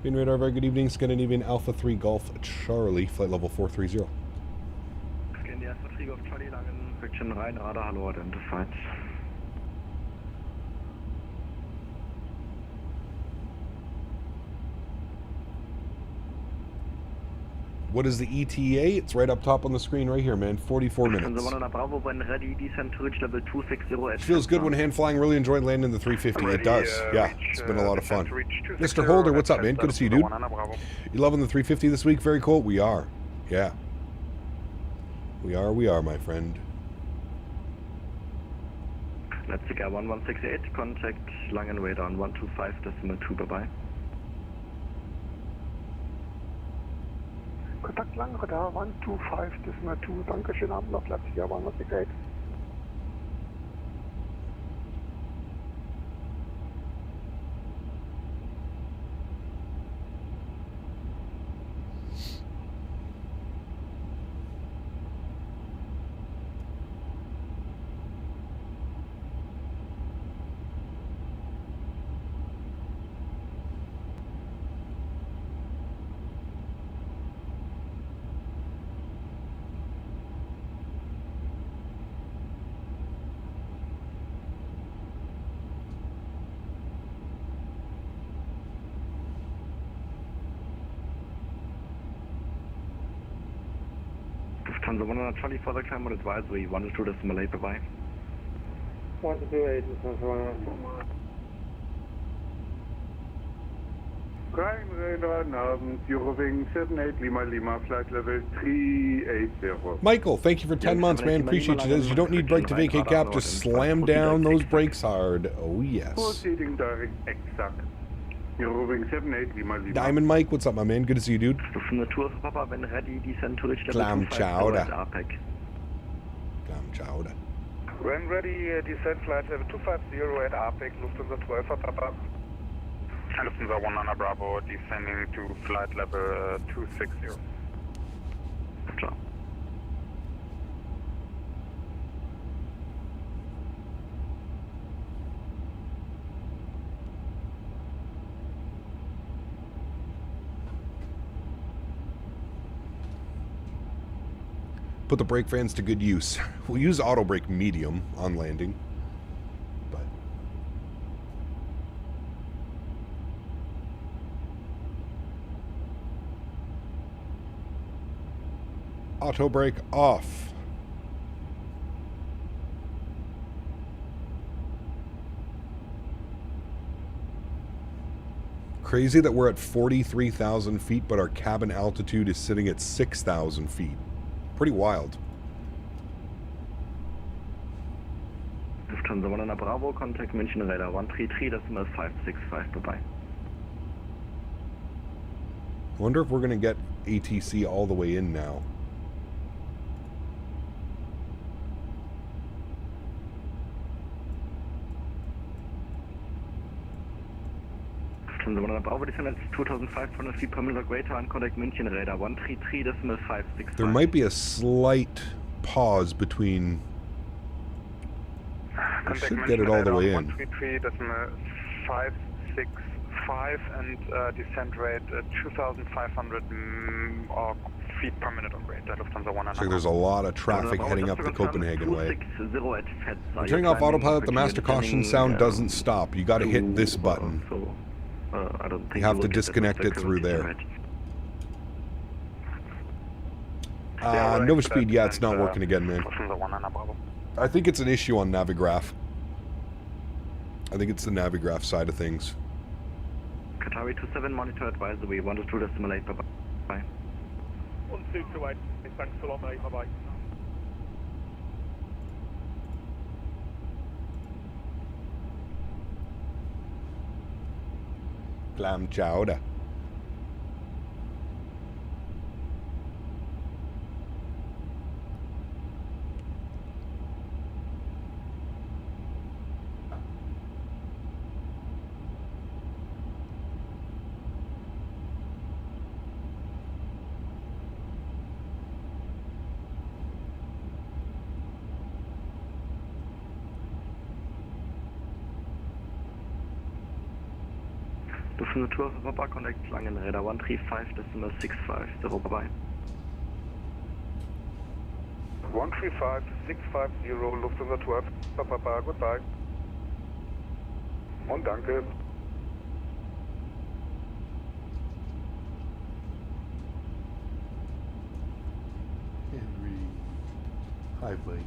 Speaker 2: Wien Radar, very good evening. Scandinavian Alpha 3 Golf Charlie, flight level 430.
Speaker 10: Scandinavian Alpha 3 Golf Charlie, Langen, Section 9, Radar, hello, identified.
Speaker 2: What is the ETA? It's right up top on the screen right here, man. 44 minutes. Feels good when hand flying. Really enjoyed landing the 350. It does. Yeah, it's been a lot of fun. Mr. Holder, what's up, man? Good to see you, dude. You loving the 350 this week? Very cool. We are. Yeah. We are, my friend.
Speaker 10: Let's take 1168, contact Langen radar on 125.2, bye-bye.
Speaker 11: Kontakt Langradar 125.2, danke, schönen Abend noch, Leipzig, 168.
Speaker 10: Lufthansa 100 Charlie for the climate advisory, 122.8, bye-bye.
Speaker 11: 128, Lufthansa 100. Crime radar, Abend, Eurowing 78 Lima Lima, flight level 380.
Speaker 2: Michael, thank you for 10 months, man. Appreciate you. You don't need brake to vacate cap, just slam down those brakes hard. Oh, yes.
Speaker 11: Proceeding direct, exact. Eurowing 78 Lima Lima.
Speaker 2: Diamond Mike, what's up, my man? Good to see you, dude. Clam chowder. Clam chowder.
Speaker 11: When ready, descent flight level 250 at APEC, Lufthansa 12 for Papa.
Speaker 12: Lufthansa 100 Bravo, descending to flight level 260.
Speaker 10: Ciao.
Speaker 2: Put the brake fans to good use. We'll use auto brake medium on landing. But auto brake off. Crazy that we're at 43,000 feet, but our cabin altitude is sitting at 6,000 feet. Pretty wild.
Speaker 10: Lufthansa 1 Bravo, contact München Radar 133.565, bye-bye.
Speaker 2: I wonder if we're going to get ATC all the way in now.
Speaker 10: Lufthansa 1 Bravo, descend at 2,500 feet per minute greater and contact München Radar 133.565.
Speaker 2: There might be a slight pause between... I should get it all the way in.
Speaker 12: 133.565 and descent rate 2,500 feet per minute on grade. Lufthansa 1
Speaker 2: So there's a lot of traffic heading up the Copenhagen way. Turning off autopilot, the master caution sound doesn't stop. You got to hit this button. You have to disconnect it through there. Nova speed, yeah, it's not working again, man. I think it's an issue on Navigraph. I think it's the Navigraph side of things.
Speaker 10: Qatari 27, monitor advisory 122.8, bye-bye.
Speaker 11: 1228, thanks a lot, mate, bye-bye.
Speaker 2: Clam chowder.
Speaker 10: Lufthansa 12 Papa, connect Langen Radar 135.650, bye-bye.
Speaker 11: 135.650, Lufthansa 12, Papa, goodbye. Und danke.
Speaker 2: Henry. Hi, buddy.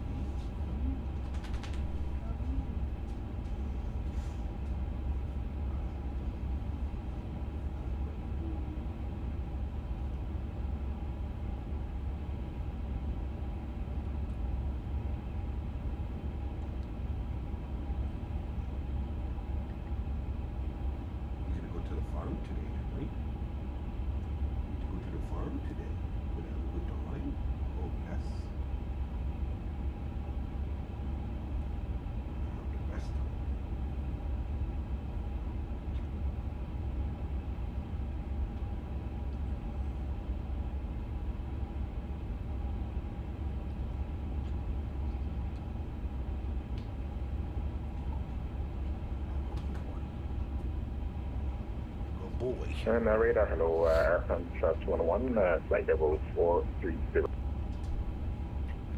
Speaker 12: Radar, hello, Airfront 211, flight level 430.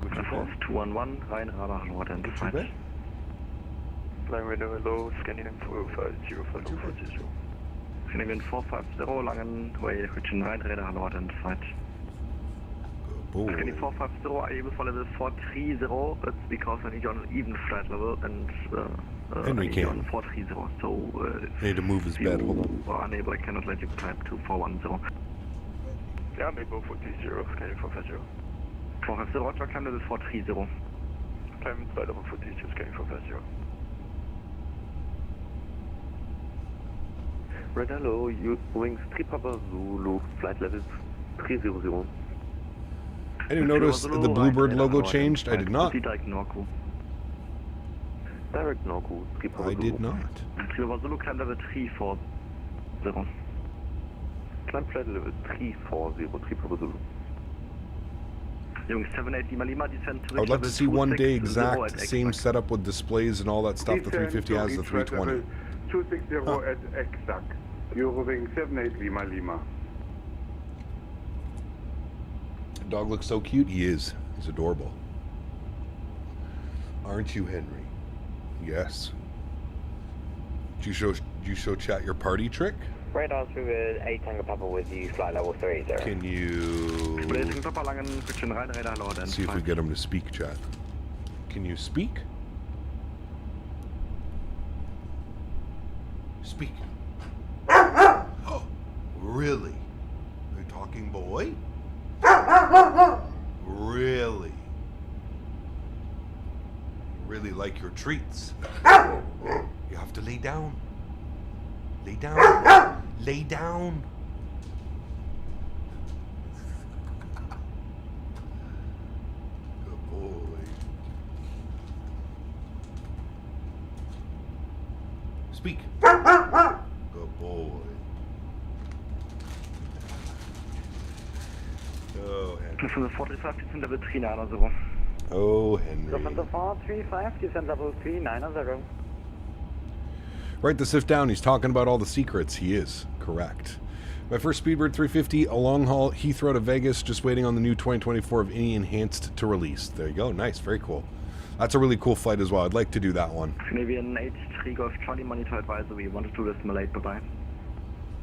Speaker 10: Good Force 211, Rhein Radar, hello, identified.
Speaker 9: Flying radar, hello, scanning 450, follow 40.
Speaker 10: Scanning 450, Langen, way, Richard Rhein Radar, hello, identified. Scanning 450, are you able to follow the 430? That's because I need you on an even flight level and
Speaker 2: Henry can.
Speaker 10: on 430, so
Speaker 2: I need to move his bed. Hold on.
Speaker 10: Are unable, I cannot let you climb to 410.
Speaker 9: Yeah, unable 430, scanning 450.
Speaker 10: 450, Roger, climb level 430.
Speaker 9: Climb flight level 430, scanning 450.
Speaker 5: Red hello, use Boeing 3 Papa Zulu, flight level 300.
Speaker 2: I didn't notice the Bluebird logo changed. I did not.
Speaker 10: Direct Norco.
Speaker 5: Direct Norco, 3 Papa
Speaker 2: I did not.
Speaker 10: 3 Papa Zulu, climb level 340.
Speaker 5: Climb flight level 340, 3 Papa Zulu.
Speaker 10: Jungs, 78 Lima Lima, descend to
Speaker 2: I would like to see one day exact same setup with displays and all that stuff the 350 has, the 320.
Speaker 11: 260 at exact. Eurowing 78 Lima Lima.
Speaker 2: The dog looks so cute. He is. He's adorable. Aren't you, Henry? Yes. Did you show chat your party trick?
Speaker 4: Radar through 8 Tango Papa with you, flight level 30.
Speaker 2: Can you... See if we get him to speak, chat. Can you speak? Speak. Really? Are you talking boy? Really? Really like your treats? You have to lay down. Lay down. Lay down. Good boy. Speak. Good boy. Oh, Henry.
Speaker 10: From the 45 descent level 390.
Speaker 2: Oh,
Speaker 4: So
Speaker 2: Henry.
Speaker 4: from the 435, descent level 390.
Speaker 2: Write this if down. He's talking about all the secrets. He is. Correct. My first Speedbird 350, a long haul Heathrow to Vegas, just waiting on the new 2024 of Any Enhanced to release. There you go. Nice. Very cool. That's a really cool flight as well. I'd like to do that one.
Speaker 10: Maybe an H3 Golf Charlie monitor advisory. Want to do this Malay. Bye-bye.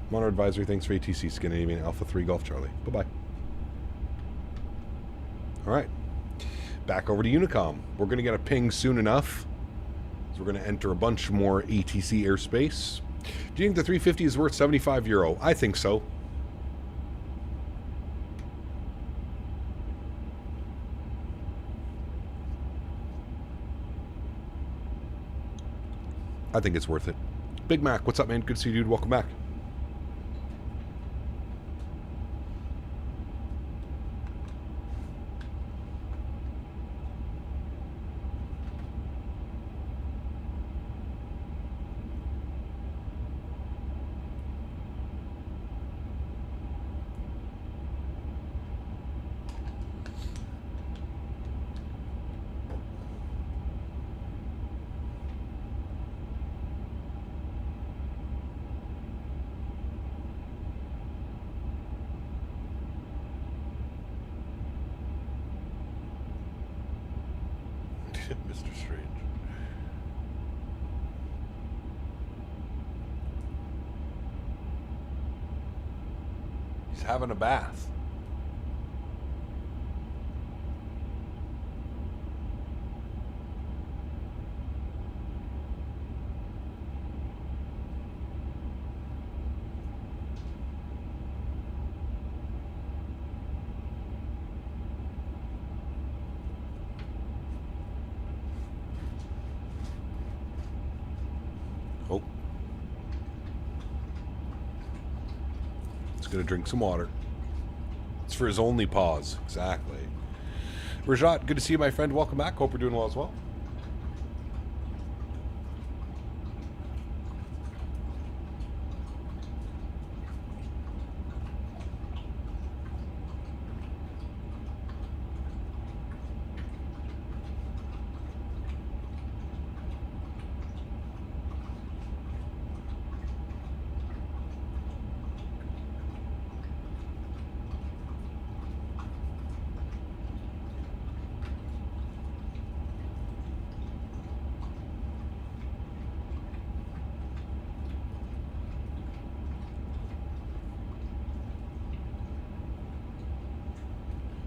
Speaker 2: Monitor advisory. Thanks for ATC. Scandinavian Alpha 3 Golf Charlie. Bye-bye. All right. Back over to Unicom. We're going to get a ping soon enough. So we're going to enter a bunch more ATC airspace. Do you think the 350 is worth €75? I think so. I think it's worth it. Big Mac, what's up, man? Good to see you, dude. Welcome back. Mr. Strange. He's having a bath. Oh. He's gonna drink some water. It's for his only pause. Exactly. Rajat, good to see you, my friend. Welcome back. Hope we're doing well as well.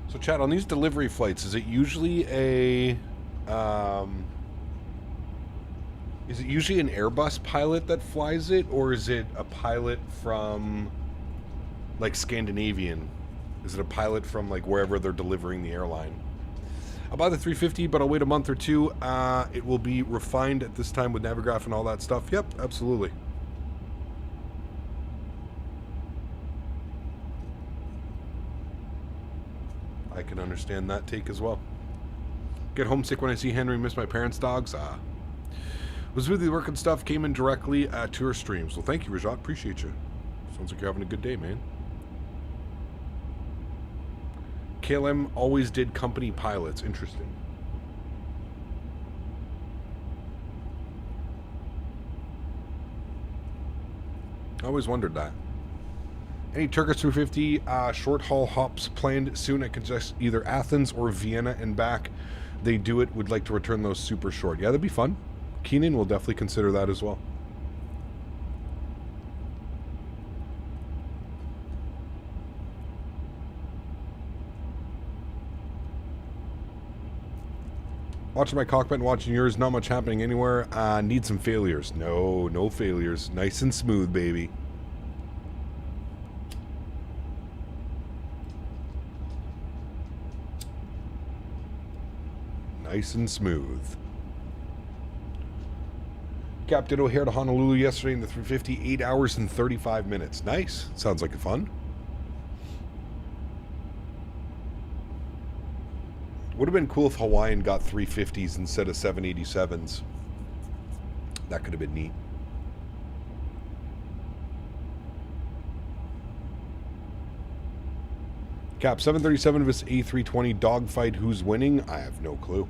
Speaker 2: So, Chad, on these delivery flights, is it usually an Airbus pilot that flies it, or is it a pilot from, like, Scandinavian? Is it a pilot from, like, wherever they're delivering the airline? I'll buy the 350, but I'll wait a month or two. It will be refined at this time with Navigraph and all that stuff. Yep, absolutely. I can understand that take as well. Get homesick when I see Henry, miss my parents' dogs. Was with the work and stuff, came in directly at tour streams. Well, thank you, Rajat. Appreciate you. Sounds like you're having a good day, man. KLM always did company pilots. Interesting. I always wondered that. Any Turkish 350 short-haul hops planned soon at just either Athens or Vienna and back? They do it. Would like to return those super short. Yeah, that'd be fun. Keenan will definitely consider that as well. Watching my cockpit and watching yours. Not much happening anywhere. Need some failures. No failures. Nice and smooth, baby. Nice and smooth. Captain O'Hare to Honolulu yesterday in the 350, 8 hours and 35 minutes. Nice. Sounds like fun. Would have been cool if Hawaiian got 350s instead of 787s. That could have been neat. Cap, 737 vs. A320 dogfight. Who's winning? I have no clue.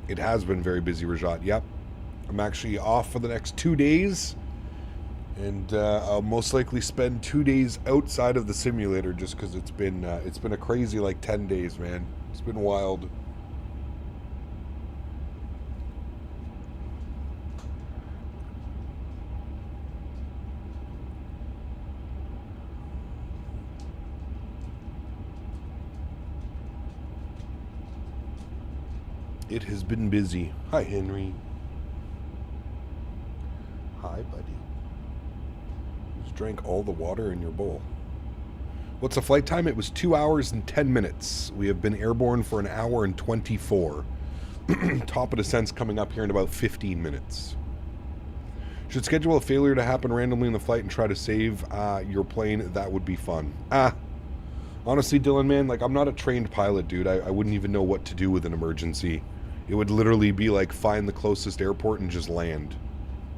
Speaker 2: It has been very busy, Rajat. Yep. I'm actually off for the next 2 days. And I'll most likely spend 2 days outside of the simulator just because it's been a crazy like 10 days, man. It's been wild. It has been busy. Hi, Henry. Hi, buddy. Just drank all the water in your bowl. What's the flight time? It was 2 hours and 10 minutes. We have been airborne for 1 hour and 24. Top of descent's coming up here in about 15 minutes. Should schedule a failure to happen randomly in the flight and try to save your plane. That would be fun. Honestly, Dylan, man, like, I'm not a trained pilot, dude. I wouldn't even know what to do with an emergency. It would literally be like find the closest airport and just land.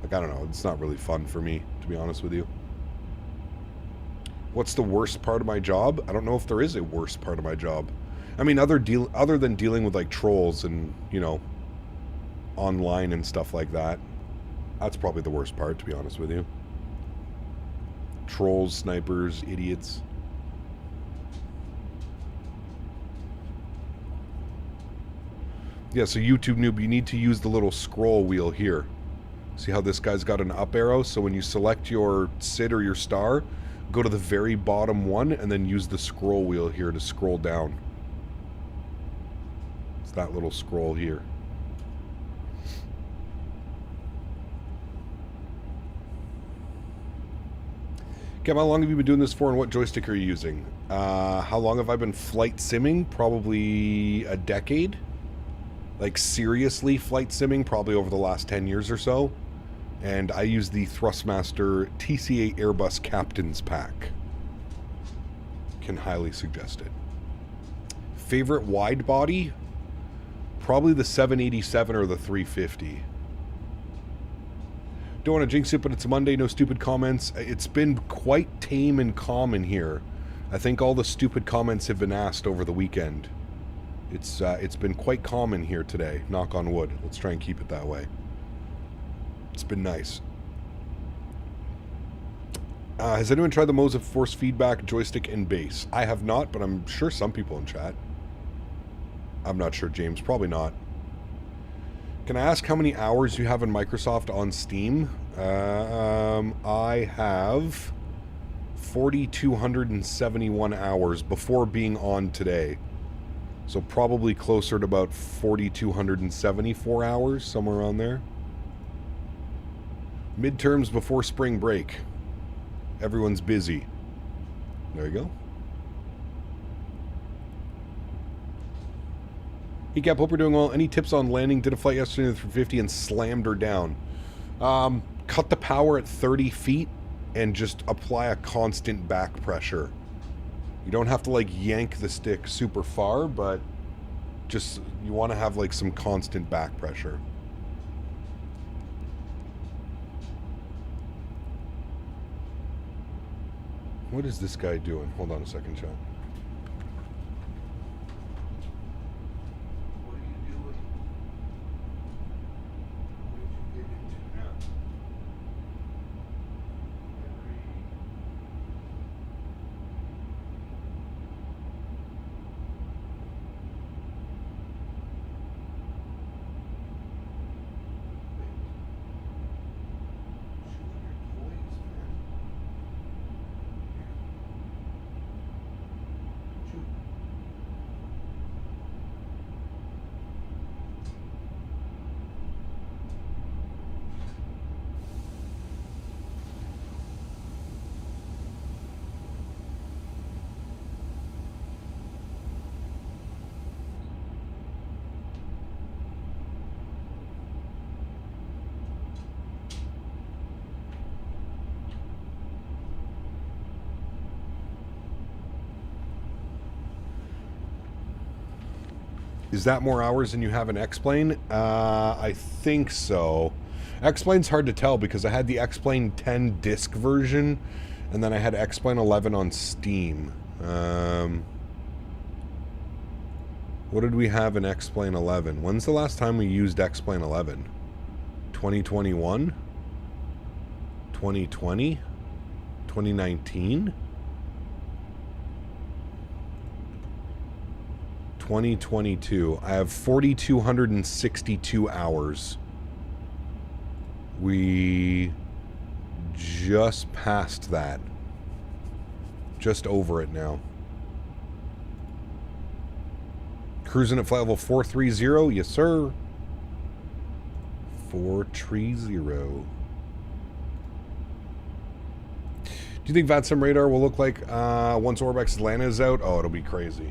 Speaker 2: Like, I don't know. It's not really fun for me, to be honest with you. What's the worst part of my job? I don't know if there is a worst part of my job. I mean, other than dealing with like trolls and, you know, online and stuff like that. That's probably the worst part, to be honest with you. Trolls, snipers, idiots. Yeah, so YouTube noob, you need to use the little scroll wheel here. See how this guy's got an up arrow? So when you select your SID or your star, go to the very bottom one and then use the scroll wheel here to scroll down. It's that little scroll here. Kev, how long have you been doing this for and what joystick are you using? How long have I been flight simming? Probably a decade. Like, seriously flight simming, probably over the last 10 years or so. And I use the Thrustmaster TCA Airbus Captain's Pack. Can highly suggest it. Favorite wide body? Probably the 787 or the 350. Don't want to jinx it, but it's Monday, no stupid comments. It's been quite tame and calm in here. I think all the stupid comments have been asked over the weekend. It's been quite calm in here today, knock on wood. Let's try and keep it that way. It's been nice. Has anyone tried the modes of force feedback, joystick, and base? I have not, but I'm sure some people in chat. I'm not sure, James. Probably not. Can I ask how many hours you have in Microsoft on Steam? I have 4,271 hours before being on today. So probably closer to about 4,274 hours, somewhere around there. Midterms before spring break. Everyone's busy. There you go. Hey Cap, hope you're doing well. Any tips on landing? Did a flight yesterday in the 350 and slammed her down. Cut the power at 30 feet and just apply a constant back pressure. You don't have to like yank the stick super far, but just you want to have like some constant back pressure. What is this guy doing? Hold on a second, chat. What are you doing? What did you get into now? Is that more hours than you have in X-Plane? I think so. X-Plane's hard to tell because I had the X-Plane 10 disc version, and then I had X-Plane 11 on Steam. What did we have in X-Plane 11? When's the last time we used X-Plane 11? 2021? 2020? 2019? 2022. I have 4,262 hours. We just passed that. Just over it now. Cruising at flight level 430. Yes, sir. 430. Do you think VATSIM radar will look like once Orbex Atlanta is out? Oh, it'll be crazy.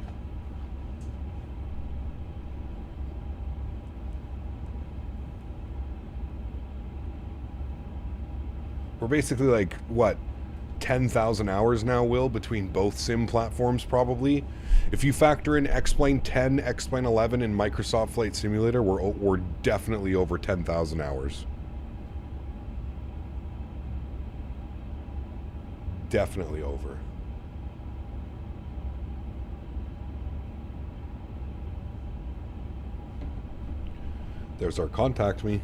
Speaker 2: We're basically like, what, 10,000 hours now, Will, between both sim platforms, probably. If you factor in X-Plane 10, X-Plane 11, and Microsoft Flight Simulator, we're definitely over 10,000 hours. Definitely over. There's our contact me.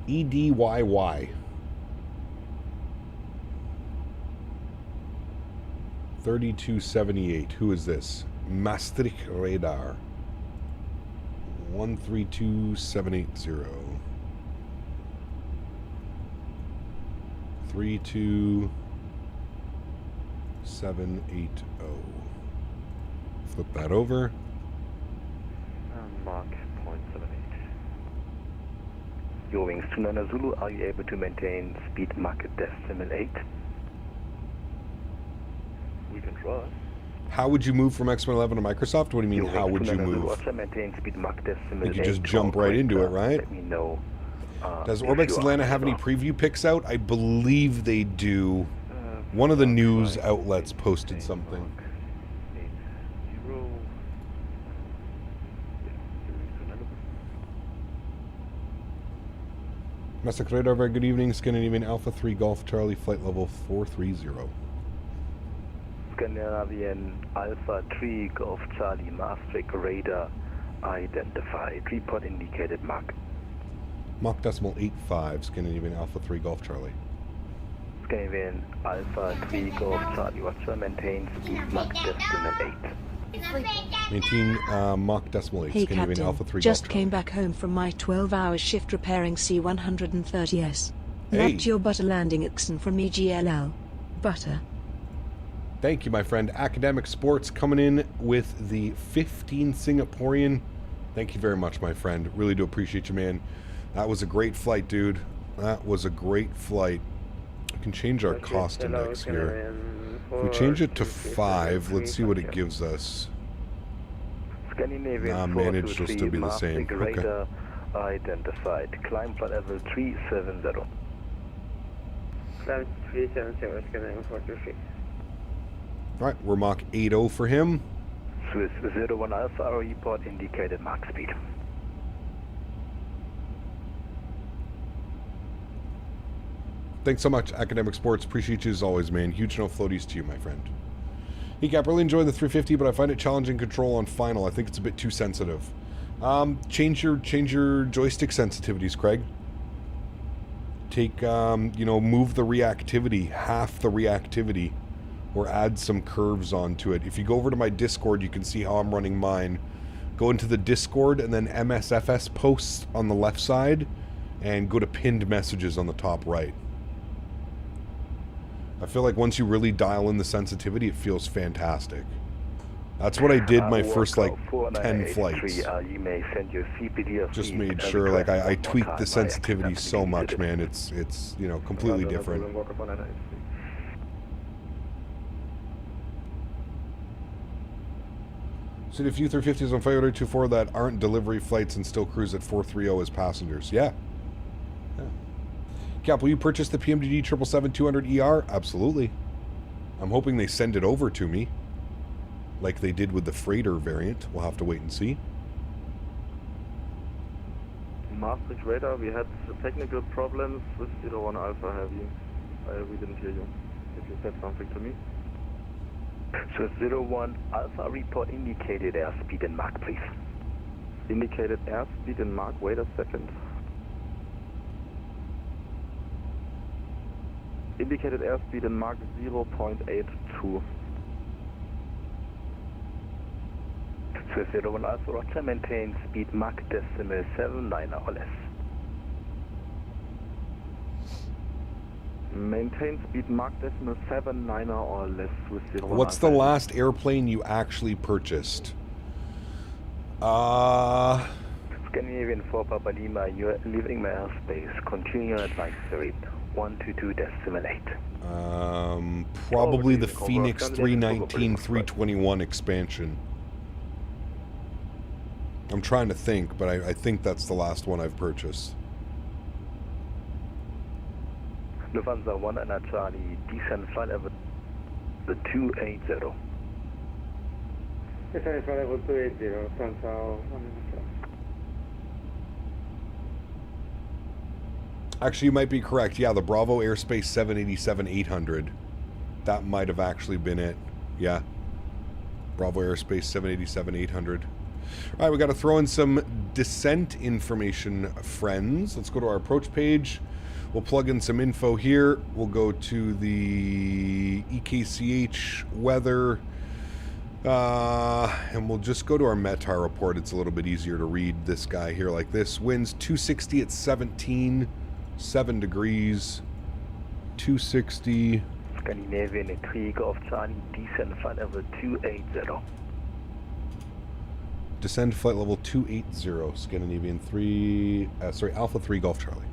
Speaker 2: EDYY. 3278. Who is this? Maastricht Radar. 132780. 32780. Flip that over.
Speaker 6: Mark 0.78. Your wings 29 Zulu, are you able to maintain speed Mach decimal 8? We can try.
Speaker 2: How would you move from X-Plane 11 to Microsoft? What do you mean, how would you move?
Speaker 6: Maintain speed Mach decimal 8.
Speaker 2: You could just jump right into it, right?
Speaker 6: Let me know.
Speaker 2: Does Orbex Atlanta have any preview pics out? I believe they do. One of the news outlets posted something. Maastricht Radar, very good evening. Scandinavian Alpha 3 Golf Charlie, flight level 430.
Speaker 6: Scandinavian Alpha 3 Golf Charlie, Maastricht Radar identified. Report indicated Mach.
Speaker 2: Mach decimal 85, Scandinavian Alpha 3 Golf Charlie.
Speaker 6: Scandinavian Alpha 3 Golf Charlie, Watcher, maintain speed Mach decimal 8.
Speaker 2: Maintain Mach decimal 8,
Speaker 3: Hey
Speaker 2: Scandinavian
Speaker 3: Captain,
Speaker 2: Alpha 3
Speaker 3: just
Speaker 2: Golf
Speaker 3: came back home from my 12-hour shift repairing C-130S.
Speaker 2: Hey.
Speaker 3: Loved your butter landing Ixon from EGLL. Butter.
Speaker 2: Thank you, my friend. Academic Sports coming in with the 15 Singaporean. Thank you very much, my friend. Really do appreciate you, man. That was a great flight, dude. That was a great flight. We can change our cost index here. If we change it to 5, let's see what it gives us.
Speaker 6: Scandinavian
Speaker 2: managed will still be the same. Okay.
Speaker 6: Radar identified. Climb flight level 370.
Speaker 4: Climb 370, Scandinavian 423.
Speaker 2: Alright, we're Mach 80 for him.
Speaker 6: Swiss 01 Alpha, our report indicated Mach speed.
Speaker 2: Thanks so much, Academic Sports. Appreciate you as always, man. Huge no floaties to you, my friend. Hey, Cap, really enjoying the 350, but I find it challenging control on final. I think it's a bit too sensitive. Change your joystick sensitivities, Craig. Take, move the reactivity, half the reactivity, or add some curves onto it. If you go over to my Discord, you can see how I'm running mine. Go into the Discord and then MSFS posts on the left side, and go to pinned messages on the top right. I feel like once you really dial in the sensitivity, it feels fantastic. That's what I did my first, 10 flights.
Speaker 6: You may send your CPD
Speaker 2: just made sure, I tweaked the sensitivity so much, man. It's completely different. So a few 350s on Flight 24 that aren't delivery flights and still cruise at 430 as passengers. Yeah. Cap, will you purchase the PMDD 777-200ER? Absolutely. I'm hoping they send it over to me. like they did with the freighter variant. We'll have to wait and see.
Speaker 6: Maastricht radar, we had technical problems with 01 Alpha Heavy. We didn't hear you. If you said something to me.
Speaker 10: So 01 Alpha, report indicated airspeed in Mach, please.
Speaker 6: Indicated airspeed in Mach, wait a second. Indicated airspeed in Mach 0.82.
Speaker 10: So 01 Alpha, roger, maintain speed Mach 0.79 or less.
Speaker 6: Maintain speed Mach 0.79 or less with 01
Speaker 2: What's the
Speaker 6: Alpha.
Speaker 2: last airplane you actually purchased?
Speaker 10: Scandinavian 4 Papa Lima, you're leaving my airspace. Continue your advisory. 122.8.
Speaker 2: Probably the Phoenix 319 321 expansion. I'm trying to think, but I think that's the last one I've purchased.
Speaker 10: Lufthansa 1 and Charlie, descent flight level the 280.
Speaker 11: Descent flight level 280, Lufthansa 1 and
Speaker 2: Actually, you might be correct. Yeah, the Bravo Airspace 787-800. That might have actually been it. Yeah. Bravo Airspace 787-800. All right, we got to throw in some descent information, friends. Let's go to our approach page. We'll plug in some info here. We'll go to the EKCH weather. And we'll just go to our METAR report. It's a little bit easier to read this guy here like this. Winds 260 at 17, 7 degrees, 260.
Speaker 10: Scandinavian 3 Golf Charlie, descent flight level 280.
Speaker 2: Descend flight level 280, Scandinavian 3, Alpha 3 Golf Charlie.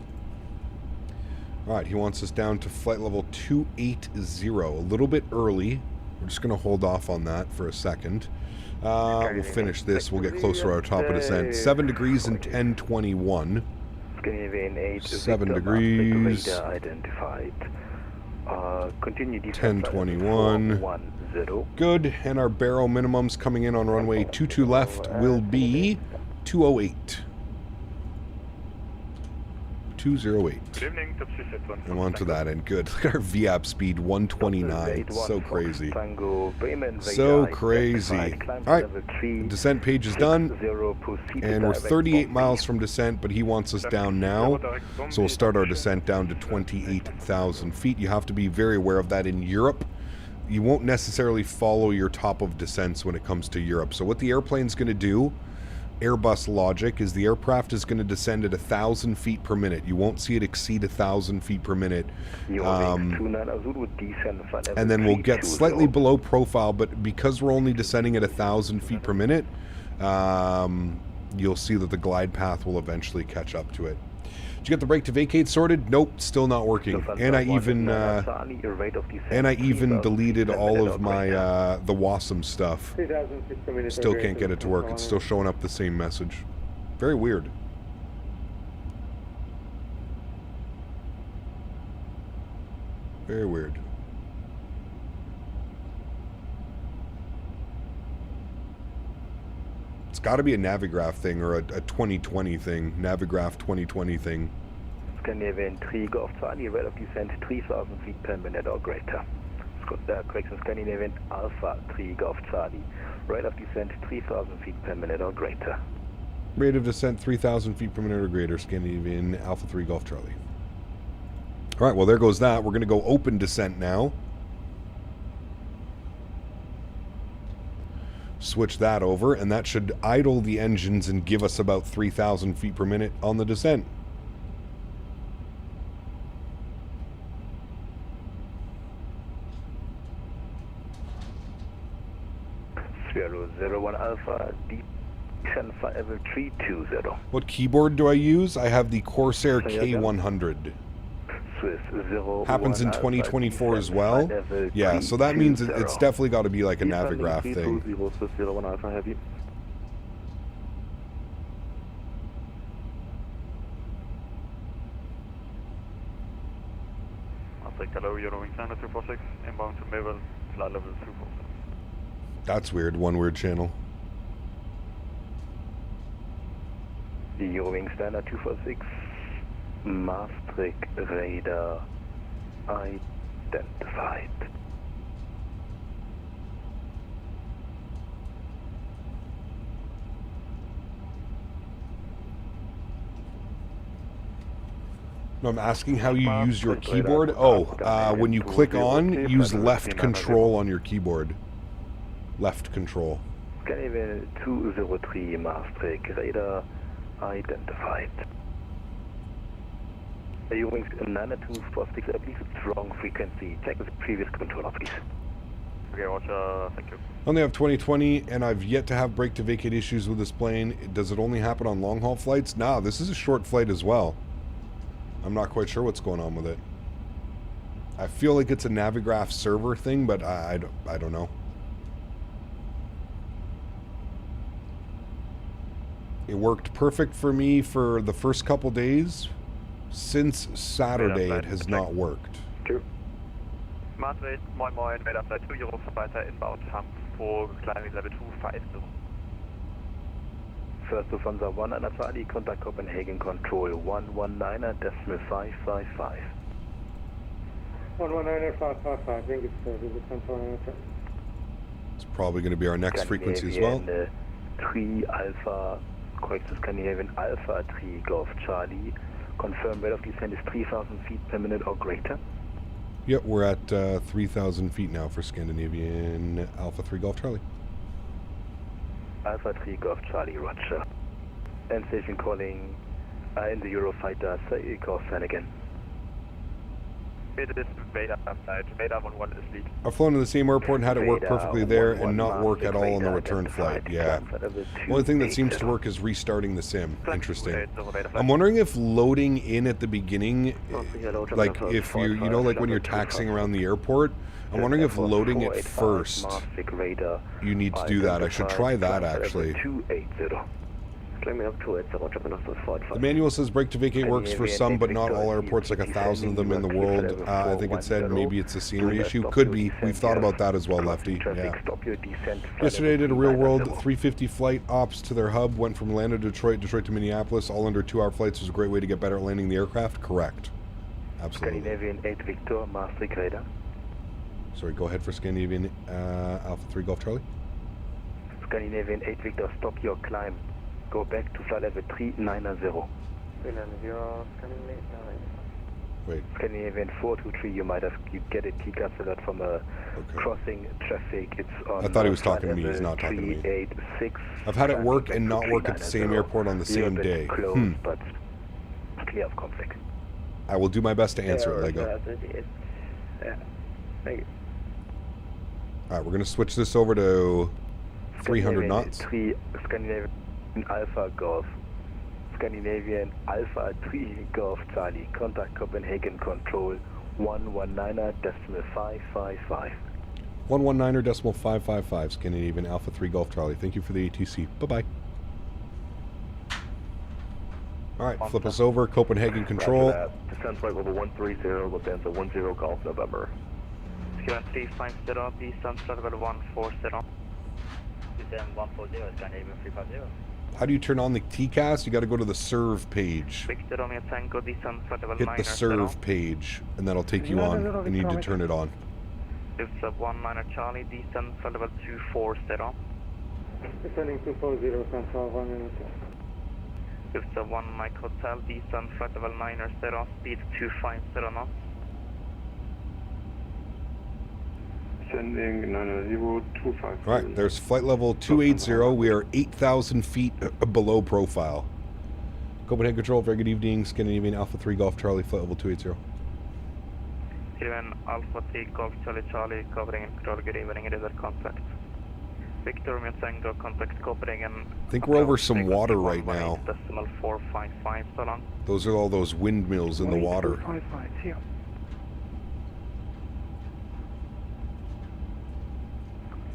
Speaker 2: Alright, he wants us down to flight level 280, a little bit early. We're just going to hold off on that for a second. We'll finish this, we'll get closer to our top of descent. 7 degrees and 1021.
Speaker 10: Scandinavian 8
Speaker 2: 7 degrees.
Speaker 10: Radar identified. Continue descent
Speaker 2: 1021.
Speaker 10: 410.
Speaker 2: Good, and our barrel minimums coming in on runway 22 left will be 208. 208.
Speaker 12: Good evening, Taxi Set 1.
Speaker 2: I'm on to that end. Good. Look at our VAP speed, 129. So crazy. So crazy. Alright, descent page is done. And we're 38 miles from descent, but he wants us down now. So we'll start our descent down to 28,000 feet. You have to be very aware of that in Europe. You won't necessarily follow your top of descents when it comes to Europe. So what the airplane's going to do, Airbus logic, is the aircraft is going to descend at 1,000 feet per minute. You won't see it exceed 1,000 feet per minute. And then we'll get slightly below profile, but because we're only descending at 1,000 feet per minute, you'll see that the glide path will eventually catch up to it. Did you get the brake to vacate sorted? Nope, still not working. And I even deleted all of my the WASM stuff. Still can't get it to work. It's still showing up the same message. Very weird. Very weird. It's got to be a Navigraph thing or a 2020 thing. Navigraph 2020 thing.
Speaker 10: Scandinavian 3 Golf Charlie, rate of descent 3,000 feet per minute or greater. Correction, Scandinavian Alpha 3 Golf Charlie, rate of descent 3,000 feet per minute or greater.
Speaker 2: Rate of descent 3,000 feet per minute or greater, Scandinavian Alpha 3 Golf Charlie. Alright, well there goes that. We're going to go open descent now. Switch that over, and that should idle the engines and give us about 3,000 feet per minute on the descent.
Speaker 10: Sierra 01 Alpha, descent flight level 320.
Speaker 2: What keyboard do I use? I have the Corsair K100. Happens in 2024 as well. Yeah, so that means it's definitely got to be like a Navigraph thing.
Speaker 12: Hello, Euro Wing 246, inbound to Mayville, flight level 247.
Speaker 2: That's weird. One weird channel.
Speaker 10: Eurowing Standard 246, Maastricht radar identified.
Speaker 2: No, I'm asking how you use your keyboard. Oh, when you click on, use left control on your keyboard. Left control.
Speaker 10: Castevens 203, Maastricht radar identified. Eurowing 90246, I believe it's wrong frequency. Check with previous controller, please.
Speaker 9: Okay, Roger, thank you.
Speaker 2: I only have 2020, and I've yet to have brake to vacate issues with this plane. Does it only happen on long haul flights? Nah, this is a short flight as well. I'm not quite sure what's going on with it. I feel like it's a Navigraph server thing, but I don't know. It worked perfect for me for the first couple days. Since Saturday, it has not worked.
Speaker 9: Madrid, moin moin, Radar Flight 2 Eurofighter inbound Hamburg, climbing level 250.
Speaker 10: First Lufthansa 1 and Charlie, contact Copenhagen control 119.555.
Speaker 11: 119.555, I think it's the control.
Speaker 2: It's probably going to be our next frequency as well.
Speaker 10: 3 Alpha, correct Scandinavian Alpha 3 Golf Charlie. Confirm rate of descent is 3,000 feet per minute or greater.
Speaker 2: Yep, we're at 3,000 feet now for Scandinavian Alpha 3 Golf Charlie.
Speaker 10: Alpha 3 Golf Charlie, roger. End station calling in the Eurofighter, Takeoff again.
Speaker 9: It is Radar Flight, Radar 11 is lead.
Speaker 2: I've flown to the same airport and had it work perfectly there and not work at all on the return flight. Yeah. The only thing that seems to work is restarting the sim. Interesting. I'm wondering if loading in at the beginning, like if you know, like when you're taxiing around the airport, I'm wondering if loading it first, you need to do that. I should try that actually. The manual says brake to vacate works for some, but not all airports, like 1,000 of them in the world. I think it said maybe it's a scenery issue. Could be. We've thought about that as well, Lefty. Yeah. Yesterday I did a real-world 350 flight ops to their hub. Went from Atlanta to Detroit, Detroit to Minneapolis, all under 2-hour flights. Was a great way to get better at landing the aircraft. Correct. Absolutely.
Speaker 10: Scandinavian 8 Victor, Maastricht radar.
Speaker 2: Sorry, go ahead for Scandinavian Alpha 3 Golf Charlie.
Speaker 10: Scandinavian 8 Victor, stop your climb. Go back to flight level 390.
Speaker 2: Wait.
Speaker 10: Scandinavian 423, you get a TCAS alert from a crossing traffic. It's on.
Speaker 2: I thought he was talking to me. He's not talking to me.
Speaker 10: 386.
Speaker 2: I've had it work and not work at the same airport on the same day.
Speaker 10: Close, but clear of conflict.
Speaker 2: I will do my best to answer it, Lego.
Speaker 10: Yeah. Thank you.
Speaker 2: Alright, we're going to switch this over to 300 knots.
Speaker 10: 3 Scandinavian Alpha Golf. Scandinavian Alpha 3 Golf Charlie. Contact Copenhagen control 119.555.
Speaker 2: 119.555 Scandinavian Alpha 3 Golf Charlie. Thank you for the ATC. Bye-bye. Alright, flip us over. Copenhagen control.
Speaker 6: Descent flight level 130, Lufthansa 10 Golf November.
Speaker 5: 350, descent flight level 140.
Speaker 13: Descent 140, Scandinavian 350.
Speaker 2: How do you turn on the TCAS? You got to go to the serve page. Hit the serve page, and that'll take you on, and you need to turn it on.
Speaker 5: It's 19 Charlie, descent flight level 240.
Speaker 11: Descending 240, Central 1 minute.
Speaker 5: It's 1 Mike Hotel, descent flight level 90, speed 250 knots.
Speaker 9: Descending 90250.
Speaker 2: Alright, there's flight level 280. We are 8,000 feet below profile. Copenhagen Control, very good evening. Scandinavian Alpha 3 Golf Charlie, flight level 280.
Speaker 5: Scandinavian Alpha 3 Golf Charlie, covering and control, good evening, it is at contact. Victor Tango, contact Copenhagen.
Speaker 2: I think we're over some water right now.
Speaker 5: 455 so long.
Speaker 2: Those are all those windmills in the water.
Speaker 11: 455, here.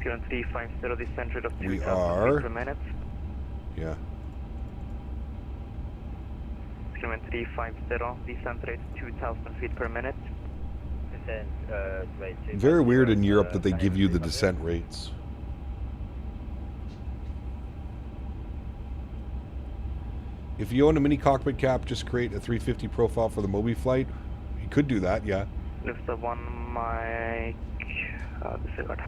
Speaker 5: Current 350, descent rate of 2,000
Speaker 2: We
Speaker 5: feet
Speaker 2: are.
Speaker 5: per minute.
Speaker 2: Yeah.
Speaker 5: Current 350, descent rate 2,000 feet per minute.
Speaker 13: Descent rate 2.
Speaker 2: Very weird in Europe that they give you the descent rates. If you own a mini cockpit cap, just create a 350 profile for the Mobi flight. You could do that, yeah.
Speaker 5: Lufthansa 1 Mike, disregard.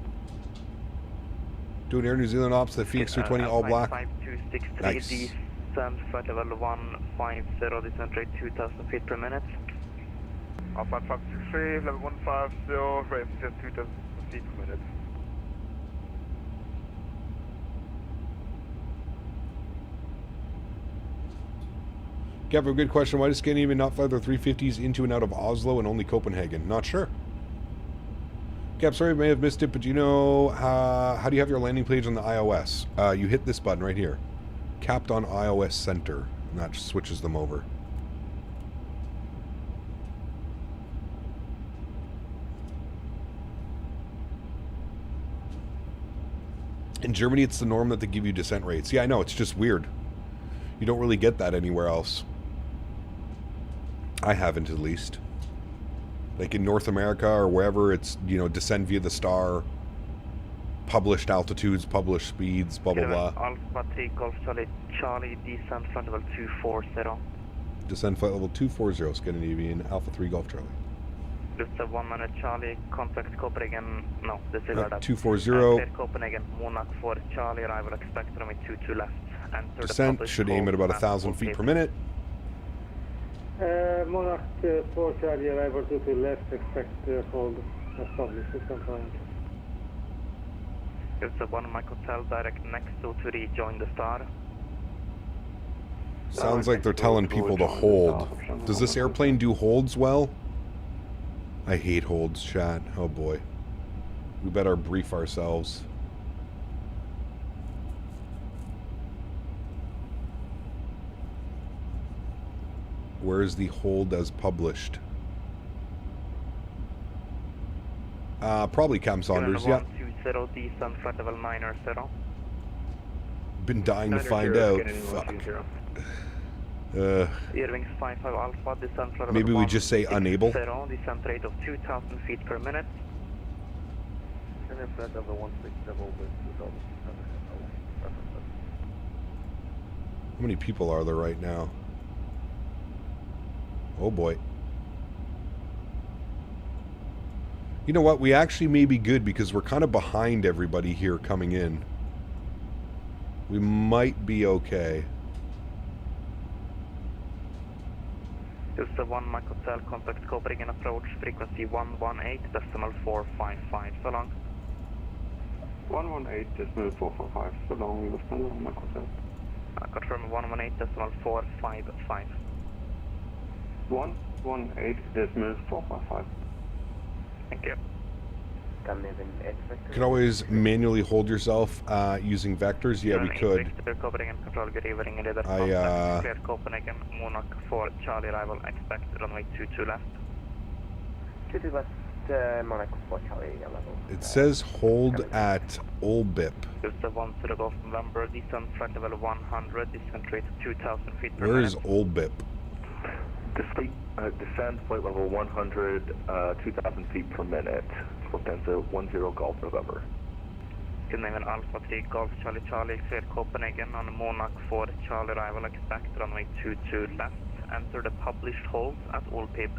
Speaker 2: Doing Air New Zealand ops, the Phoenix 320 all black.
Speaker 5: 5263,
Speaker 2: Nice.
Speaker 5: descent flight level 150, descent rate 2000 feet per minute.
Speaker 11: Alpha 563, level 150, rate just 2000 feet per minute.
Speaker 2: Gavin, a good question. Why does Scandinavian not fly their 350s into and out of Oslo and only Copenhagen? Not sure. Gab, sorry I may have missed it, but do you know how do you have your landing page on the iOS? You hit this button right here. Capped on iOS Center. And that just switches them over. In Germany, it's the norm that they give you descent rates. Yeah, I know. It's just weird. You don't really get that anywhere else. I haven't, at least. Like in North America or wherever, it's, you know, descend via the star, published altitudes, published speeds, blah, blah, blah.
Speaker 5: Alpha Takeoff Charlie, descent flight level 240.
Speaker 2: Descend flight level 240, Scandinavian, Alpha 3 Golf Charlie.
Speaker 5: Lufthansa 1 minute Charlie, contact Copenhagen, no, disregard that.
Speaker 2: 240.
Speaker 5: Clear Copenhagen, Monarch 4 Charlie, arrival expected runway 22 left. Enter
Speaker 2: Descent should aim at about 1,000 feet per minute.
Speaker 14: Monarch 4 Charlie, arrival 22 left, expect hold, as published, system point.
Speaker 5: Lufthansa 1 Mike Hotel, direct next to rejoin the star.
Speaker 2: Sounds like they're telling people to hold. Does this airplane do holds well? I hate holds, chat. Oh boy. We better brief ourselves. Where is the hold as published? Probably Cam Saunders, yeah.
Speaker 5: 120, descent flight level 90.
Speaker 2: Been dying to find out. Fuck.
Speaker 5: Irving 55 Alpha, descent flight
Speaker 2: Maybe we just say unable.
Speaker 5: Descent rate of 2,000 feet per minute.
Speaker 10: And then flight level 167 with 2000.
Speaker 2: How many people are there right now? Oh boy. You know what? We actually may be good because we're kind of behind everybody here coming in. We might be okay.
Speaker 5: Lufthansa 1 Mike Hotel, contact Copenhagen approach, frequency 118.455, so long.
Speaker 11: 118.455, so long, Lufthansa 1 Mike Hotel.
Speaker 5: Confirm 118.455.
Speaker 11: 118.455.
Speaker 5: Thank you.
Speaker 2: You can always manually hold yourself using vectors. Yeah, we could.
Speaker 5: Copenhagen control, good evening. Clear Copenhagen, Monarch 4 Charlie, arrival expect runway 22 left.
Speaker 10: 22 left, Monarch 4 Charlie, level.
Speaker 2: It says hold at Olbip.
Speaker 5: Lufthansa 1 to the Gulf November, descent flight level 100, descent rate 2,000 feet per minute.
Speaker 2: Where is Olbip?
Speaker 6: Descend flight level 100, 2,000 feet per minute. Lufthansa 10 Golf November.
Speaker 5: Scandinavian Alpha 3 Golf Charlie Charlie, clear Copenhagen on Monarch 4 Charlie, arrival expect runway 22 left. Enter the published hold at Olpib.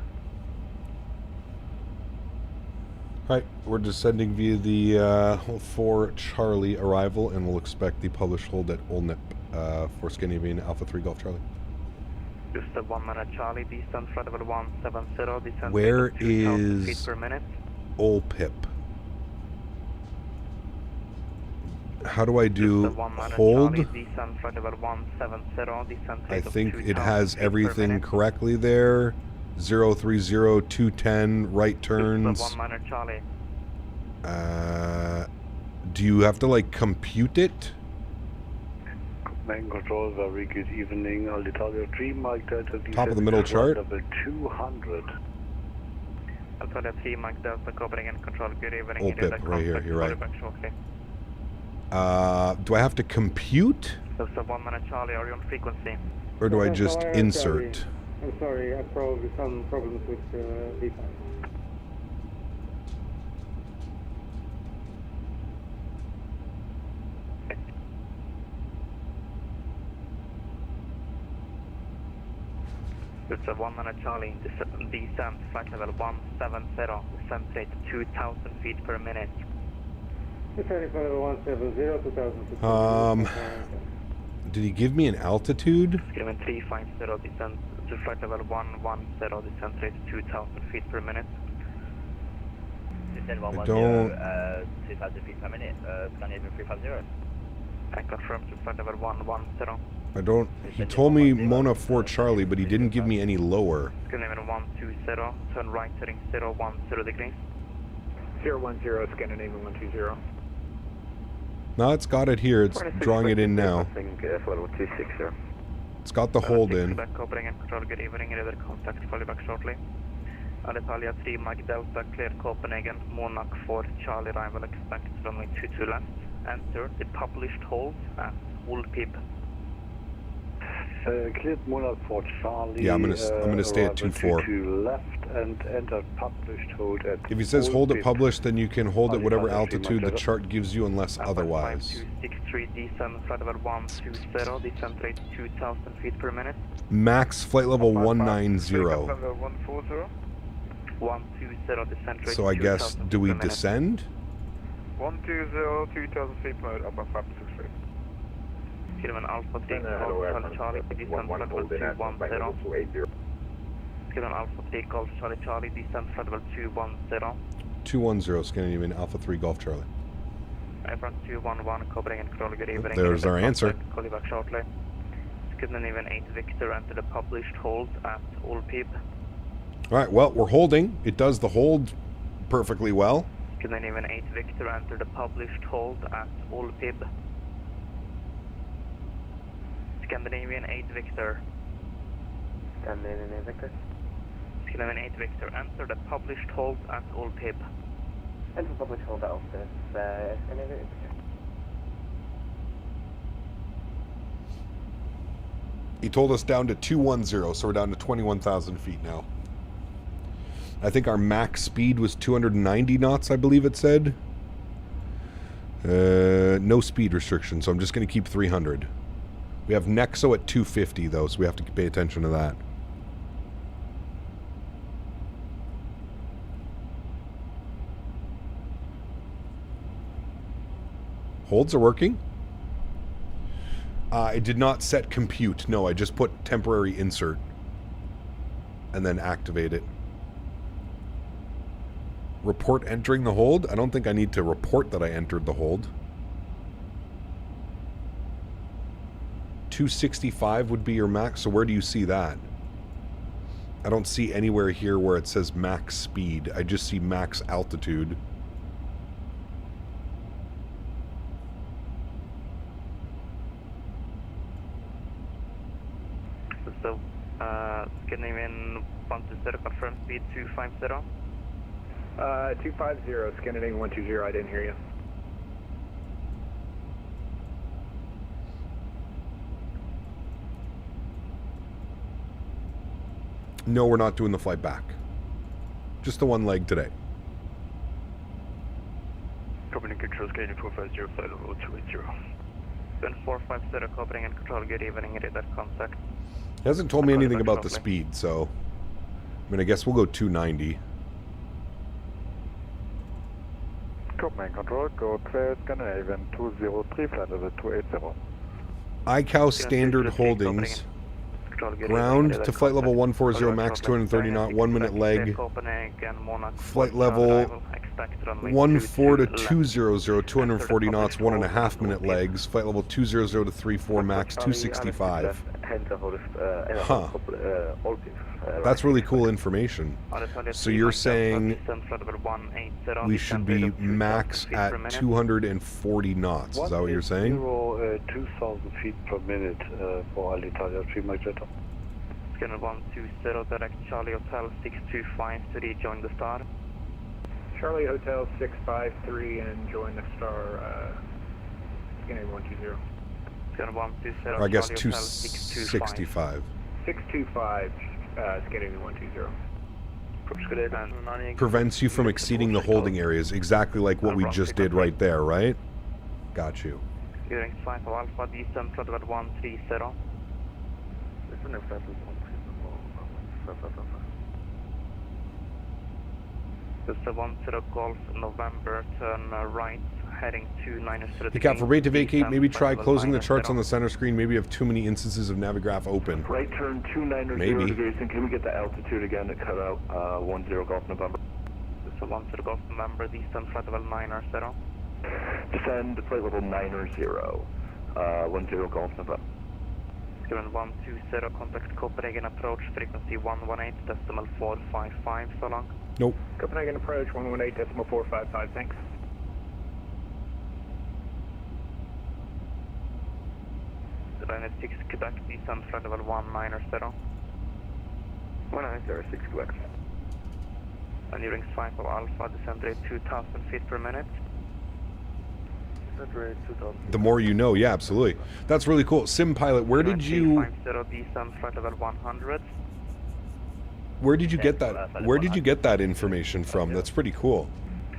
Speaker 2: Right, we're descending via the 4 Charlie arrival, and we'll expect the published hold at Olnip for Scandinavian Alpha 3 Golf Charlie.
Speaker 5: Just a 1 minute Charlie, descent flight level 170, descent
Speaker 2: where
Speaker 5: 2,000 feet
Speaker 2: is
Speaker 5: per minute.
Speaker 2: Olpip? How do I do hold?
Speaker 5: Charlie, descent flight level 170, descent
Speaker 2: I
Speaker 5: rate of
Speaker 2: think it
Speaker 5: 2,000
Speaker 2: has
Speaker 5: feet per
Speaker 2: everything
Speaker 5: minute.
Speaker 2: correctly there. 030, 210, right turns.
Speaker 5: Just a 1 minute Charlie.
Speaker 2: Do you have to like compute it?
Speaker 9: Main control, very good evening. Alitalia 3 Mike Delta.
Speaker 2: Top of the middle chart.
Speaker 9: Level 200.
Speaker 5: Alitalia 3 Mike Delta, Copenhagen control, good evening.
Speaker 2: Olpip, right here, you're right.
Speaker 5: Back shortly.
Speaker 2: Do I have to compute?
Speaker 5: Just a 1 minute Charlie, are you on frequency?
Speaker 2: Or do I just insert?
Speaker 14: I'm sorry, I probably some problems with V5.
Speaker 5: It's a 100 Charlie, descent, flight level 170, descent rate 2,000 feet per minute.
Speaker 14: Descending for level 170, 2,000 feet.
Speaker 2: Did he give me an altitude?
Speaker 5: Skyrim 350, descent to flight level 110, descent rate 2,000 feet per minute.
Speaker 13: Descend
Speaker 2: I
Speaker 13: 110,
Speaker 2: don't...
Speaker 13: 2,000 feet per minute, Scandinavian 350.
Speaker 5: I confirm to flight level 110.
Speaker 2: I don't... He told me Mona 4 Charlie, but he didn't give me any lower.
Speaker 5: Scandinavian 120, turn right heading 010 degrees.
Speaker 12: 010, Scandinavian 120.
Speaker 2: No, it's got it here. It's drawing it in now.
Speaker 10: level 260.
Speaker 2: It's got the hold in.
Speaker 5: Back Copenhagen, control, good evening, radar contact, call you back shortly. Alitalia 3, Mike Delta, clear Copenhagen, Monarch 4, Charlie, arrival expected runway 22 left. Enter the published hold at Ulpip.
Speaker 9: Cleared Monarch 4 Charlie.
Speaker 2: Yeah, I'm gonna stay at 24.
Speaker 9: 22 left and enter published hold at.
Speaker 2: If he says hold it
Speaker 9: Ulpip.
Speaker 2: published, then you can hold at whatever
Speaker 9: Alitalia 3,
Speaker 2: altitude the
Speaker 9: Mike
Speaker 2: chart gives you, unless otherwise.
Speaker 5: 263, descent, flight level 120, descent rate 2,000 feet per minute.
Speaker 2: Max flight level 190.
Speaker 11: 140.
Speaker 5: 120, descent rate.
Speaker 2: So I guess, do we descend?
Speaker 11: 120, 2,000 feet per minute, up at 563.
Speaker 5: Skyrim Alpha 3, Golf Charlie, descent flight level 210. Skyrim Alpha 3, Golf Charlie, descent flight level 210.
Speaker 2: 210, Scandinavian Alpha 3 Golf Charlie.
Speaker 5: Airfront 211, Copenhagen, control, good evening.
Speaker 2: There's our answer.
Speaker 5: Call you back shortly. Scandinavian 8 Victor, enter the published hold at Ulpip.
Speaker 2: Alright, well, we're holding. It does the hold perfectly well.
Speaker 5: Scandinavian 8 Victor, enter the published hold at Ulpip. Scandinavian 8 Victor.
Speaker 4: Scandinavian 8 Victor.
Speaker 5: Scandinavian 8 Victor, enter the published hold at Ulpip.
Speaker 4: Enter published hold at Ulpip. Scandinavian 8 Victor.
Speaker 2: He told us down to 210, so we're down to 21,000 feet now. I think our max speed was 290 knots, I believe it said. No speed restriction, so I'm just going to keep 300. We have Nexo at 250, though, so we have to pay attention to that. Holds are working. It did not set compute. No, I just put temporary insert. And then activate it. Report entering the hold? I don't think I need to report that I entered the hold. 265 would be your max, so where do you see that? I don't see anywhere here where it says max speed. I just see max altitude.
Speaker 5: So, Scandinavian 120, confirm speed 250.
Speaker 12: 250, Scandinavian 120, I didn't hear you.
Speaker 2: No, we're not doing the flight back. Just the one leg today.
Speaker 5: Copenhagen Control, Scandinavian 450, flight level 280. Then 450, Copenhagen Control, good evening, radar contact.
Speaker 2: He hasn't told me anything about the speed, so... I mean, I guess we'll go 290.
Speaker 12: Copenhagen Control, go clear, Scandinavian 203, flight level 280.
Speaker 2: ICAO standard holdings. Ground to flight level 140, max 230 knot, 1 minute leg. Flight level 14 to 200, 240 knots, 1.5 minute legs. Flight level 200 to 34, max 265. Huh. That's really cool information. So you're saying we should be max at 240 knots. Is that what you're saying?
Speaker 9: 2,000 feet per minute for Alitalia 3, Mike Delta.
Speaker 5: Scanner 120, direct Charlie Hotel 625 to rejoin the star.
Speaker 12: Charlie Hotel 653 and join the star, Scandinavian 120.
Speaker 5: Scanner 120,
Speaker 2: Or I guess
Speaker 5: Charlie Hotel
Speaker 2: 265.
Speaker 12: 625, Scandinavian 120.
Speaker 2: Prevents you from exceeding the holding areas, exactly like what we just did right there, right? Got you.
Speaker 5: During flight of Alpha, descent flight level 130. This is 10 Golf November, turn right, heading 29
Speaker 2: Hey, Cap, for rate to vacate, maybe try closing the charts on the center screen. Maybe you have too many instances of Navigraph open.
Speaker 6: Right turn 290
Speaker 2: Maybe.
Speaker 6: degrees, and can we get the altitude again to cut out 10 Golf November?
Speaker 5: This is 10 Golf November, descend flight level 90.
Speaker 6: Descend to flight level 90, 10 Golf November.
Speaker 5: Given 120, contact Copenhagen approach, frequency 118.455, so long.
Speaker 2: Nope.
Speaker 15: Copenhagen approach 118.455, thanks.
Speaker 5: Liner 6 Quebec, descend flight level 190.
Speaker 10: 1906 Quebec.
Speaker 5: And during swipe of Alpha, descend rate 2,000 feet per minute.
Speaker 2: The more you know, yeah, absolutely. That's really cool. Sim Pilot, where did you...
Speaker 5: 50, descend flight level 100.
Speaker 2: Where did you get that? Where did you get that information from? That's pretty cool.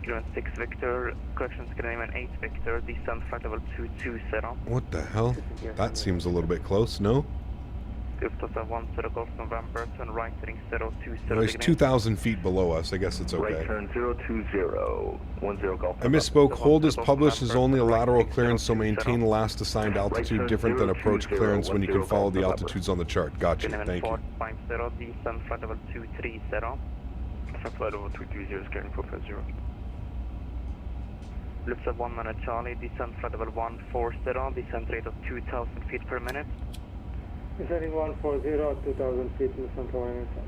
Speaker 5: Given 6 Victor, correction Scandinavian 8 Victor, descend flight level 220.
Speaker 2: What the hell? That seems a little bit close, no?
Speaker 5: Lufthansa 10 Golf November, turn right heading 020.
Speaker 2: Well, he's 2,000 feet below us. I guess it's okay.
Speaker 6: Right turn 020, 10 Golf
Speaker 2: I misspoke. Hold is published as only a lateral clearance, so maintain the last assigned altitude different than approach clearance when you can follow the altitudes on the chart. Gotcha. Thank you.
Speaker 5: 450, descend flight level 230.
Speaker 12: Flight level 230, scanning 450.
Speaker 5: Lufthansa 1 Charlie, descend flight level 140, descent rate of 2,000 feet per minute.
Speaker 14: Descending 140, 2,000 feet in Central America.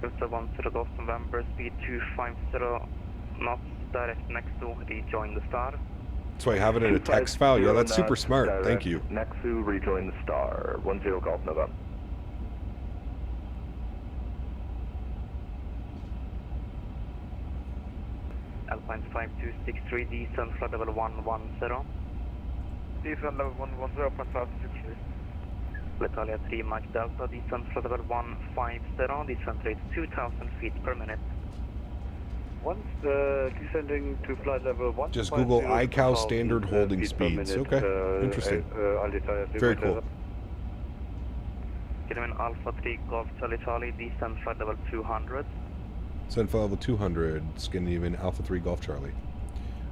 Speaker 5: Lufthansa 10 Golf November, speed 250 knots, direct next to rejoin the star.
Speaker 2: So I have it in a text file. Yeah, that's super smart. Thank you.
Speaker 6: Next to rejoin the star, 10 Golf November.
Speaker 5: Alpine 5263, descend flight level 110.
Speaker 11: Descend level 110, 5263.
Speaker 5: Italia 3 Mike Delta, descend flight level 150, descent rate 2,000 feet per minute.
Speaker 9: Once descending to flight level 1.
Speaker 2: Just Google ICAO standard holding speeds. Okay, interesting. Very cool.
Speaker 5: Gentlemen, Alpha 3 Golf Charlie Charlie, descend flight level 200.
Speaker 2: Send flight level 200, Scandinavian Alpha 3 Golf Charlie.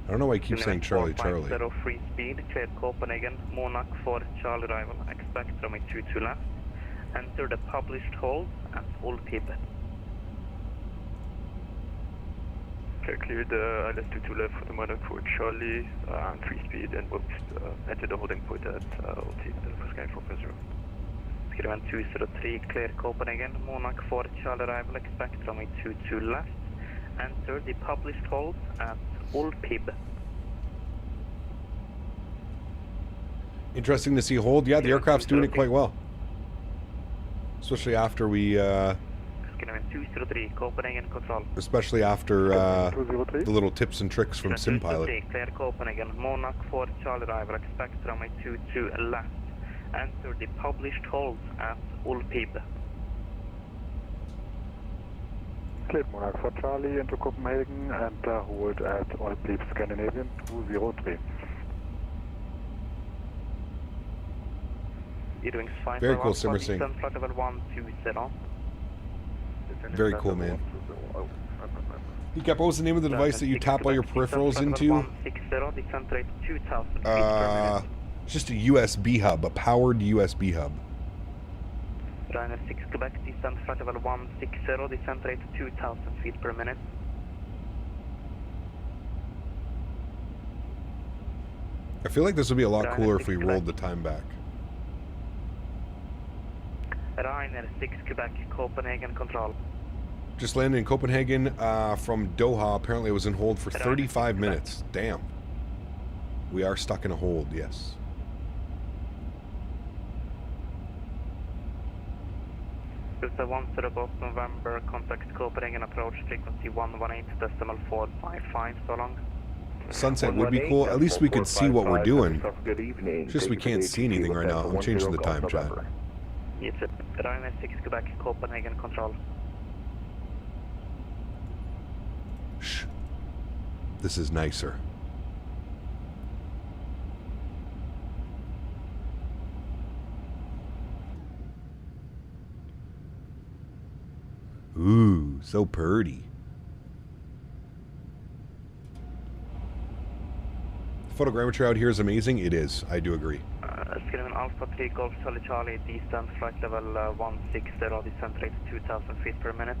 Speaker 2: I don't know why I keep saying Charlie, Charlie.
Speaker 5: 450 free speed, clear Copenhagen, Monarch 4 Charlie arrival, expect runway 22 left. Enter the published hold at all people.
Speaker 12: Okay, clear the ILS-22 left for the Monarch 4 Charlie, free speed, and we'll enter the holding point at OT, for scanning 450.
Speaker 5: Scriven 203, clear Copenhagen, Monarch 4 Charlie arrival, expect runway 22 left. Enter the published hold at all people.
Speaker 2: Interesting to see hold. Yeah, the aircraft's doing it quite well. Especially after we...
Speaker 5: 203, Copenhagen control.
Speaker 2: Especially after the little tips and tricks from Sim Pilot.
Speaker 5: Clear Copenhagen, Monarch 4 Charlie arrival, expect runway 22 left. Enter the published hold at all people.
Speaker 12: Cleared Monarch 4 Charlie into Copenhagen and hold at all people Scandinavian 203.
Speaker 5: You're doing fine.
Speaker 2: Very cool, Simmer Singh.
Speaker 5: Flight level 120.
Speaker 2: Very cool, man. Hey, Cap, what was the name of the device that you tap all your peripherals into?
Speaker 5: 160, descent rate 2,000 feet per minute.
Speaker 2: It's just a USB hub, a powered USB hub.
Speaker 5: Ryanair 6 Quebec, descent flight level 160, descent rate 2,000 feet per minute.
Speaker 2: I feel like this would be a lot cooler if we rolled the time back.
Speaker 5: Ryanair 6 Quebec, Copenhagen control.
Speaker 2: Just landed in Copenhagen from Doha. Apparently it was in hold for 35 minutes. Damn. We are stuck in a hold, yes.
Speaker 5: Delta 10 Golf November, contact Copenhagen approach, frequency 118.455, so long.
Speaker 2: Sunset would be cool. At least we could see what we're doing. Just we can't see anything right now. I'm changing the time, chat.
Speaker 5: Yes, sir. Ryanair 6 Quebec, Copenhagen control.
Speaker 2: Shh. This is nicer. Ooh, so purty. Photogrammetry out here is amazing. It is. I do agree.
Speaker 5: Skyline Alpha 3 Golf Charlie Charlie, descent flight level 160, descent rate 2,000 feet per minute.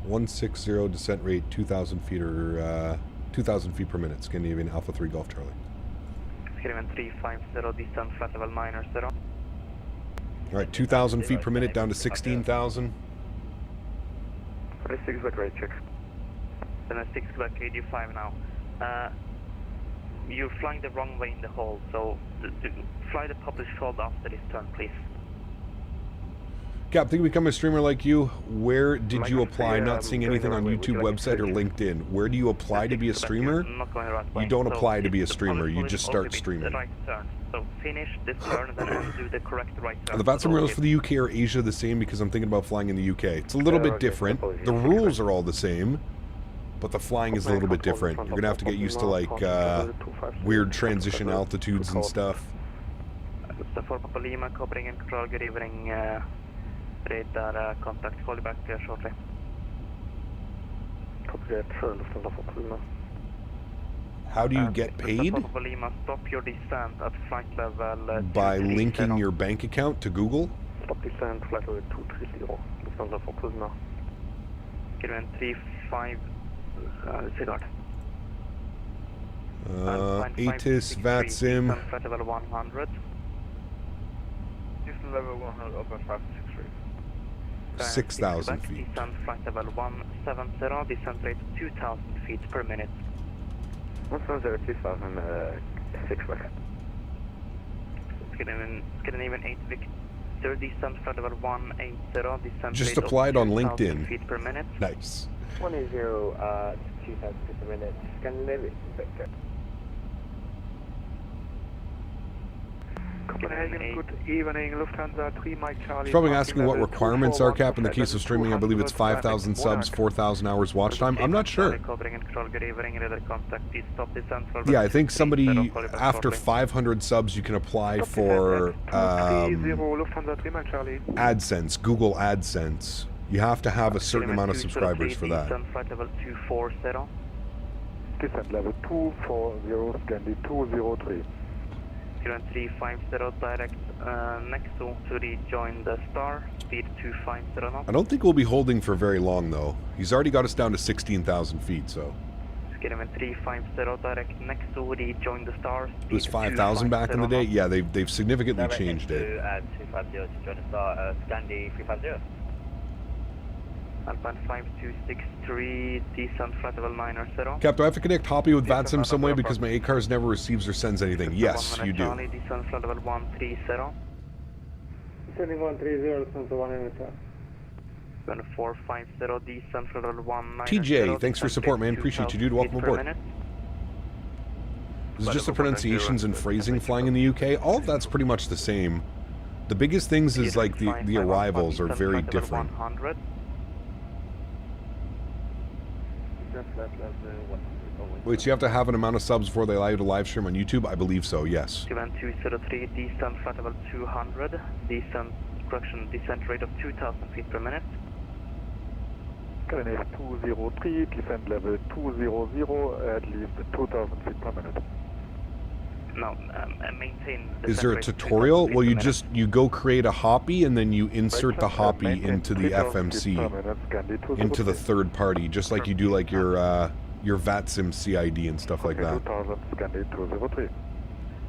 Speaker 2: 160, descent rate 2,000 feet or 2,000 feet per minute. Scandinavian Alpha 3 Golf Charlie.
Speaker 5: Skyline 350, descent flight level 90.
Speaker 2: All right, 2,000 feet per minute down to 16,000.
Speaker 6: 26 back right, check.
Speaker 5: Then 6 back AD5 now. You're flying the wrong way in the hole, so fly the published hold after this turn, please.
Speaker 2: Cap, think we become a streamer like you. Where did you apply? Not seeing anything on YouTube website or LinkedIn. Where do you apply to be a streamer? You don't apply to be a streamer. You just start streaming.
Speaker 5: Right turn. So finish this turn and then do the correct right turn.
Speaker 2: The VATSIM rules for the UK or Asia the same because I'm thinking about flying in the UK. It's a little bit different. The rules are all the same, but the flying is a little bit different. You're gonna have to get used to like weird transition altitudes and stuff.
Speaker 5: For Papa Lima, covering and control. Good evening. Radar contact. Call you back shortly.
Speaker 6: Copy that. Lufthansa for Lima.
Speaker 2: How do you get paid?
Speaker 5: Papa Lima, stop your descent at flight level
Speaker 2: by linking your bank account to Google.
Speaker 6: Stop descent, flight level 230. Lufthansa for Lima.
Speaker 5: Given 35 Sigurd.
Speaker 2: ATIS, VATSIM.
Speaker 5: Flight level 100.
Speaker 11: Houston level 100, open 563.
Speaker 2: 6,000 feet.
Speaker 5: Descent flight level 170, descent rate 2,000 feet per minute.
Speaker 6: 170, 6 back.
Speaker 5: Scandinavian 8 Victor, descent flight level 180, descent
Speaker 2: Just
Speaker 5: rate
Speaker 2: applied on
Speaker 5: 2,000
Speaker 2: LinkedIn.
Speaker 5: feet per minute.
Speaker 2: Nice.
Speaker 10: 180, 2,000 feet per minute. Scandinavian Victor.
Speaker 9: Copenhagen, good evening, Lufthansa 3 Mike Charlie.
Speaker 2: Probably asking what requirements are, Cap. In the case of streaming, I believe it's 5,000 subs, 4,000 hours watch time. I'm not sure. Yeah, I think somebody after 500 subs you can apply for AdSense, Google AdSense. You have to have a certain amount of subscribers for that.
Speaker 5: Flight level 240.
Speaker 6: Descent level 240, Scandi 203.
Speaker 5: 350 direct next to rejoin the star, speed 250 knots.
Speaker 2: I don't think we'll be holding for very long though. He's already got us down to 16,000 feet, so.
Speaker 5: Skyline 350 direct next to rejoin the star.
Speaker 2: It was 5,000 back in the day? Yeah, they've significantly changed it.
Speaker 13: 250 to join the star, Scandi 350.
Speaker 5: Alpine 5263, descent flight level 90.
Speaker 2: Cap, do I have to connect Hoppy with VATSIM some way because my ACARS never receives or sends anything? Yes, you do.
Speaker 5: Descent flight level 130.
Speaker 14: Sending 130, send to 1 in the
Speaker 5: 450, descent flight level 190.
Speaker 2: TJ, thanks for support, man. Appreciate you, dude. Welcome aboard. This is just the pronunciations and phrasing flying in the UK. All of that's pretty much the same. The biggest things is like the arrivals are very different. Wait, so you have to have an amount of subs before they allow you to live stream on YouTube? I believe so, yes.
Speaker 5: Event 203, descent flight level 200, descent rate of 2,000 feet per minute.
Speaker 6: Skyline 203, descent level 200, at least 2,000 feet per minute.
Speaker 5: No, maintain.
Speaker 2: Is there a tutorial? Well, you go create a Hoppy and then you insert the Hoppy into the FMC, into the third party, just like you do like your VATSIM CID and stuff like that.
Speaker 6: 2000, Scandi 203.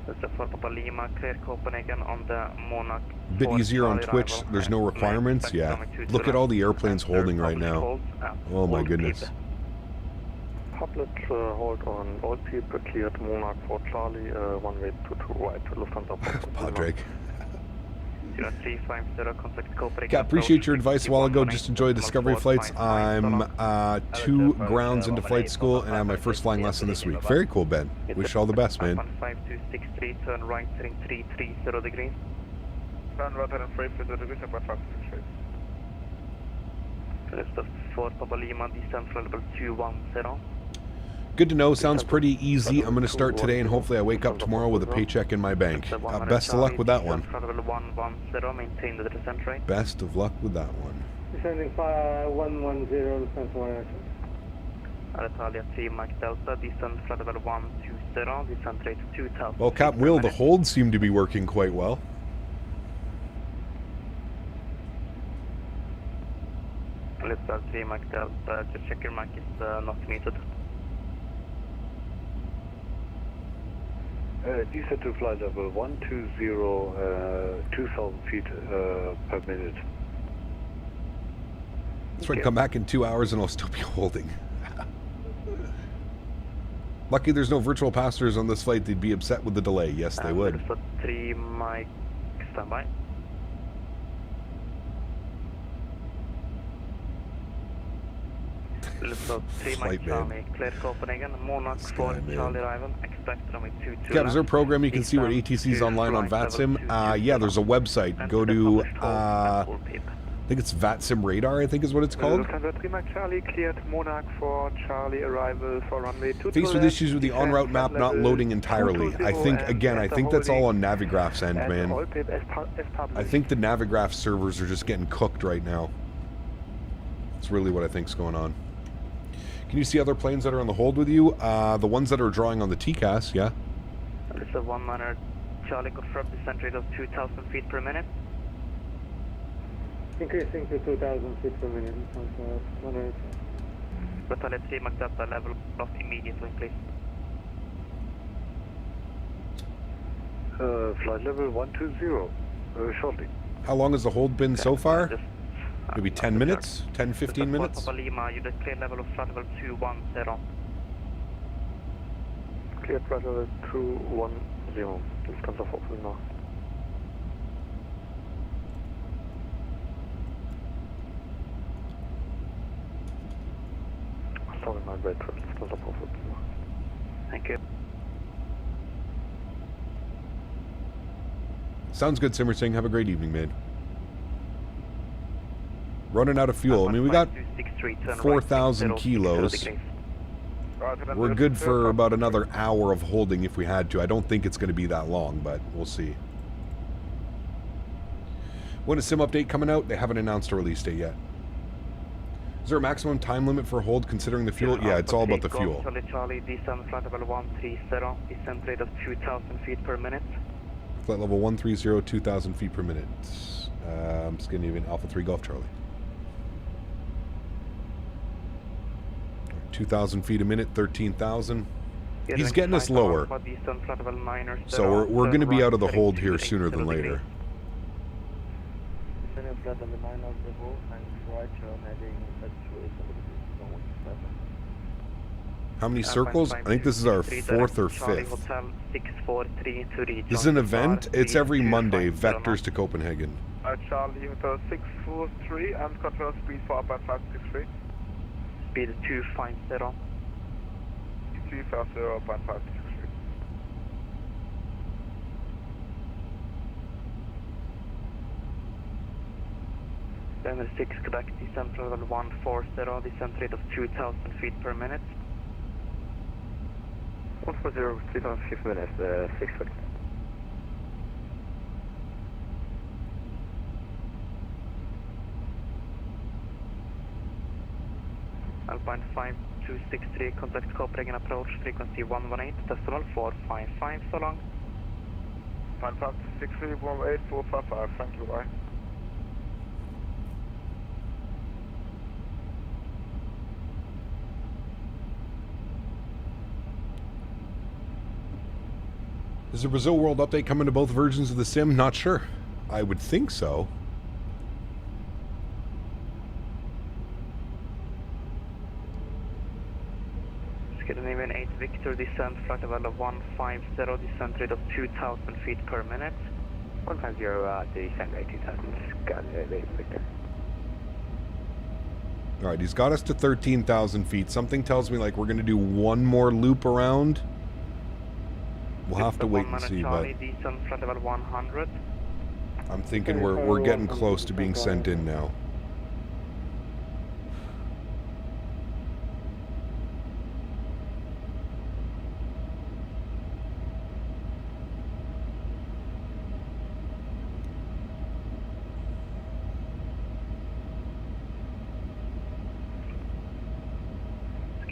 Speaker 5: That's the Papa Lima, clear Copenhagen on the Monarch.
Speaker 2: Bit easier on Twitch. There's no requirements. Yeah. Look at all the airplanes holding right now. Oh my goodness.
Speaker 6: Public hold on all people cleared Monarch for Charlie, one way to right, Lufthansa.
Speaker 2: Padraig.
Speaker 5: 0350, contact Copenhagen.
Speaker 2: Yeah, appreciate your advice a while ago. Just enjoy discovery flights. I'm 2 grounds into flight school and I have my first flying lesson this week. Very cool, Ben. Wish you all the best, man.
Speaker 5: 5263, turn right, heading 330 degrees.
Speaker 11: Turn right, heading 330 degrees, about 563.
Speaker 5: Rest of 4 Papa Lima, descent flight level 210.
Speaker 2: Good to know. Sounds pretty easy. I'm going to start today and hopefully I wake up tomorrow with a paycheck in my bank. Best of luck with that one. Best of luck with that one.
Speaker 14: Descending 110, Lufthansa 1
Speaker 5: Alitalia 3 Mike Delta, descend flight level 120, descent rate 2000.
Speaker 2: Well, Captain Will, the holds seem to be working quite well.
Speaker 5: Alitalia 3 Mike Delta, just check your mic is not muted.
Speaker 9: Descent to flight level 120, 2,000 feet per minute.
Speaker 2: That's right, come back in 2 hours and I'll still be holding. Lucky there's no virtual passengers on this flight. They'd be upset with the delay. Yes, they would.
Speaker 5: Alpha 3 Mike, standby. Alpha 3 Mike Charlie, clear Copenhagen, Monarch 4 Charlie arrival, expect runway 22.
Speaker 2: Yeah, is there a program you can see what ATC's online on VATSIM? Yeah, there's a website. Go to, I think it's VATSIM Radar, I think is what it's called.
Speaker 12: Lufthansa 3 Mike Charlie, cleared Monarch 4 Charlie arrival for runway 22.
Speaker 2: Faced with issues with the en route map not loading entirely. I think, again, I think that's all on Navigraph's end, man. I think the Navigraph servers are just getting cooked right now. That's really what I think's going on. Can you see other planes that are on the hold with you? The ones that are drawing on the TCAS, yeah.
Speaker 5: It's a 100 Charlie confirmed descent rate of 2,000 feet per minute.
Speaker 14: Increasing to 2,000 feet per minute.
Speaker 5: Battalion 3 Mach Delta level off immediately, please.
Speaker 9: Flight level 120, shortly.
Speaker 2: How long has the hold been so far? Maybe 10 minutes? 10, 15 minutes?
Speaker 5: Papa Lima, you did clear level of flight level 210.
Speaker 12: Clear flight level 210. Lufthansa 4 now. Sorry, my bad. Lufthansa 4 now.
Speaker 5: Thank you.
Speaker 2: Sounds good, Simmer Singh. Have a great evening, man. Running out of fuel. I mean, we got 4,000 kilos. We're good for about another hour of holding if we had to. I don't think it's going to be that long, but we'll see. When is Sim update coming out? They haven't announced a release date yet. Is there a maximum time limit for hold considering the fuel? Yeah, it's all about the fuel.
Speaker 5: Charlie, descent flight level 130, descent rate of 2,000 feet per minute.
Speaker 2: Flight level 130, 2,000 feet per minute. Scandinavian Alpha 3 Golf Charlie. 2,000 feet a minute, 13,000. He's getting us lower. So we're going to be out of the hold here sooner than later. How many circles? I think this is our 4th or 5th. This is an event. It's every Monday, Vectors to Copenhagen.
Speaker 11: Charlie, 643 and control speed for up at 563.
Speaker 5: Speed 250.
Speaker 11: 250 up at 563.
Speaker 5: Denver 6 Quebec, descent level 140, descent rate of 2,000 feet per minute.
Speaker 10: 140, 3,000 feet per minute, 6 foot.
Speaker 5: Alpine 5263, contact Copenhagen approach, frequency 118, decimal 455, so long.
Speaker 11: Alpine 5263, 118, 455, thank you, bye.
Speaker 2: Is the Brazil World update coming to both versions of the sim? Not sure. I would think so.
Speaker 5: Scandinavian 8 Victor, descent flight level of 150, descent rate of 2,000 feet per minute.
Speaker 10: 150, descent rate 2,000, Scandinavian 8 Victor.
Speaker 2: Alright, he's got us to 13,000 feet. Something tells me like we're going to do one more loop around. We'll have to wait and see, but I'm thinking we're getting close to being sent in now.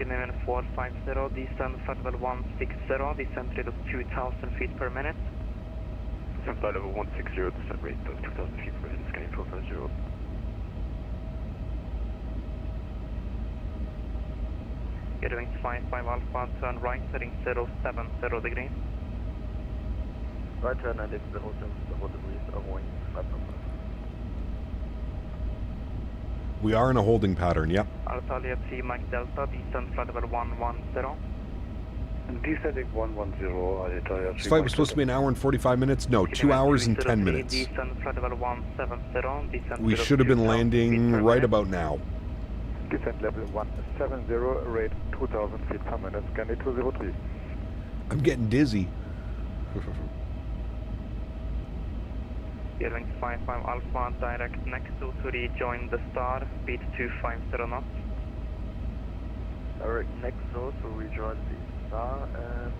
Speaker 5: Scandinavian 450, descend flight level 160, descent rate of 2,000 feet per minute.
Speaker 12: Descent flight level 160, descent rate of 2,000 feet per minute, scanning 450.
Speaker 5: Get wings 55 Alpha, turn right, heading 070 degrees.
Speaker 10: Right turn and it's 070 degrees, avoiding flight number.
Speaker 2: We are in a holding pattern, yep.
Speaker 5: Alitalia 3 Mike Delta, descent flight level 110.
Speaker 9: Descending 110, Alitalia 3.
Speaker 2: This flight was supposed to be an hour and 45 minutes. No, 2 hours and 10 minutes.
Speaker 5: Descent flight level 170, descent
Speaker 2: We should have been landing right about now.
Speaker 6: Descent level 170, rate 2,000 feet per minute, scanning 203.
Speaker 2: I'm getting dizzy.
Speaker 5: Wings 55 Alpha, direct next to rejoin the star, speed 250 knots.
Speaker 10: Direct next to rejoin the star and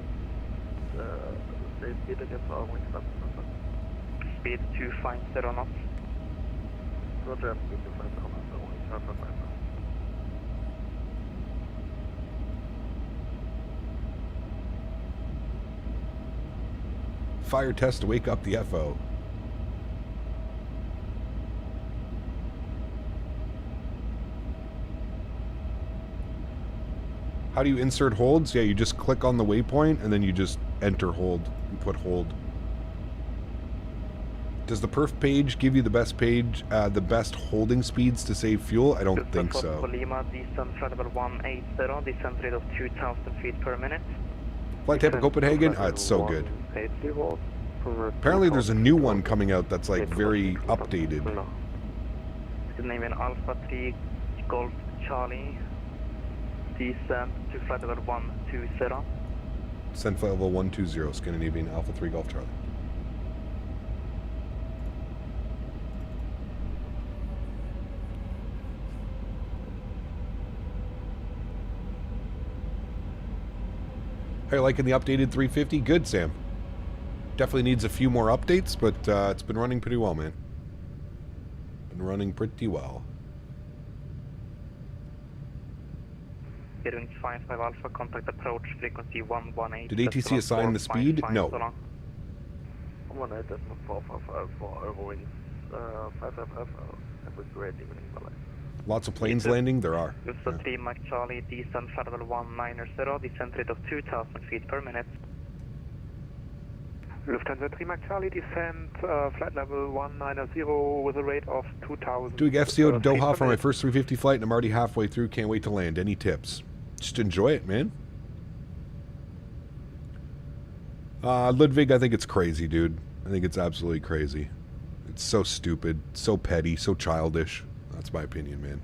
Speaker 10: say speed again for our wings up.
Speaker 5: Speed 250 knots.
Speaker 10: Roger, speed 250 knots, our wings up.
Speaker 2: Fire test to wake up the FO. How do you insert holds? Yeah, you just click on the waypoint and then you just enter hold and put hold. Does the perf page give you the best the best holding speeds to save fuel? I don't think so.
Speaker 5: Lima, descent flight level 180, descent rate of 2,000 feet per minute.
Speaker 2: Flight type of Copenhagen? Oh, it's so good. Apparently there's a new one coming out that's like very updated.
Speaker 5: Scandinavian Alpha 3 Golf Charlie, descent to flight level 120.
Speaker 2: Descent flight level 120, Scandinavian Alpha 3 Golf Charlie. How are you liking the updated 350? Good, Sam. Definitely needs a few more updates, but it's been running pretty well, man. Been running pretty well.
Speaker 5: Wings 55 Alpha, contact approach frequency 118.
Speaker 2: Did ATC assign the speed? No.
Speaker 10: 118.455 for Eurowings 555 and with great evening balance.
Speaker 2: Lots of planes landing? There are.
Speaker 5: Lufthansa 3 Mike Charlie, descent flight level 190, descent rate of 2,000 feet per minute.
Speaker 15: Lufthansa 3 Mike Charlie, descent flight level 190 with a rate of 2,000.
Speaker 2: Doing FCO to Doha for my first 350 flight, and I'm already halfway through. Can't wait to land. Any tips? Just enjoy it, man. Ludwig, I think it's crazy, dude. I think it's absolutely crazy. It's so stupid, so petty, so childish. That's my opinion, man.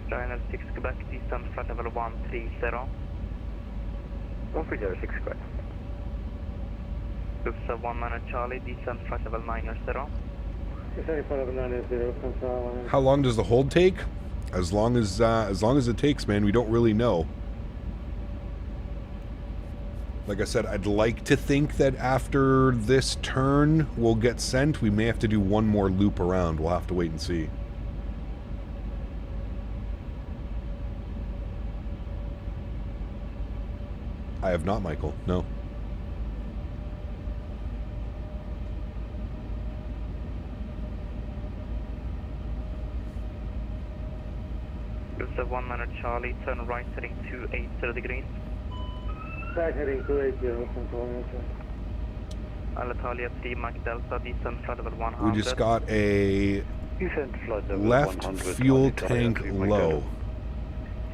Speaker 5: Ryanair 6 Quebec, descent flight level 130.
Speaker 10: 130, 6 Quebec.
Speaker 5: Lufthansa 19 Charlie, descent flight level 90.
Speaker 14: Descending flight level 90,
Speaker 2: How long does the hold take? As long as it takes, man. We don't really know. Like I said, I'd like to think that after this turn we'll get sent. We may have to do one more loop around. We'll have to wait and see. I have not, Michael. No.
Speaker 5: Lufthansa 19 Charlie, turn right heading 280 degrees.
Speaker 14: Back heading 280, control
Speaker 5: Alitalia 3 Mike Delta, descent flight level 100.
Speaker 2: We just got a left fuel tank low.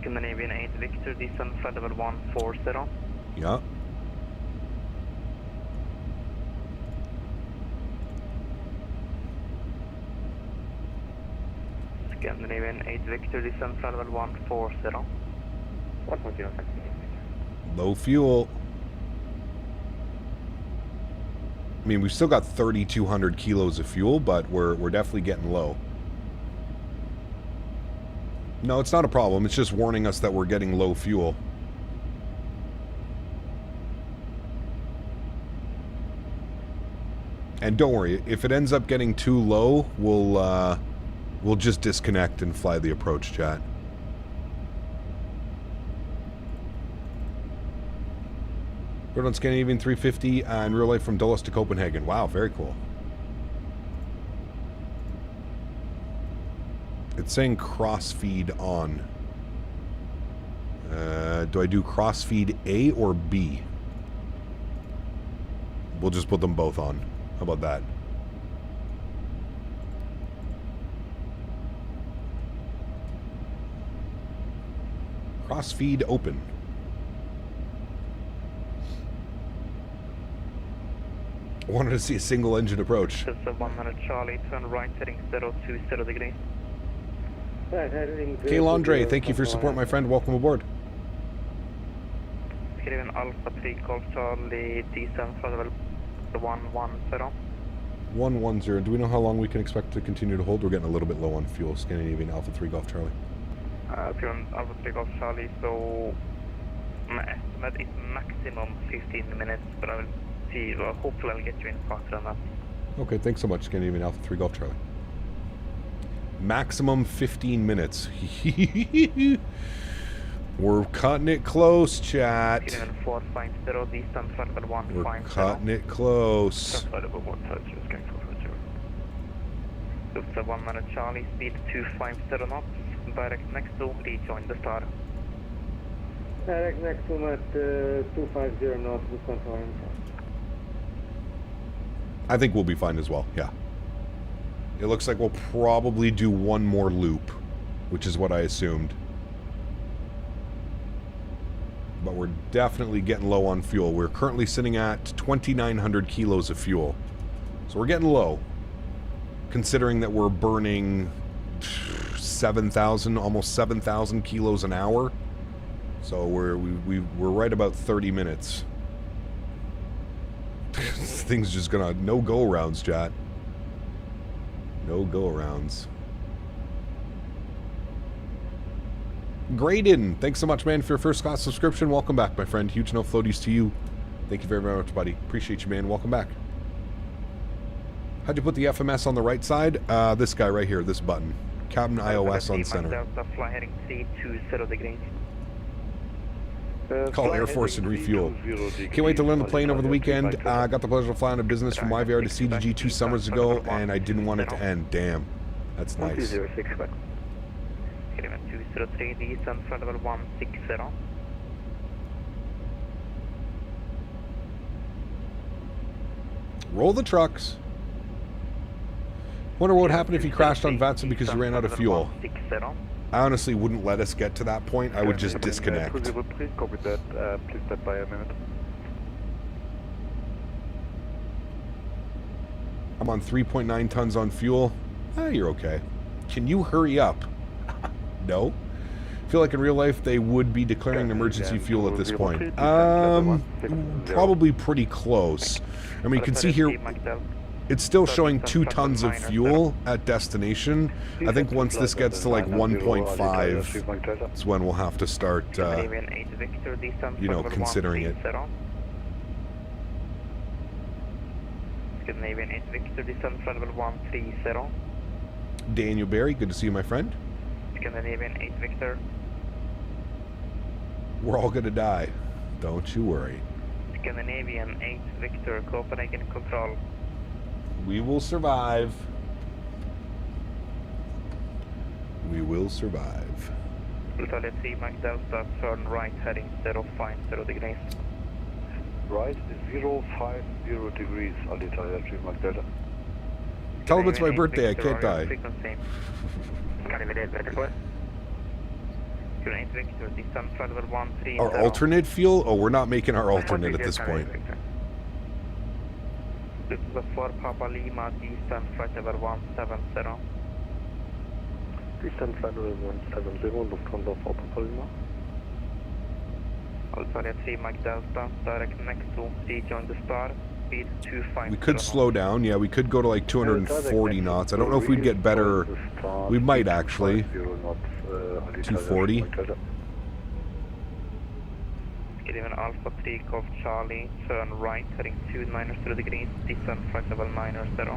Speaker 5: Scandinavian 8 Victor, descent flight level 140.
Speaker 2: Yeah.
Speaker 5: Scandinavian 8 Victor, descent flight level 140. 140.
Speaker 2: Low fuel. I mean, we've still got 3,200 kilos of fuel, but we're definitely getting low. No, it's not a problem. It's just warning us that we're getting low fuel. And don't worry, if it ends up getting too low, we'll just disconnect and fly the approach, chat. Rode on Scandinavian 350 in real life from Dulles to Copenhagen. Wow, very cool. It's saying crossfeed on. Do I do crossfeed A or B? We'll just put them both on. How about that? Crossfeed open. I wanted to see a single engine approach.
Speaker 5: Just a 100 Charlie, turn right heading 020 degrees.
Speaker 2: K. Landre, thank you for your support, my friend. Welcome aboard.
Speaker 5: Skriven Alpha 3 Golf Charlie, descent for level 110.
Speaker 2: 110. Do we know how long we can expect to continue to hold? We're getting a little bit low on fuel. Scandinavian Alpha 3 Golf Charlie.
Speaker 5: If you're on Alpha 3 Golf Charlie, so my estimate is maximum 15 minutes, but I will see, well, hopefully I'll get you in faster than that.
Speaker 2: Okay, thanks so much, Scandinavian Alpha 3 Golf Charlie. Maximum 15 minutes. We're cutting it close, chat.
Speaker 5: We're
Speaker 2: cutting it close.
Speaker 5: Lufthansa 100 Charlie, speed 250 knots, direct next to rejoin the star.
Speaker 14: Direct next to at 250 knots, Lufthansa.
Speaker 2: I think we'll be fine as well, yeah. It looks like we'll probably do one more loop, which is what I assumed. But we're definitely getting low on fuel. We're currently sitting at 2,900 kilos of fuel. So we're getting low, considering that we're burning 7,000, almost 7,000 kilos an hour. So we're right about 30 minutes. This thing's just gonna no go arounds, chat. No go arounds. Graydon, thanks so much, man, for your first class subscription. Welcome back, my friend. Huge no floaties to you. Thank you very, very much, buddy. Appreciate you, man. Welcome back. How'd you put the FMS on the right side? This guy right here, this button. Cabin iOS on center.
Speaker 5: Delta, fly heading 320 degrees.
Speaker 2: Call Air Force and refuel. Can't wait to learn the plane over the weekend. I got the pleasure of flying a business from YVR to CDG 2 summers ago, and I didn't want it to end. Damn. That's nice.
Speaker 5: 203, descent for level 160.
Speaker 2: Roll the trucks. Wonder what would happen if you crashed on VATSIM because you ran out of fuel. I honestly wouldn't let us get to that point. I would just disconnect.
Speaker 6: Please copy that. Please step by a minute.
Speaker 2: I'm on 3.9 tons on fuel. You're okay. Can you hurry up? No. I feel like in real life they would be declaring emergency fuel at this point. Probably pretty close. I mean, you can see here it's still showing 2 tons of fuel at destination. I think once this gets to like 1.5, that's when we'll have to start, you know, considering it.
Speaker 5: Scandinavian 8 Victor, descent for level 130.
Speaker 2: Daniel Barry, good to see you, my friend.
Speaker 5: Scandinavian 8 Victor.
Speaker 2: We're all gonna die. Don't you worry.
Speaker 5: Scandinavian 8 Victor, Copenhagen control.
Speaker 2: We will survive. We will survive.
Speaker 5: Italia 3 Mike Delta, turn right heading 050 degrees.
Speaker 6: Right, 050 degrees, Italia 3 Mike Delta.
Speaker 2: Tell them it's my birthday, I can't die. Our alternate fuel? Oh, we're not making our alternate at this point.
Speaker 5: This is a 4 Papa Lima, descent flight level 170.
Speaker 6: Descent flight level 170, Lufthansa 4 Papa Lima.
Speaker 5: Alpha 3 Mike Delta, direct next to rejoin the star, speed 250.
Speaker 2: We could slow down, yeah, we could go to like 240 knots. I don't know if we'd get better. We might actually. 240.
Speaker 5: Skeleton Alpha 3 Golf Charlie, turn right, heading 290 degrees, descend flight level 90.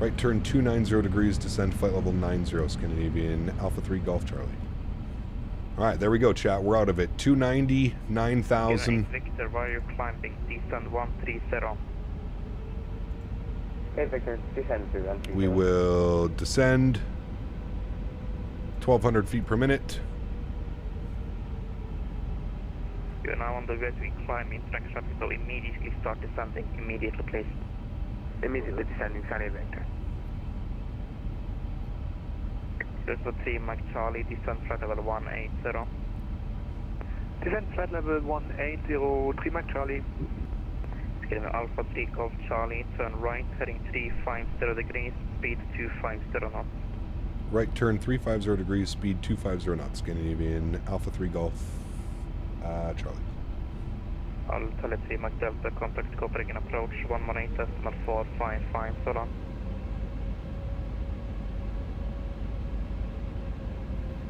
Speaker 2: Right turn 290 degrees, descend flight level 90, Scandinavian Alpha 3 Golf Charlie. Alright, there we go, chat. We're out of it. 290, 9,000.
Speaker 5: Victor, where are you climbing? Descend 130.
Speaker 4: Okay, Victor, descend to 130.
Speaker 2: We will descend 1,200 feet per minute.
Speaker 5: You are now on the way to climb interaction traffic, so immediately start descending. Immediately, please.
Speaker 4: Immediately descending, Sunny Victor.
Speaker 5: There's 3 Mike Charlie, descend flight level 180.
Speaker 15: Descend flight level 180, 3 Mike Charlie.
Speaker 5: Skeleton Alpha 3 Golf Charlie, turn right, heading 350 degrees, speed 250 knots.
Speaker 2: Right turn 350 degrees, speed 250 knots, Scandinavian Alpha 3 Golf Charlie.
Speaker 5: Alpha 3 Mike Delta, contact Copenhagen approach 118.455, so long.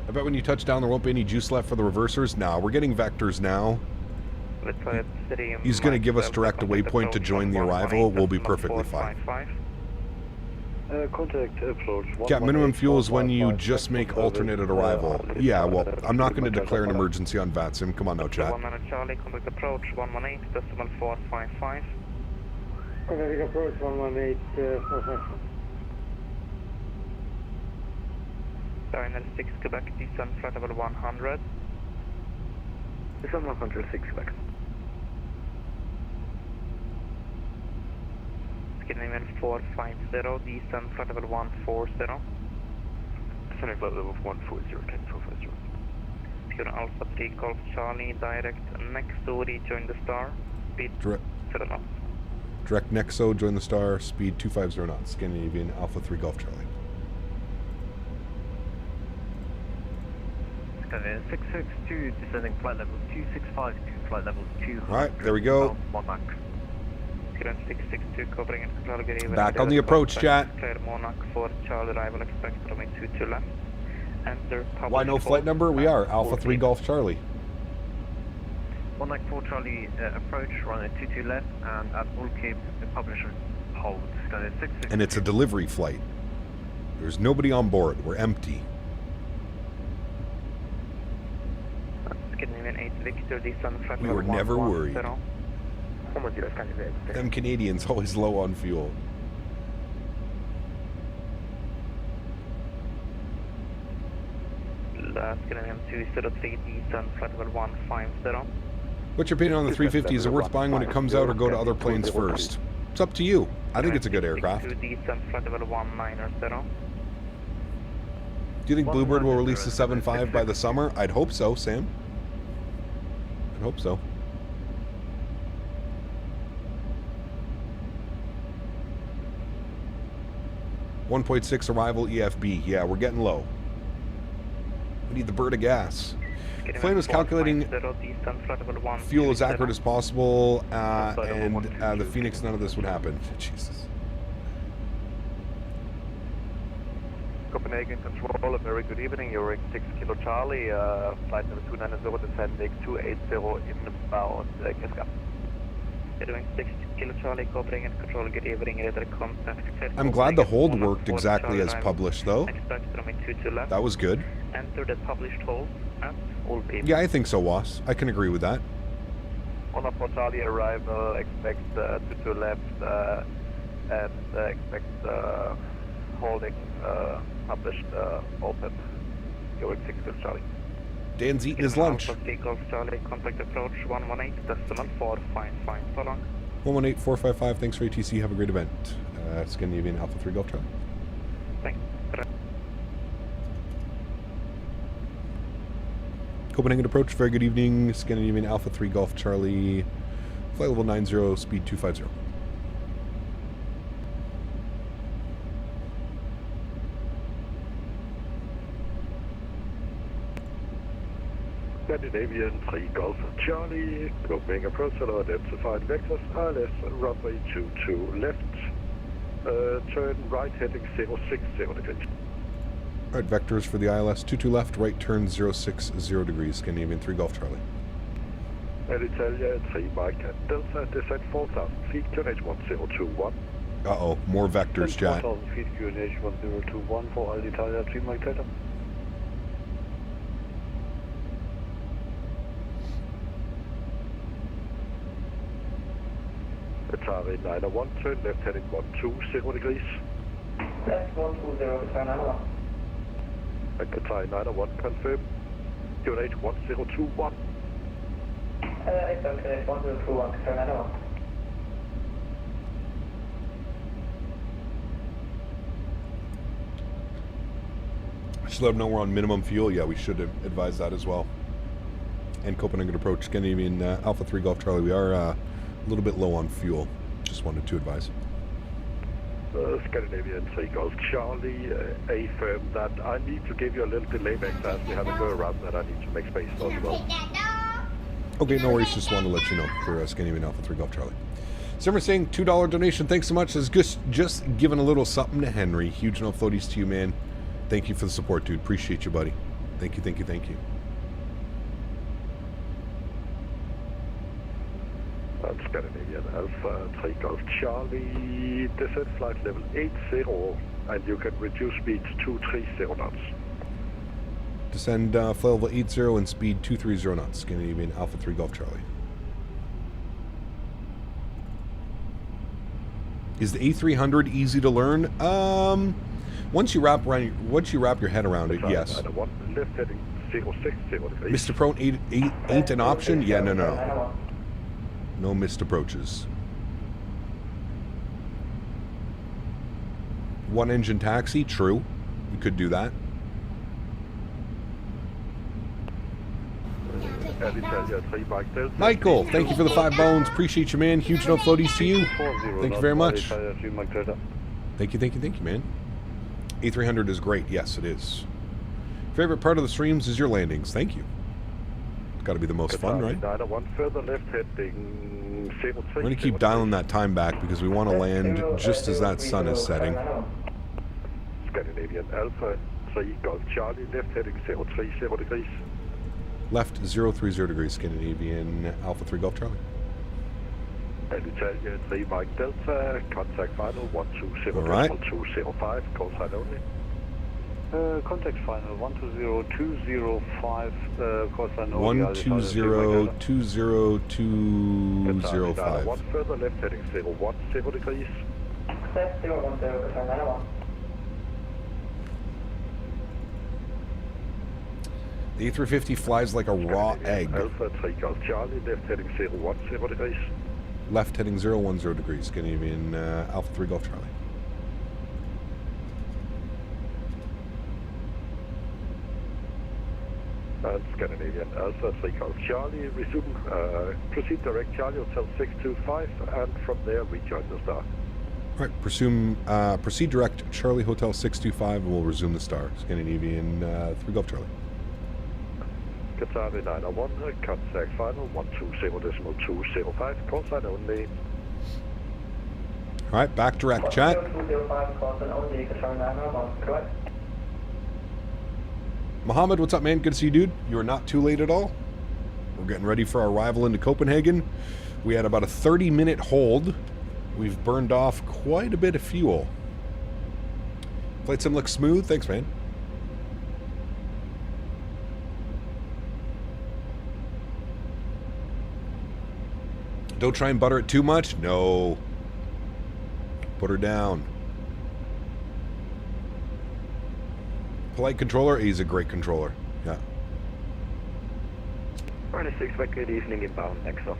Speaker 2: I bet when you touch down there won't be any juice left for the reversers. Now we're getting vectors now. He's going to give us direct a waypoint to join the arrival. We'll be perfectly fine.
Speaker 9: Contact approach.
Speaker 2: Yeah, minimum fuel is when you just make alternate at arrival. Yeah, well, I'm not going to declare an emergency on VATSIM. Come on now, chat.
Speaker 5: Charlie, contact approach 118.455.
Speaker 14: Contact approach 118.455.
Speaker 5: Final 6 Quebec, descend flight level 100.
Speaker 10: Descend 106 Quebec.
Speaker 5: Scandinavian 450, descend flight level 140.
Speaker 12: Descending flight level 140, 10450.
Speaker 5: Skeleton Alpha 3 Golf Charlie, direct Nexo, rejoin the star, speed 7 knots.
Speaker 2: Direct Nexo, join the star, speed 250 knots, Scandinavian Alpha 3 Golf Charlie.
Speaker 16: 662, descending flight level 265 to flight level 200.
Speaker 2: Alright, there we go.
Speaker 16: Monarch.
Speaker 5: 662, covering and control getting
Speaker 2: Back on the approach, chat.
Speaker 5: Clear Monarch for Charlie arrival, expect runway 22 left. Enter public.
Speaker 2: Why no flight number? We are Alpha 3 Golf Charlie.
Speaker 16: Monarch 4 Charlie, approach, runway 22 left, and at all Cape, the publisher hold.
Speaker 2: And it's a delivery flight. There's nobody on board. We're empty. We were never worried. Them Canadians always low on fuel. What's your opinion on the 350? Is it worth buying when it comes out or go to other planes first? It's up to you. I think it's a good aircraft. Do you think Bluebird will release the 7.5 by the summer? I'd hope so, Sam. I hope so. .6 arrival EFB. Yeah, we're getting low. We need the bird of gas. Flame is calculating fuel as accurate as possible, and the Phoenix, none of this would happen. Jesus.
Speaker 6: Copenhagen Control, a very good evening. You're 6 Kilo Charlie, flight number 290, descending 280 inbound Cascade.
Speaker 5: Doing 6 Kilo Charlie, Copenhagen Control, good evening.
Speaker 2: I'm glad the hold worked exactly as published, though. That was good.
Speaker 5: Enter the published hold at all people.
Speaker 2: Yeah, I think so, Was. I can agree with that.
Speaker 6: Honor for Charlie arrival, expect 22 left, and expect holding published open. You're 6 Kilo Charlie.
Speaker 2: Dan's eating his lunch.
Speaker 5: Golf Charlie, contact approach 118.455, so long.
Speaker 2: 118.455, thanks for ATC, have a great event. Scandinavian Alpha 3 Golf Charlie.
Speaker 5: Thanks.
Speaker 2: Copenhagen approach, very good evening. Scandinavian Alpha 3 Golf Charlie, flight level 90, speed 250.
Speaker 9: Scandinavian 3 Golf Charlie, Copenhagen approach, hello, identified vectors, ILS, runway 22 left, turn right heading 060 degrees.
Speaker 2: Alright, vectors for the ILS, 22 left, right turn 060 degrees, Scandinavian 3 Golf Charlie.
Speaker 9: Italia 3 Mike Delta, descent 4,000 feet, QNH 1021.
Speaker 2: Uh-oh, more vectors, Jack.
Speaker 9: 4,000 feet, QNH 1021 for Italia 3 Mike Delta. Atari 901, turn left heading 120 degrees.
Speaker 4: Left 120, turn 901.
Speaker 9: Atari 901, confirm. QNH 1021.
Speaker 4: QNH 1021, turn 901.
Speaker 2: Should let them know we're on minimum fuel. Yeah, we should advise that as well. And Copenhagen approach, Scandinavian Alpha 3 Golf Charlie. We are a little bit low on fuel. Just wanted to advise.
Speaker 9: Scandinavian 3 Golf Charlie, affirm that I need to give you a little delay back as we have a go around that I need to make space for as well.
Speaker 2: Okay, no worries. Just wanted to let you know for Scandinavian Alpha 3 Golf Charlie. Simmer saying $2 donation. Thanks so much. It's just giving a little something to Henry. Huge no floaties to you, man. Thank you for the support, dude. Appreciate you, buddy. Thank you, thank you, thank you.
Speaker 9: Scandinavian Alpha 3 Golf Charlie, descent flight level 80, and you can reduce speed to 230 knots.
Speaker 2: Descend flight level 80 and speed 230 knots. Scandinavian Alpha 3 Golf Charlie. Is the A300 easy to learn? Once you wrap your head around it, yes.
Speaker 9: Left heading 060 degrees.
Speaker 2: Missed approach ain't an option? Yeah, no. No missed approaches. One engine taxi, true. You could do that. Michael, thank you for the 5 bones. Appreciate you, man. Huge no floaties to you. Thank you very much. Thank you, man. A300 is great. Yes, it is. Favorite part of the streams is your landings. Thank you. It's got to be the most fun, right? We're going to keep dialing that time back because we want to land just as that sun is setting.
Speaker 9: Scandinavian Alpha 3 Golf Charlie, left heading 030 degrees.
Speaker 2: Left 030 degrees, Scandinavian Alpha 3 Golf Charlie.
Speaker 9: And Italia 3 Mike Delta, contact final 120,
Speaker 2: right.
Speaker 9: 1205, call sign only. Contact final 120205, call sign only.
Speaker 2: 12020205.
Speaker 9: One further left heading 010 degrees.
Speaker 4: Left 010, turn 901.
Speaker 2: The A350 flies like a raw egg.
Speaker 9: Alpha 3 Golf Charlie, left heading 010 degrees.
Speaker 2: Left heading 010 degrees, Scandinavian Alpha 3 Golf Charlie.
Speaker 9: And Scandinavian Alpha 3 Golf Charlie, resume, proceed direct Charlie Hotel 625, and from there rejoin the star.
Speaker 2: All right, proceed direct Charlie Hotel 625, and we'll resume the star. Scandinavian 3 Golf Charlie.
Speaker 9: Qatar 901, contact final 120.205, call sign only.
Speaker 2: All right, back direct, chat.
Speaker 4: 205, call sign only, Qatar 901, correct?
Speaker 2: Mohammed, what's up, man? Good to see you, dude. You are not too late at all. We're getting ready for our arrival into Copenhagen. We had about a 30-minute hold. We've burned off quite a bit of fuel. Flight sim looks smooth. Thanks, man. Don't try and butter it too much. No. Put her down. Polite controller. He's a great controller. Yeah.
Speaker 6: 96 Quebec, good evening, inbound, EXO.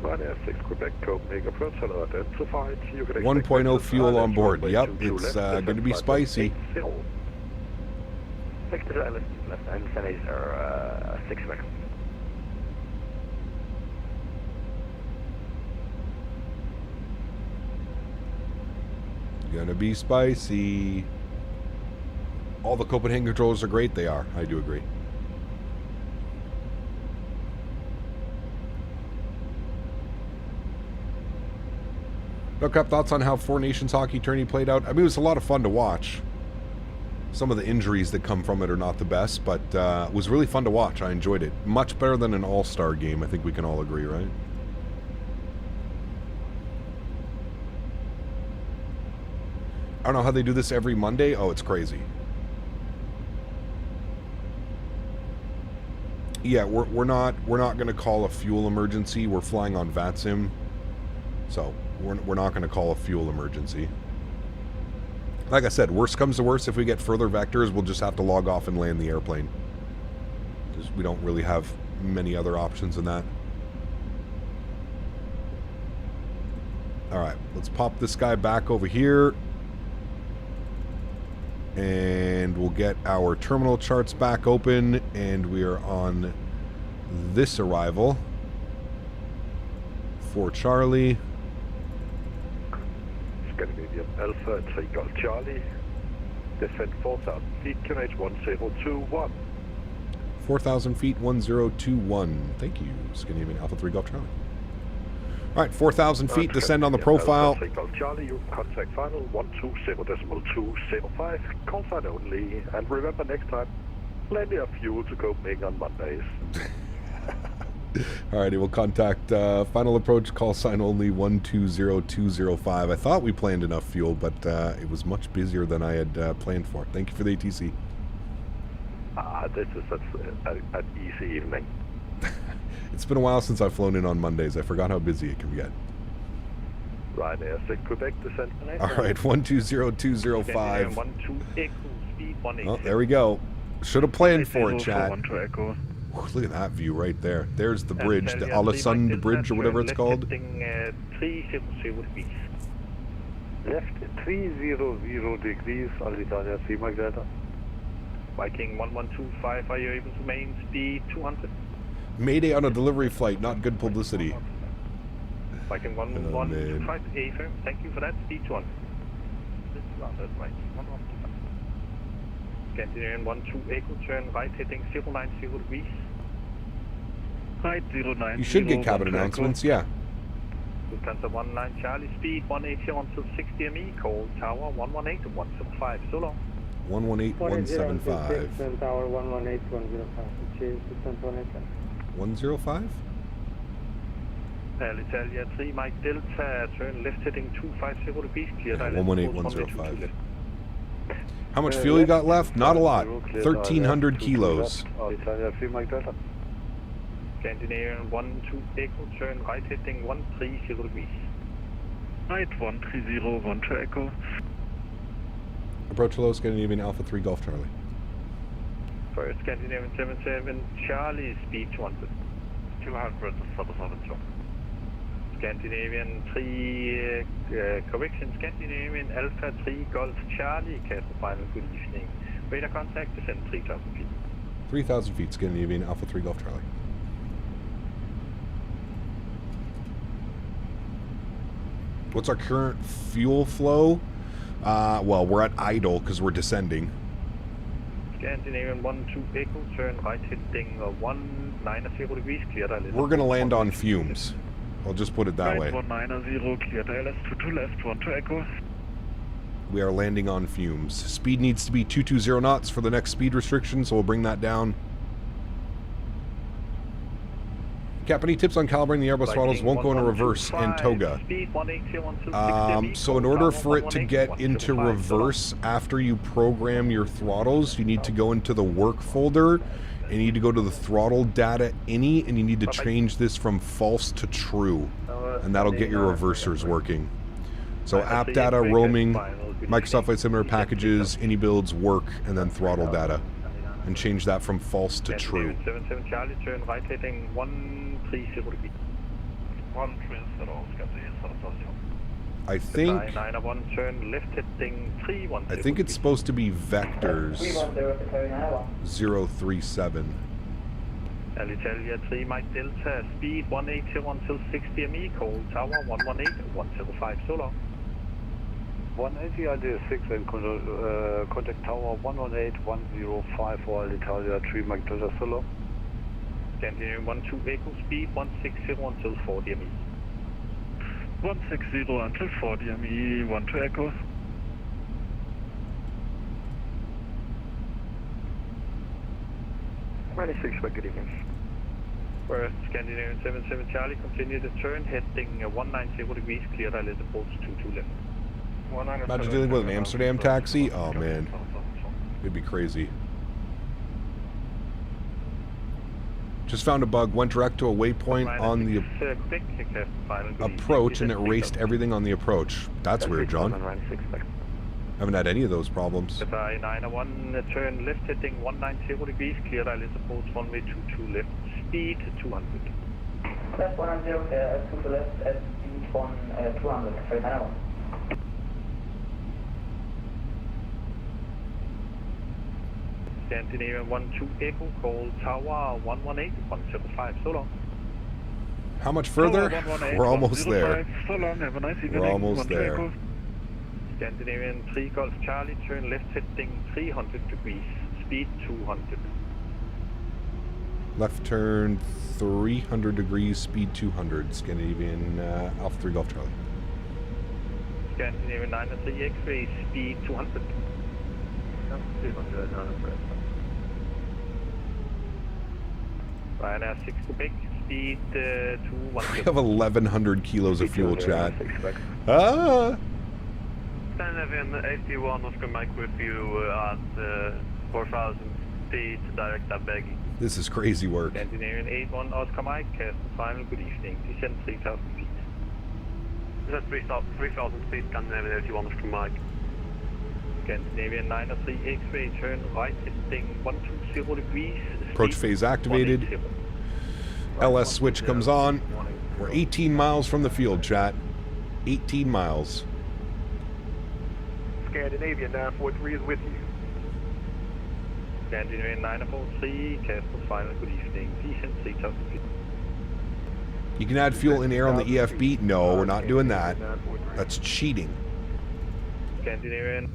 Speaker 9: 96 Quebec, Copenhagen, approach, hello, identified.
Speaker 2: 1.0 fuel on board. Yep, it's going to be spicy.
Speaker 6: Victor, left, and semis are 6 Quebec.
Speaker 2: Gonna be spicy. All the Copenhagen controllers are great. They are. I do agree. No Cup, thoughts on how Four Nations hockey tourney played out? I mean, it was a lot of fun to watch. some of the injuries that come from it are not the best, but it was really fun to watch. I enjoyed it. Much better than an all-star game, I think we can all agree, right? I don't know how they do this every Monday. Oh, it's crazy. Yeah, we're not going to call a fuel emergency. We're flying on VATSIM, so we're not going to call a fuel emergency. Like I said, worst comes to worst, if we get further vectors, we'll just have to log off and land the airplane. Because we don't really have many other options than that. Alright, let's pop this guy back over here. And we'll get our terminal charts back open, and we are on this arrival for Charlie.
Speaker 9: Scandinavian Alpha, Takeoff Charlie. Descent 4,000 feet, QNH 1021.
Speaker 2: 4,000 feet, 1021. Thank you, Scandinavian Alpha 3 Golf Charlie. All right, 4,000 feet, descend on the profile.
Speaker 9: Takeoff Charlie, you contact final 120.205, call sign only, and remember next time, plenty of fuel to Copenhagen on Mondays.
Speaker 2: All righty, we'll contact final approach, call sign only 120205. I thought we planned enough fuel, but it was much busier than I had planned for. Thank you for the ATC.
Speaker 9: This is an easy evening.
Speaker 2: It's been a while since I've flown in on Mondays. I forgot how busy it can get.
Speaker 9: Ryanair 6 Quebec, descent.
Speaker 2: All right, 120205. Oh, there we go. Should have planned for it, chat. Look at that view right there. There's the bridge, the Ålesund Bridge or whatever it's called.
Speaker 9: Left 300 degrees, Alitalia, Seamark Delta.
Speaker 5: Viking 1125, are you able to main speed 200?
Speaker 2: Mayday on a delivery flight, not good publicity.
Speaker 5: Viking 1125, A firm, thank you for that, speed 200. This is right, 1125. Scandinavian 12 Echo, turn right heading 090 degrees.
Speaker 17: Right, 090.
Speaker 2: You should get cabin announcements, yeah.
Speaker 5: Lufthansa 19 Charlie, speed 180 until 60 ME, call tower 118 175, so long.
Speaker 2: 118 175.
Speaker 14: Tower 118 105. Change descent 185.
Speaker 2: 105?
Speaker 5: Alitalia 3 Mike Delta, turn left heading 250 degrees, clear.
Speaker 2: 118 105. How much fuel you got left? Not a lot. 1,300 kilos.
Speaker 9: Alitalia 3 Mike Delta.
Speaker 5: Scandinavian 12 Echo, turn right heading 130 degrees.
Speaker 17: Right, 130, 12 Echo.
Speaker 2: Approach low, Scandinavian Alpha 3 Golf Charlie.
Speaker 5: First Scandinavian 77 Charlie, speed 200. 200, Souza. Scandinavian 3, correction, Scandinavian Alpha 3 Golf Charlie, Castle final, good evening. Radar contact, descend 3,000 feet.
Speaker 2: 3,000 feet, Scandinavian Alpha 3 Golf Charlie. What's our current fuel flow? Well, we're at idle because we're descending.
Speaker 5: Scandinavian 12 Echo, turn right heading 190 degrees, clear.
Speaker 2: We're going to land on fumes. I'll just put it that way.
Speaker 17: 190, clear LS 22 left, 12 Echo.
Speaker 2: We are landing on fumes. Speed needs to be 220 knots for the next speed restriction, so we'll bring that down. Cap, any tips on calibrating the Airbus throttles? Won't go into reverse and toga. So in order for it to get into reverse after you program your throttles, you need to go into the work folder, and you need to go to the throttle data ini, and you need to change this from false to true, and that'll get your reversers working. So app data, roaming, Microsoft Flight Simulator packages, iniBuilds, work, and then throttle data, and change that from false to true.
Speaker 5: 77 Charlie, turn right heading 130 degrees.
Speaker 2: I think
Speaker 5: 901, turn left heading 310.
Speaker 2: I think it's supposed to be vectors 037.
Speaker 5: Alitalia 3 Mike Delta, speed 180 until 60 ME, call tower 118 105, so long.
Speaker 9: 180 idea 6 and contact tower 118 105 for Alitalia 3 Mike Delta, so long.
Speaker 5: Scandinavian 12 Echo, speed 160 until 40 ME.
Speaker 17: 160 until 40 ME, 12 Echo.
Speaker 10: 96, expect good evening.
Speaker 5: First, Scandinavian 77 Charlie, continue the turn, heading 190 degrees, cleared ILS approach 22 left.
Speaker 2: Imagine dealing with an Amsterdam taxi. Oh man, it'd be crazy. Just found a bug. Went direct to a waypoint on the approach, and it erased everything on the approach. That's weird, John. Haven't had any of those problems.
Speaker 5: 901, turn left, heading 190 degrees, cleared ILS approach runway 22 left, speed 200.
Speaker 4: Left 190, 2 to left at speed 200, sorry, 901.
Speaker 5: Scandinavian 12 Echo, call Tower 118, 105, so long.
Speaker 2: How much further? We're almost there.
Speaker 17: So long, have a nice evening.
Speaker 2: We're almost there.
Speaker 5: Scandinavian 3 Golf Charlie, turn left heading 300 degrees, speed 200.
Speaker 2: Left turn 300 degrees, speed 200. Scandinavian Alpha 3 Golf Charlie.
Speaker 5: Scandinavian 903 X-ray, speed 200. 200, Ryanair 6 Quebec, speed 210.
Speaker 2: We have 1,100 kilos of fuel, chat. Ah!
Speaker 12: Scandinavian 81 Oscar Mike with you at 4,000 feet, direct at Beggy.
Speaker 2: This is crazy work.
Speaker 5: Scandinavian 81 Oscar Mike, final good evening, descend 3,000 feet.
Speaker 12: Is that 3,000 feet, Scandinavian 81 Oscar Mike?
Speaker 5: Scandinavian 903 X-ray, turn right heading 120 degrees.
Speaker 2: Approach phase activated. LS switch comes on. We're 18 miles from the field, chat. 18 miles.
Speaker 15: Scandinavian 943 is with you.
Speaker 5: Scandinavian 943, Castle, final good evening, descent 3,000 feet.
Speaker 2: You can add fuel in air on the EFB. No, we're not doing that. That's cheating.
Speaker 5: Scandinavian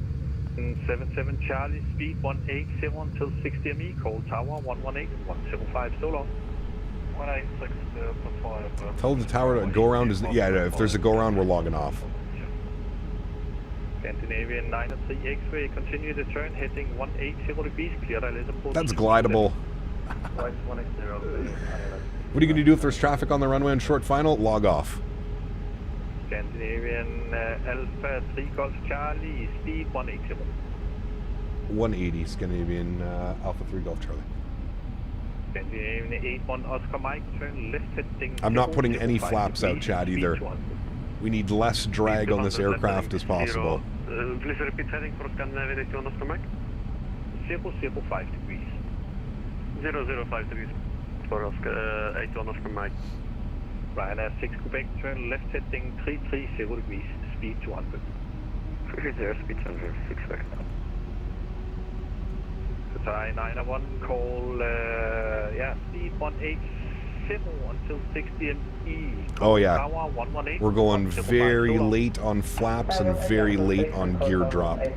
Speaker 5: 77 Charlie, speed 180 until 60 ME, call Tower 118, 105, so long.
Speaker 12: 186.5.
Speaker 2: Tell the tower to go around. Yeah, if there's a go around, we're logging off.
Speaker 5: Scandinavian 903 X-ray, continue the turn, heading 180 degrees, clear ILS approach.
Speaker 2: That's glidable. What are you going to do if there's traffic on the runway on short final? Log off.
Speaker 5: Scandinavian Alpha 3 Golf Charlie, speed 180.
Speaker 2: 180, Scandinavian Alpha 3 Golf Charlie.
Speaker 5: Scandinavian 81 Oscar Mike, turn left heading.
Speaker 2: I'm not putting any flaps out, Chad, either. We need less drag on this aircraft as possible.
Speaker 12: Please repeat heading for Scandinavian 81 Oscar Mike.
Speaker 5: 005 degrees.
Speaker 12: 005 degrees for Oscar 81 Oscar Mike.
Speaker 5: Ryanair 6 Quebec, turn left heading 330 degrees, speed 200.
Speaker 10: 330, speed 200, 6 back.
Speaker 5: Qatar 901, call, speed 180 until 60 ME.
Speaker 2: Oh yeah, we're going very late on flaps and very late on gear drop. I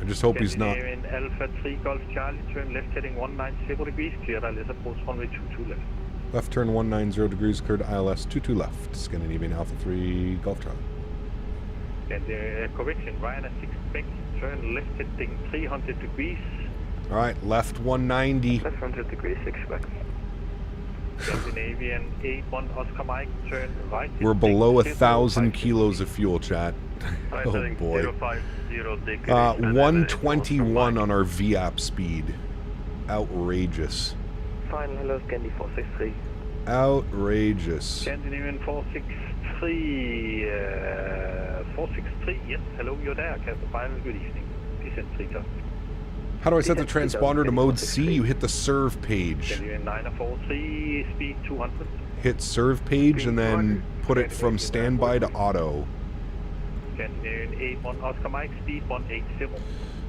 Speaker 2: just hope he's not.
Speaker 5: Alpha 3 Golf Charlie, turn left heading 190 degrees, clear ILS approach runway 22 left.
Speaker 2: Left turn 190 degrees, cleared ILS 22 left. Scandinavian Alpha 3 Golf Charlie.
Speaker 5: And correction, Ryanair 6 Quebec, turn left heading 300 degrees.
Speaker 2: Alright, left 190.
Speaker 10: Left 100 degrees, 6 back.
Speaker 5: Scandinavian 81 Oscar Mike, turn right.
Speaker 2: We're below 1,000 kilos of fuel, chat. Oh boy. 121 on our VAP speed. Outrageous.
Speaker 10: Final, hello, Scandi 463.
Speaker 2: Outrageous.
Speaker 5: Scandinavian 463, 463, yes, hello, you're there, Castle Final, good evening. Descent 3,000.
Speaker 2: How do I set the transponder to mode C? You hit the serve page.
Speaker 5: Scandinavian 943, speed 200.
Speaker 2: Hit serve page and then put it from standby to auto.
Speaker 5: Scandinavian 81 Oscar Mike, speed 180.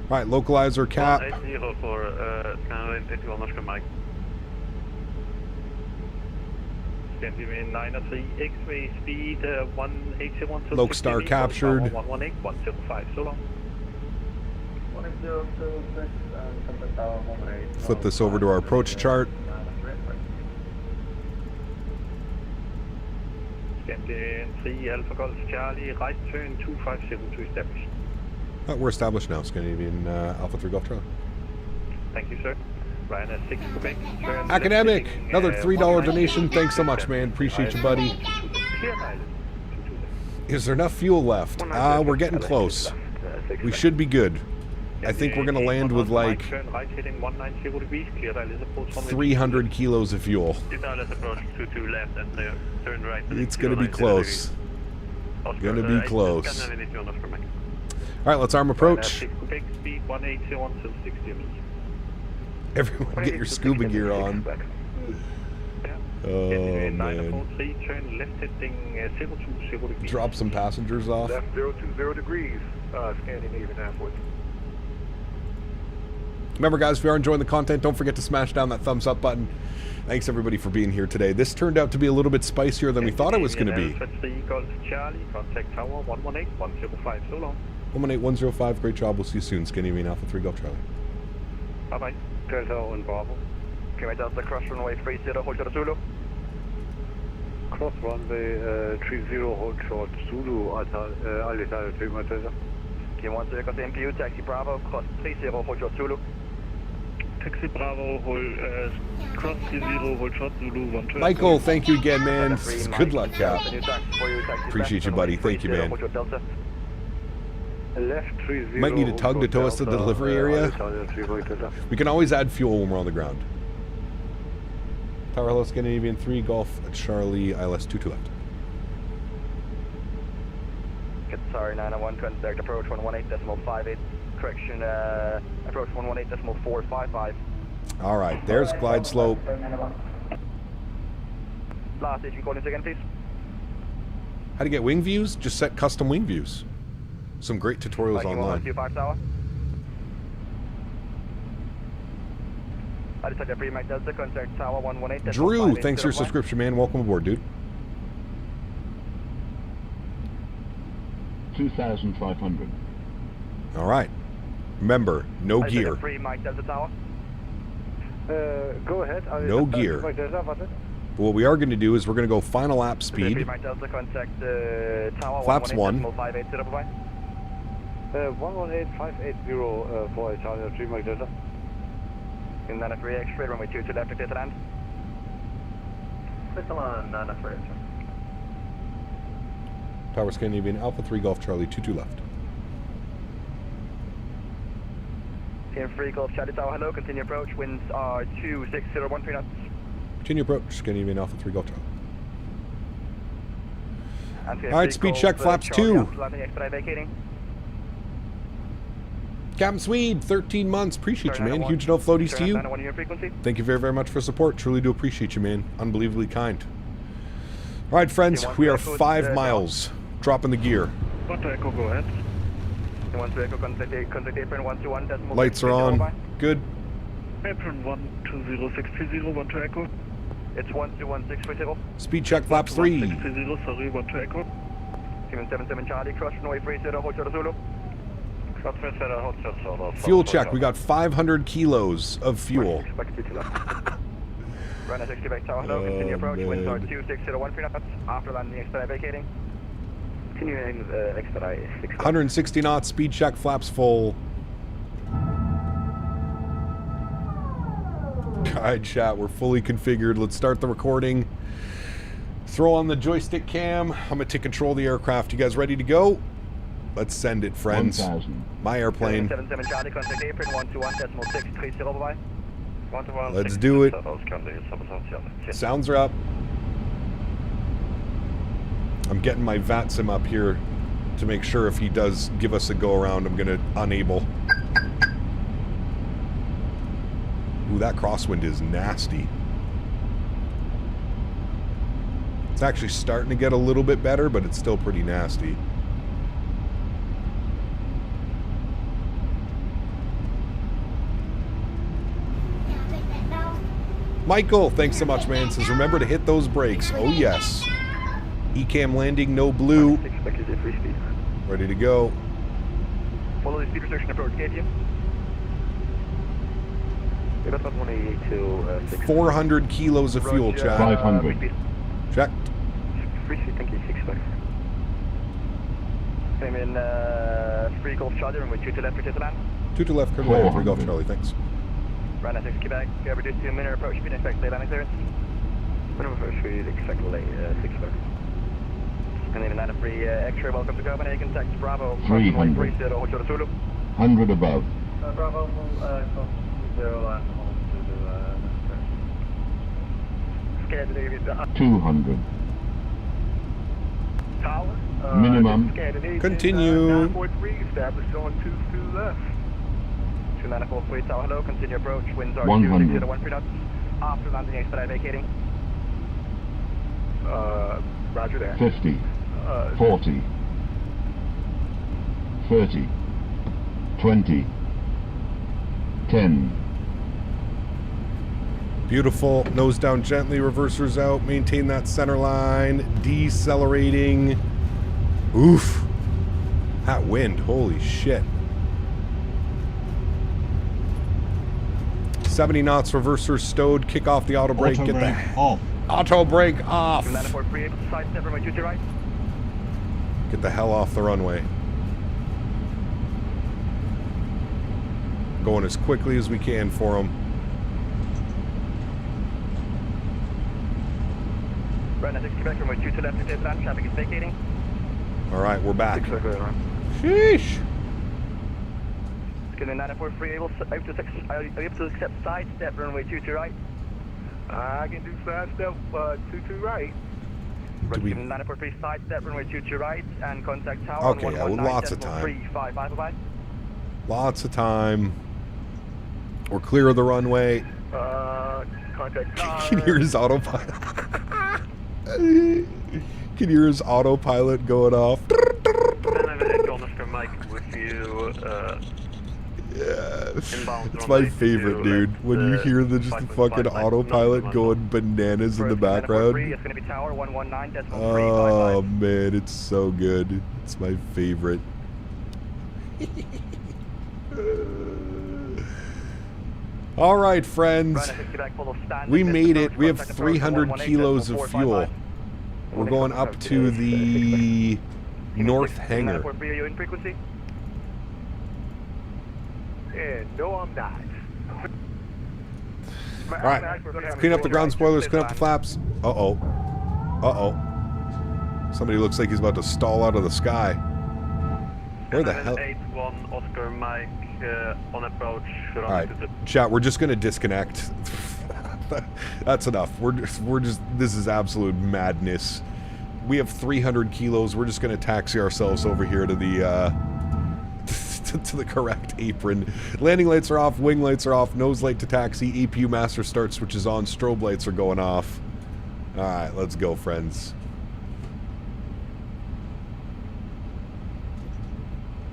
Speaker 2: Alright, localizer cap.
Speaker 12: 180 for Scandinavian 81 Oscar Mike.
Speaker 5: Scandinavian 903 X-ray, speed 181 till
Speaker 2: Lokestar captured.
Speaker 5: 118, 105, so long.
Speaker 2: Flip this over to our approach chart.
Speaker 15: Scandinavian 3 Alpha Golf Charlie, right turn 250 to establish.
Speaker 2: We're established now, Scandinavian Alpha 3 Golf Charlie.
Speaker 15: Thank you, sir. Ryanair 6 Quebec, turn
Speaker 2: Academic,
Speaker 15: left heading,
Speaker 2: another $3
Speaker 15: 1
Speaker 2: donation. Thanks so much, man. Appreciate you, buddy.
Speaker 15: Clear mileage.
Speaker 2: Is there enough fuel left? We're getting close. We should be good. I think we're going to land with like
Speaker 15: Turn right heading 190 degrees, clear ILS approach
Speaker 2: 300 kilos of fuel.
Speaker 12: ILS approach 22 left and turn right.
Speaker 2: It's going to be close. Going to be close. All right, let's arm approach.
Speaker 15: Quebec speed 180 until 60 meters.
Speaker 2: Everyone get your scuba gear on. Oh, man.
Speaker 15: 943, turn left heading 020 degrees.
Speaker 2: Drop some passengers off.
Speaker 9: Left 020 degrees, Scandinavian airport.
Speaker 2: Remember, guys, if you are enjoying the content, don't forget to smash down that thumbs up button. Thanks, everybody, for being here today. This turned out to be a little bit spicier than we thought it was going to be.
Speaker 15: Alpha 3 Golf Charlie, contact tower 118-105, so long.
Speaker 2: 118-105, great job. We'll see you soon. Scandinavian Alpha 3 Golf Charlie.
Speaker 15: Bye-bye.
Speaker 9: Delta and Bravo.
Speaker 10: Okay, Delta, cross runway 30, hold short Zulu.
Speaker 9: Cross runway 30, hold short Zulu, AlexSiu 3 Delta.
Speaker 10: Okay, 1 circle MPU, taxi Bravo, cross 30, hold short Zulu.
Speaker 17: Taxi Bravo, hold, cross 30, hold short Zulu, 120.
Speaker 2: Michael, thank you again, man. Good luck, Cap. Appreciate you, buddy. Thank you, man.
Speaker 9: Left 30.
Speaker 2: Might need a tug to tow us to the delivery area. We can always add fuel when we're on the ground. Tower, hello, Scandinavian 3 Golf Charlie, ILS 22 left.
Speaker 10: Sorry, 901, contact approach 118.58, correction, approach 118.455.
Speaker 2: All right, there's glide slope.
Speaker 10: Last station, call in again, please.
Speaker 2: How to get wing views? Just set custom wing views. Some great tutorials online. Drew, thanks for your subscription, man. Welcome aboard, dude.
Speaker 18: 2,500.
Speaker 2: All right. Remember, no gear.
Speaker 9: Go ahead.
Speaker 2: No gear. But what we are going to do is we're going to go final lap speed. Flaps 1.
Speaker 9: 118.580 for Italia 3 Mike Delta.
Speaker 10: In 903 X-ray, runway 22 left, clear to land. Crystal on 903 X-ray.
Speaker 2: Tower Scandinavian Alpha 3 Golf Charlie 22 left.
Speaker 10: Team 3 Golf Charlie Tower, hello, continue approach, winds are 26013 knots.
Speaker 2: Continue approach, Scandinavian Alpha 3 Golf Charlie.
Speaker 10: Alright,
Speaker 2: speed check, flaps 2. Captain Swede, 13 months. Appreciate you, man. Huge no floaties to you. Thank you very, very much for support. Truly do appreciate you, man. Unbelievably kind. All right, friends, we are 5 miles. Dropping the gear.
Speaker 17: Echo, go ahead.
Speaker 2: Lights are on. Good.
Speaker 17: Apron 120-630, 1 to Echo.
Speaker 10: It's 121-630.
Speaker 2: Speed check, flaps 3.
Speaker 17: 630, sorry, 1 to Echo.
Speaker 10: 777 Charlie, cross runway 30, hold short Zulu.
Speaker 2: Fuel check. We got 500 kilos of fuel.
Speaker 10: Runway 60 back tower, hello, continue approach, winds are 26013 knots, after landing expedite vacating. Continuing expedite
Speaker 2: 160 knots, speed check, flaps full. Guide chat, we're fully configured. Let's start the recording. Throw on the joystick cam. I'm going to take control of the aircraft. You guys ready to go? Let's send it, friends.
Speaker 18: 1,000.
Speaker 2: My airplane.
Speaker 10: 77 Charlie, contact apron 121.630, bye.
Speaker 2: Let's do it. Sounds are up. I'm getting my VATSIM up here to make sure if he does give us a go around, I'm going to enable. Ooh, that crosswind is nasty. It's actually starting to get a little bit better, but it's still pretty nasty. Michael, thanks so much, man. Says, remember to hit those brakes. Oh, yes. ECAM landing, no blue. Ready to go.
Speaker 10: Follow the speed restriction approach, KTM.
Speaker 2: 400 kilos of fuel, Chad.
Speaker 18: 500.
Speaker 2: Checked.
Speaker 10: 3 thank you, 6-5.
Speaker 5: Came in 3 Golf Charlie, runway 2 to left, rotate to land.
Speaker 2: 2 to left, clear away, 3 Golf Charlie, thanks.
Speaker 5: Runway 6 Quebec, reduce to minute approach speed, expect late landing clearance.
Speaker 10: Minimum approach speed, expect late, 6-5.
Speaker 5: And then 93 X-ray, welcome to Copenhagen, taxi Bravo.
Speaker 18: 300.
Speaker 5: 30, hold short of Zulu.
Speaker 18: 100 above.
Speaker 19: Bravo, cross 0 and hold to the
Speaker 5: Scandinavia.
Speaker 18: 200.
Speaker 19: Tower.
Speaker 18: Minimum.
Speaker 2: Continue.
Speaker 19: 943, established on 2 left.
Speaker 5: 2943 Tower, hello, continue approach, winds are
Speaker 18: 100.
Speaker 5: 260 knots. After landing, expedite vacating.
Speaker 19: Roger that.
Speaker 18: 50. 40. 30. 20. 10.
Speaker 2: Beautiful. Nose down gently, reversers out, maintain that center line, decelerating. Oof. That wind, holy shit. 70 knots, reversers stowed, kick off the auto brake, get the
Speaker 18: off.
Speaker 2: Auto brake off.
Speaker 5: 943 able to sidestep, runway 2 to right.
Speaker 2: Get the hell off the runway. Going as quickly as we can for them.
Speaker 5: Runway 6 Quebec, runway 2 to left, rotate to land, traffic is vacating.
Speaker 2: Alright, we're back.
Speaker 5: Exactly.
Speaker 2: Sheesh.
Speaker 5: Scanning 943 able to accept sidestep, runway 2 to right.
Speaker 19: I can do sidestep 2 right.
Speaker 5: Scanning 943 sidestep, runway 2 to right, and contact tower
Speaker 2: Okay,
Speaker 5: on
Speaker 2: yeah, lots of time.
Speaker 5: 355, bye.
Speaker 2: Lots of time. We're clear of the runway.
Speaker 19: Contact
Speaker 2: Can hear his autopilot. Can hear his autopilot going off.
Speaker 12: Mike with you.
Speaker 2: Yeah, it's my favorite, dude. When you hear the fucking autopilot going bananas in the background. Oh man, it's so good. It's my favorite. All right, friends. We made it. We have 300 kilos of fuel. We're going up to the north hangar.
Speaker 19: No, I'm not.
Speaker 2: All right. Clean up the ground spoilers. Clean up the flaps. Uh-oh. Uh-oh. Somebody looks like he's about to stall out of the sky. Where the hell?
Speaker 12: 81 Oscar Mike on approach.
Speaker 2: All right, chat. We're just gonna disconnect. That's enough. We're just. This is absolute madness. We have 300 kilos. We're just gonna taxi ourselves over here to the to the correct apron. Landing lights are off. Wing lights are off. Nose light to taxi. APU master start switch is on. Strobe lights are going off. All right, let's go, friends.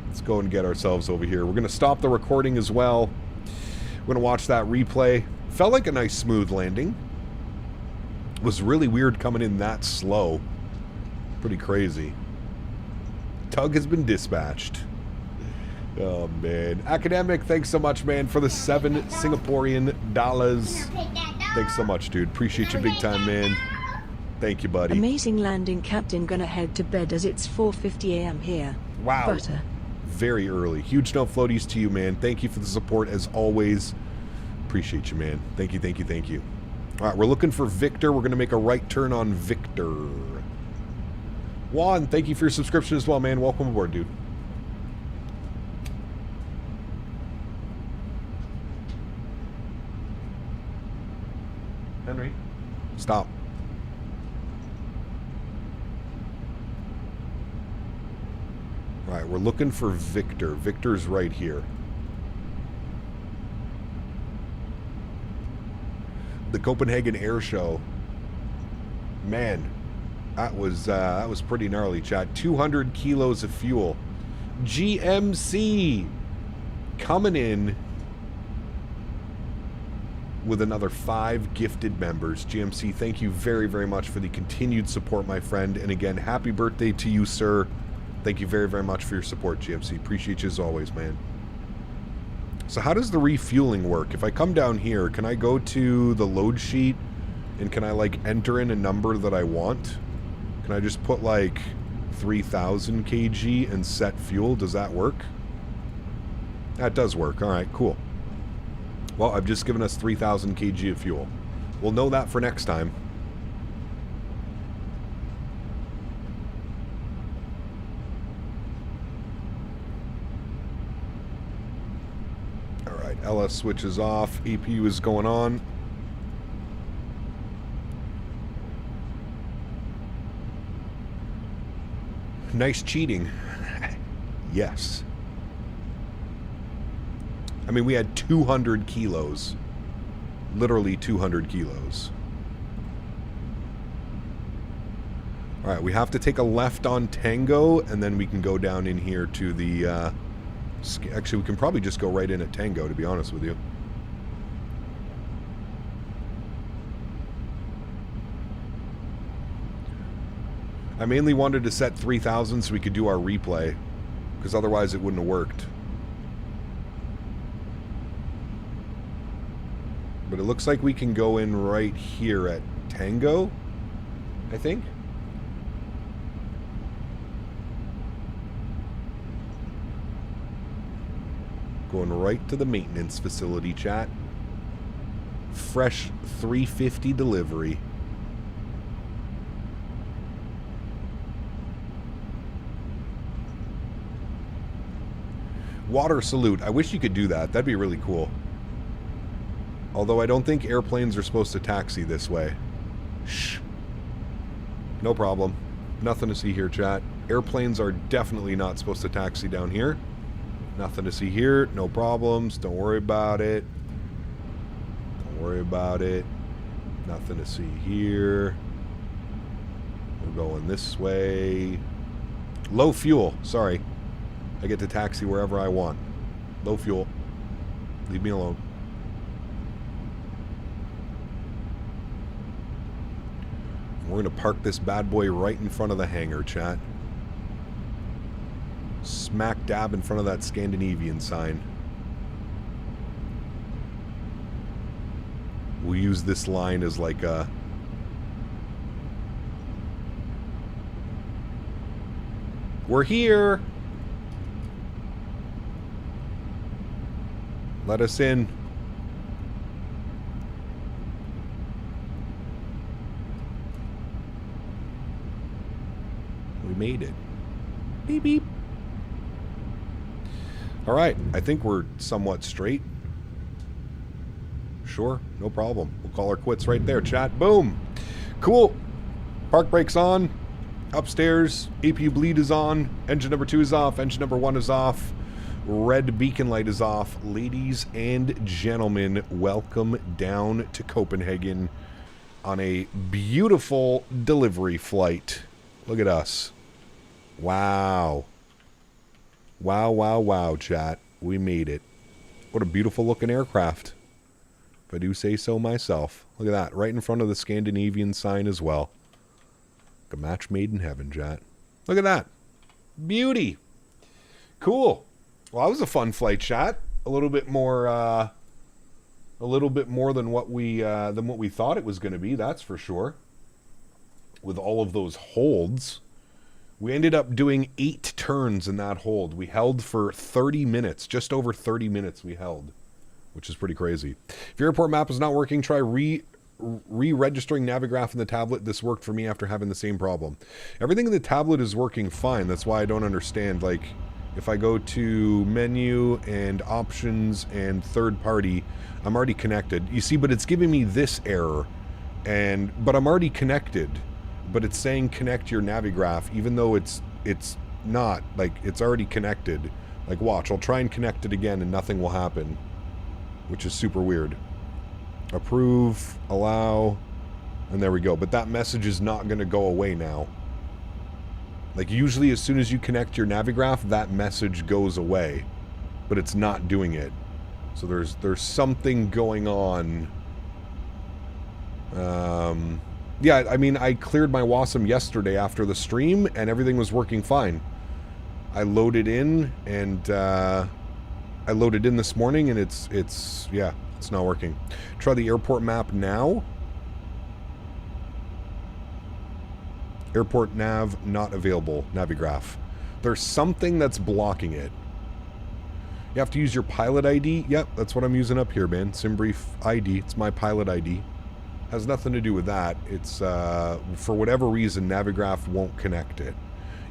Speaker 2: Let's go and get ourselves over here. We're going to stop the recording as well. We're going to watch that replay. Felt like a nice smooth landing. It was really weird coming in that slow. Pretty crazy. Tug has been dispatched. Oh, man. Academic, thanks so much, man, for the 7 Singaporean dollars. Thanks so much, dude. Appreciate you big time, man. Thank you, buddy.
Speaker 3: Amazing landing, Captain. Gonna head to bed as it's 4:50 a.m. here.
Speaker 2: Wow.
Speaker 3: Butter.
Speaker 2: Very early. Huge no floaties to you, man. Thank you for the support as always. Appreciate you, man. Thank you, thank you, thank you. All right, we're looking for Victor. We're going to make a right turn on Victor. Juan, thank you for your subscription as well, man. Welcome aboard, dude. Henry, stop. All right, we're looking for Victor. Victor's right here. The Copenhagen Air Show. Man, that was pretty gnarly, chat. 200 kilos of fuel. GMC coming in with another 5 gifted members. GMC, thank you very, very much for the continued support, my friend. And again, happy birthday to you, sir. Thank you very, very much for your support, GMC. Appreciate you as always, man. So how does the refueling work? If I come down here, can I go to the load sheet and can I, like, enter in a number that I want? Can Can I just put like 3,000 kg and set fuel? Does that work? That does work. All right, cool. Well, I've just given us 3,000 kg of fuel. We'll know that for next time. All right, LS switches off. APU is going on. Nice cheating. Yes. I mean, we had 200 kilos. Literally 200 kilos. Alright, we have to take a left on Tango, and then we can go down in here to the... actually, we can probably just go right in at Tango, to be honest with you. I mainly wanted to set 3,000 so we could do our replay, because otherwise it wouldn't have worked. But it looks like we can go in right here at Tango, I think. Going right to the maintenance facility, chat. Fresh 350 delivery. Water salute. I wish you could do that. That'd be really cool. Although I don't think airplanes are supposed to taxi this way. Shh. No problem. Nothing to see here, chat. Airplanes are definitely not supposed to taxi down here. Nothing to see here. No problems. Don't worry about it. Don't worry about it. Nothing to see here. We're going this way. Low fuel. Sorry. I get to taxi wherever I want. Low fuel. Leave me alone. We're going to park this bad boy right in front of the hangar, chat. Smack dab in front of that Scandinavian sign. We'll use this line as like a... We're here! Let us in. We made it. Beep, beep. All right. I think we're somewhat straight. Sure. No problem. We'll call our quits right there, chat. Boom. Cool. Park brakes on. Upstairs. APU bleed is on. Engine number 2 is off. Engine number 1 is off. Red beacon light is off. Ladies and gentlemen, welcome down to Copenhagen on a beautiful delivery flight. Look at us. Wow. Wow, wow, wow, chat. We made it. What a beautiful looking aircraft. If I do say so myself. Look at that. Right in front of the Scandinavian sign as well. Like a match made in heaven, chat. Look at that. Beauty. Cool. Well, that was a fun flight, chat. A little bit more than what we thought it was going to be. That's for sure. With all of those holds, we ended up doing 8 turns in that hold. We held for 30 minutes, just over 30 minutes. We held, which is pretty crazy. If your airport map is not working, try re-registering Navigraph in the tablet. This worked for me after having the same problem. Everything in the tablet is working fine. That's why I don't understand. Like, if I go to menu and options and third party, I'm already connected. You see, but it's giving me this error, but I'm already connected. But it's saying connect your Navigraph, even though it's not. Like, it's already connected. Like, watch, I'll try and connect it again and nothing will happen, which is super weird. Approve, allow, and there we go. But that message is not going to go away now. Like, usually as soon as you connect your Navigraph, that message goes away, but it's not doing it. So there's something going on. Yeah, I mean, I cleared my WASM yesterday after the stream, and everything was working fine. I loaded in, and I loaded in this morning, and it's not working. Try the airport map now. Airport nav not available, Navigraph. There's something that's blocking it. You have to use your pilot ID. Yep, that's what I'm using up here, man. SimBrief ID. It's my pilot ID. Has nothing to do with that. It's, for whatever reason, Navigraph won't connect it.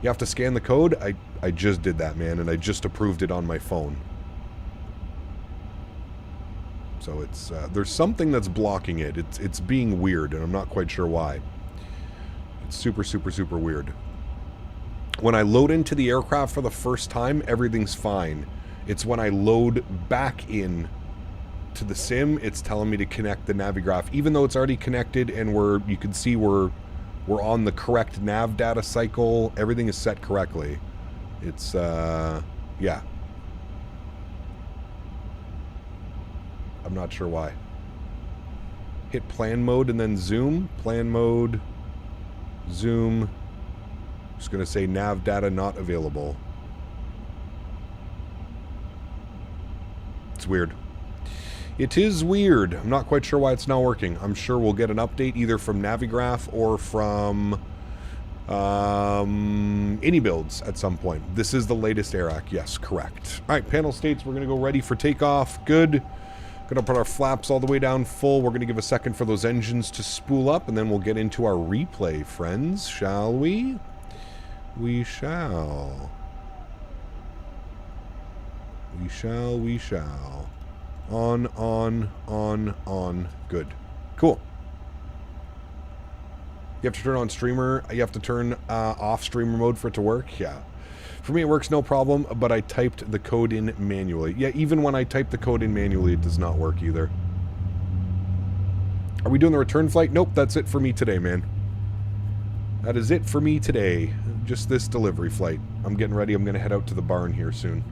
Speaker 2: You have to scan the code. I just did that, man, and I just approved it on my phone. So it's, there's something that's blocking it. It's being weird, and I'm not quite sure why. It's super, super, super weird. When I load into the aircraft for the first time, everything's fine. It's when I load back in to the sim, it's telling me to connect the Navigraph, even though it's already connected and you can see we're on the correct nav data cycle. Everything is set correctly. It's yeah. I'm not sure why. Hit plan mode and then zoom. Plan mode, zoom. Just gonna say nav data not available. It's weird. It is weird. I'm not quite sure why it's not working. I'm sure we'll get an update either from Navigraph or from iniBuilds at some point. This is the latest AIRAC. Yes, correct. All right, panel states we're going to go ready for takeoff. Good. Going to put our flaps all the way down full. We're going to give a second for those engines to spool up, and then we'll get into our replay, friends. Shall we? We shall. We shall, we shall. On. Good. Cool. You have to turn on streamer. You have to turn off streamer mode for it to work. Yeah. For me, it works no problem, but I typed the code in manually. Yeah, even when I type the code in manually, it does not work either. Are we doing the return flight? Nope, that's it for me today, man. That is it for me today. Just this delivery flight. I'm getting ready. I'm going to head out to the barn here soon.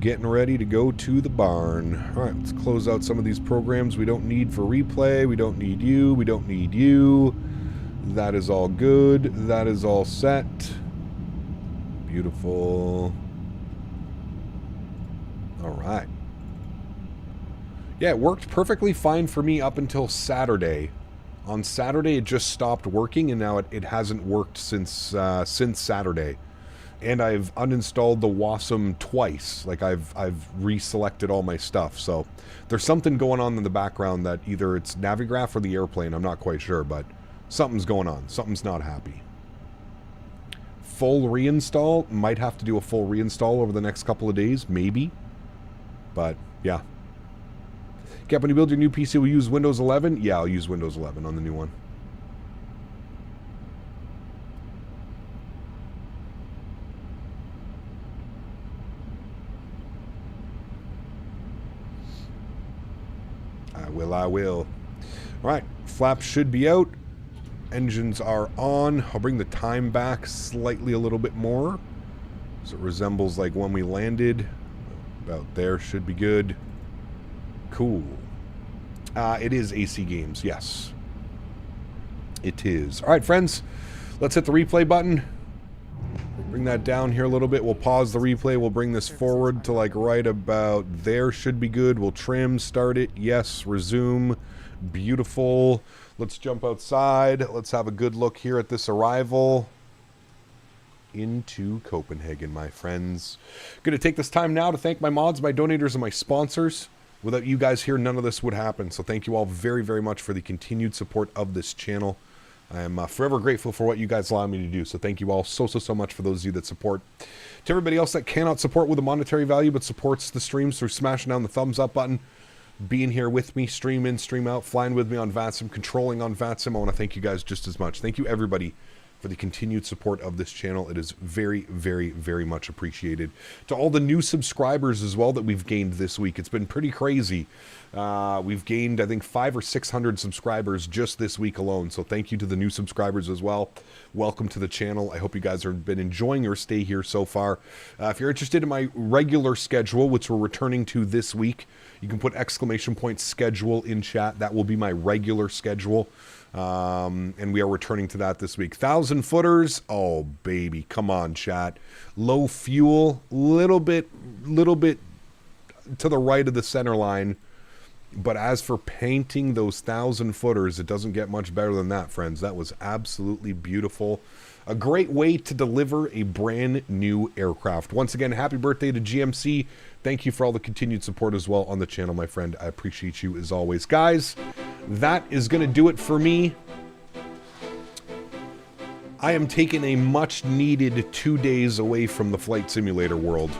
Speaker 2: Getting ready to go to the barn. All right, let's close out some of these programs we don't need for replay. We don't need you. We don't need you. That is all good. That is all set. Beautiful. All right. Yeah, it worked perfectly fine for me up until Saturday. On Saturday, it just stopped working, and now it hasn't worked since Saturday. And I've uninstalled the VATSIM twice. Like, I've reselected all my stuff. So there's something going on in the background that either it's Navigraph or the airplane. I'm not quite sure, but something's going on. Something's not happy. Full reinstall. Might have to do a full reinstall over the next couple of days. Maybe. But, yeah. Cap, when you build your new PC, will you use Windows 11? Yeah, I'll use Windows 11 on the new one. I will. All right, flaps should be out. Engines are on. I'll bring the time back slightly a little bit more, so it resembles like when we landed. About there should be good. Cool. It is AC Games, yes. It is. All right, friends, let's hit the replay button. Bring that down here a little bit. We'll pause the replay. We'll bring this forward to like right about there. Should be good. We'll trim, start it. Yes, resume. Beautiful. Let's jump outside. Let's have a good look here at this arrival into Copenhagen, my friends. Going to take this time now to thank my mods, my donators, and my sponsors. Without you guys here, none of this would happen. So thank you all very, very much for the continued support of this channel. I am forever grateful for what you guys allow me to do. So thank you all so much for those of you that support. To everybody else that cannot support with a monetary value but supports the streams through smashing down the thumbs up button, being here with me, stream in, stream out, flying with me on VATSIM, controlling on VATSIM, I want to thank you guys just as much. Thank you everybody for the continued support of this channel. It is very, very, very much appreciated. To all the new subscribers as well that we've gained this week. It's been pretty crazy. We've gained, I think, 500 or 600 subscribers just this week alone. So thank you to the new subscribers as well. Welcome to the channel. I hope you guys have been enjoying your stay here so far. If you're interested in my regular schedule, which we're returning to this week, you can put ! schedule in chat. That will be my regular schedule. And we are returning to that this week. 1,000 footers. Oh, baby. Come on, chat. Low fuel. Little bit to the right of the center line. But as for painting those 1,000-footers, it doesn't get much better than that, friends. That was absolutely beautiful. A great way to deliver a brand new aircraft. Once again, happy birthday to GMC. Thank you for all the continued support as well on the channel, my friend. I appreciate you as always. Guys, that is going to do it for me. I am taking a much-needed 2 days away from the flight simulator world.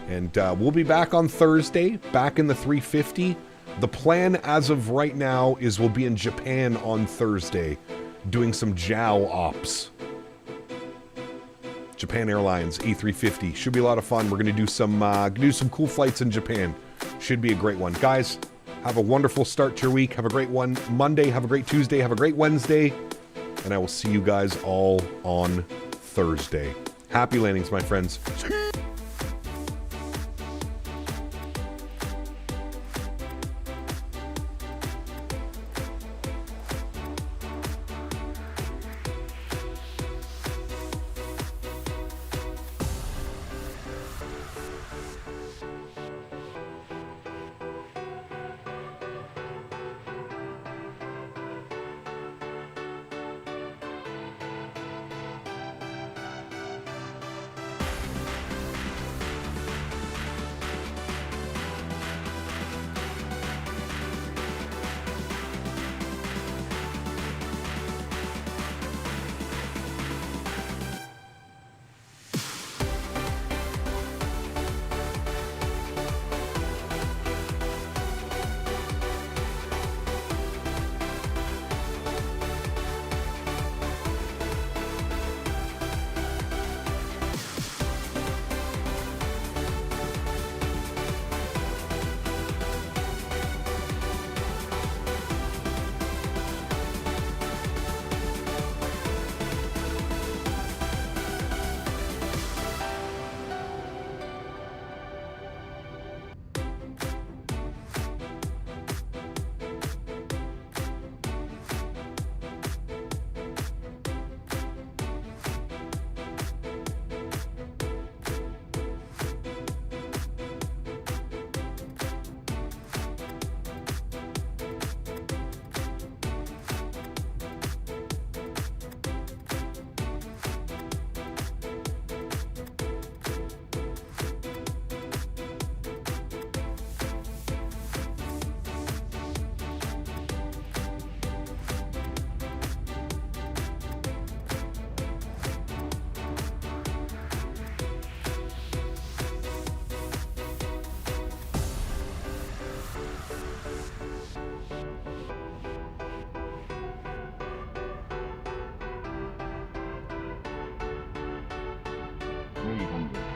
Speaker 2: And we'll be back on Thursday, back in the 350. The plan as of right now is we'll be in Japan on Thursday, doing some JAL ops. Japan Airlines, A350. Should be a lot of fun. We're going to do some cool flights in Japan. Should be a great one. Guys, have a wonderful start to your week. Have a great one Monday. Have a great Tuesday. Have a great Wednesday. And I will see you guys all on Thursday. Happy landings, my friends.
Speaker 18: $300.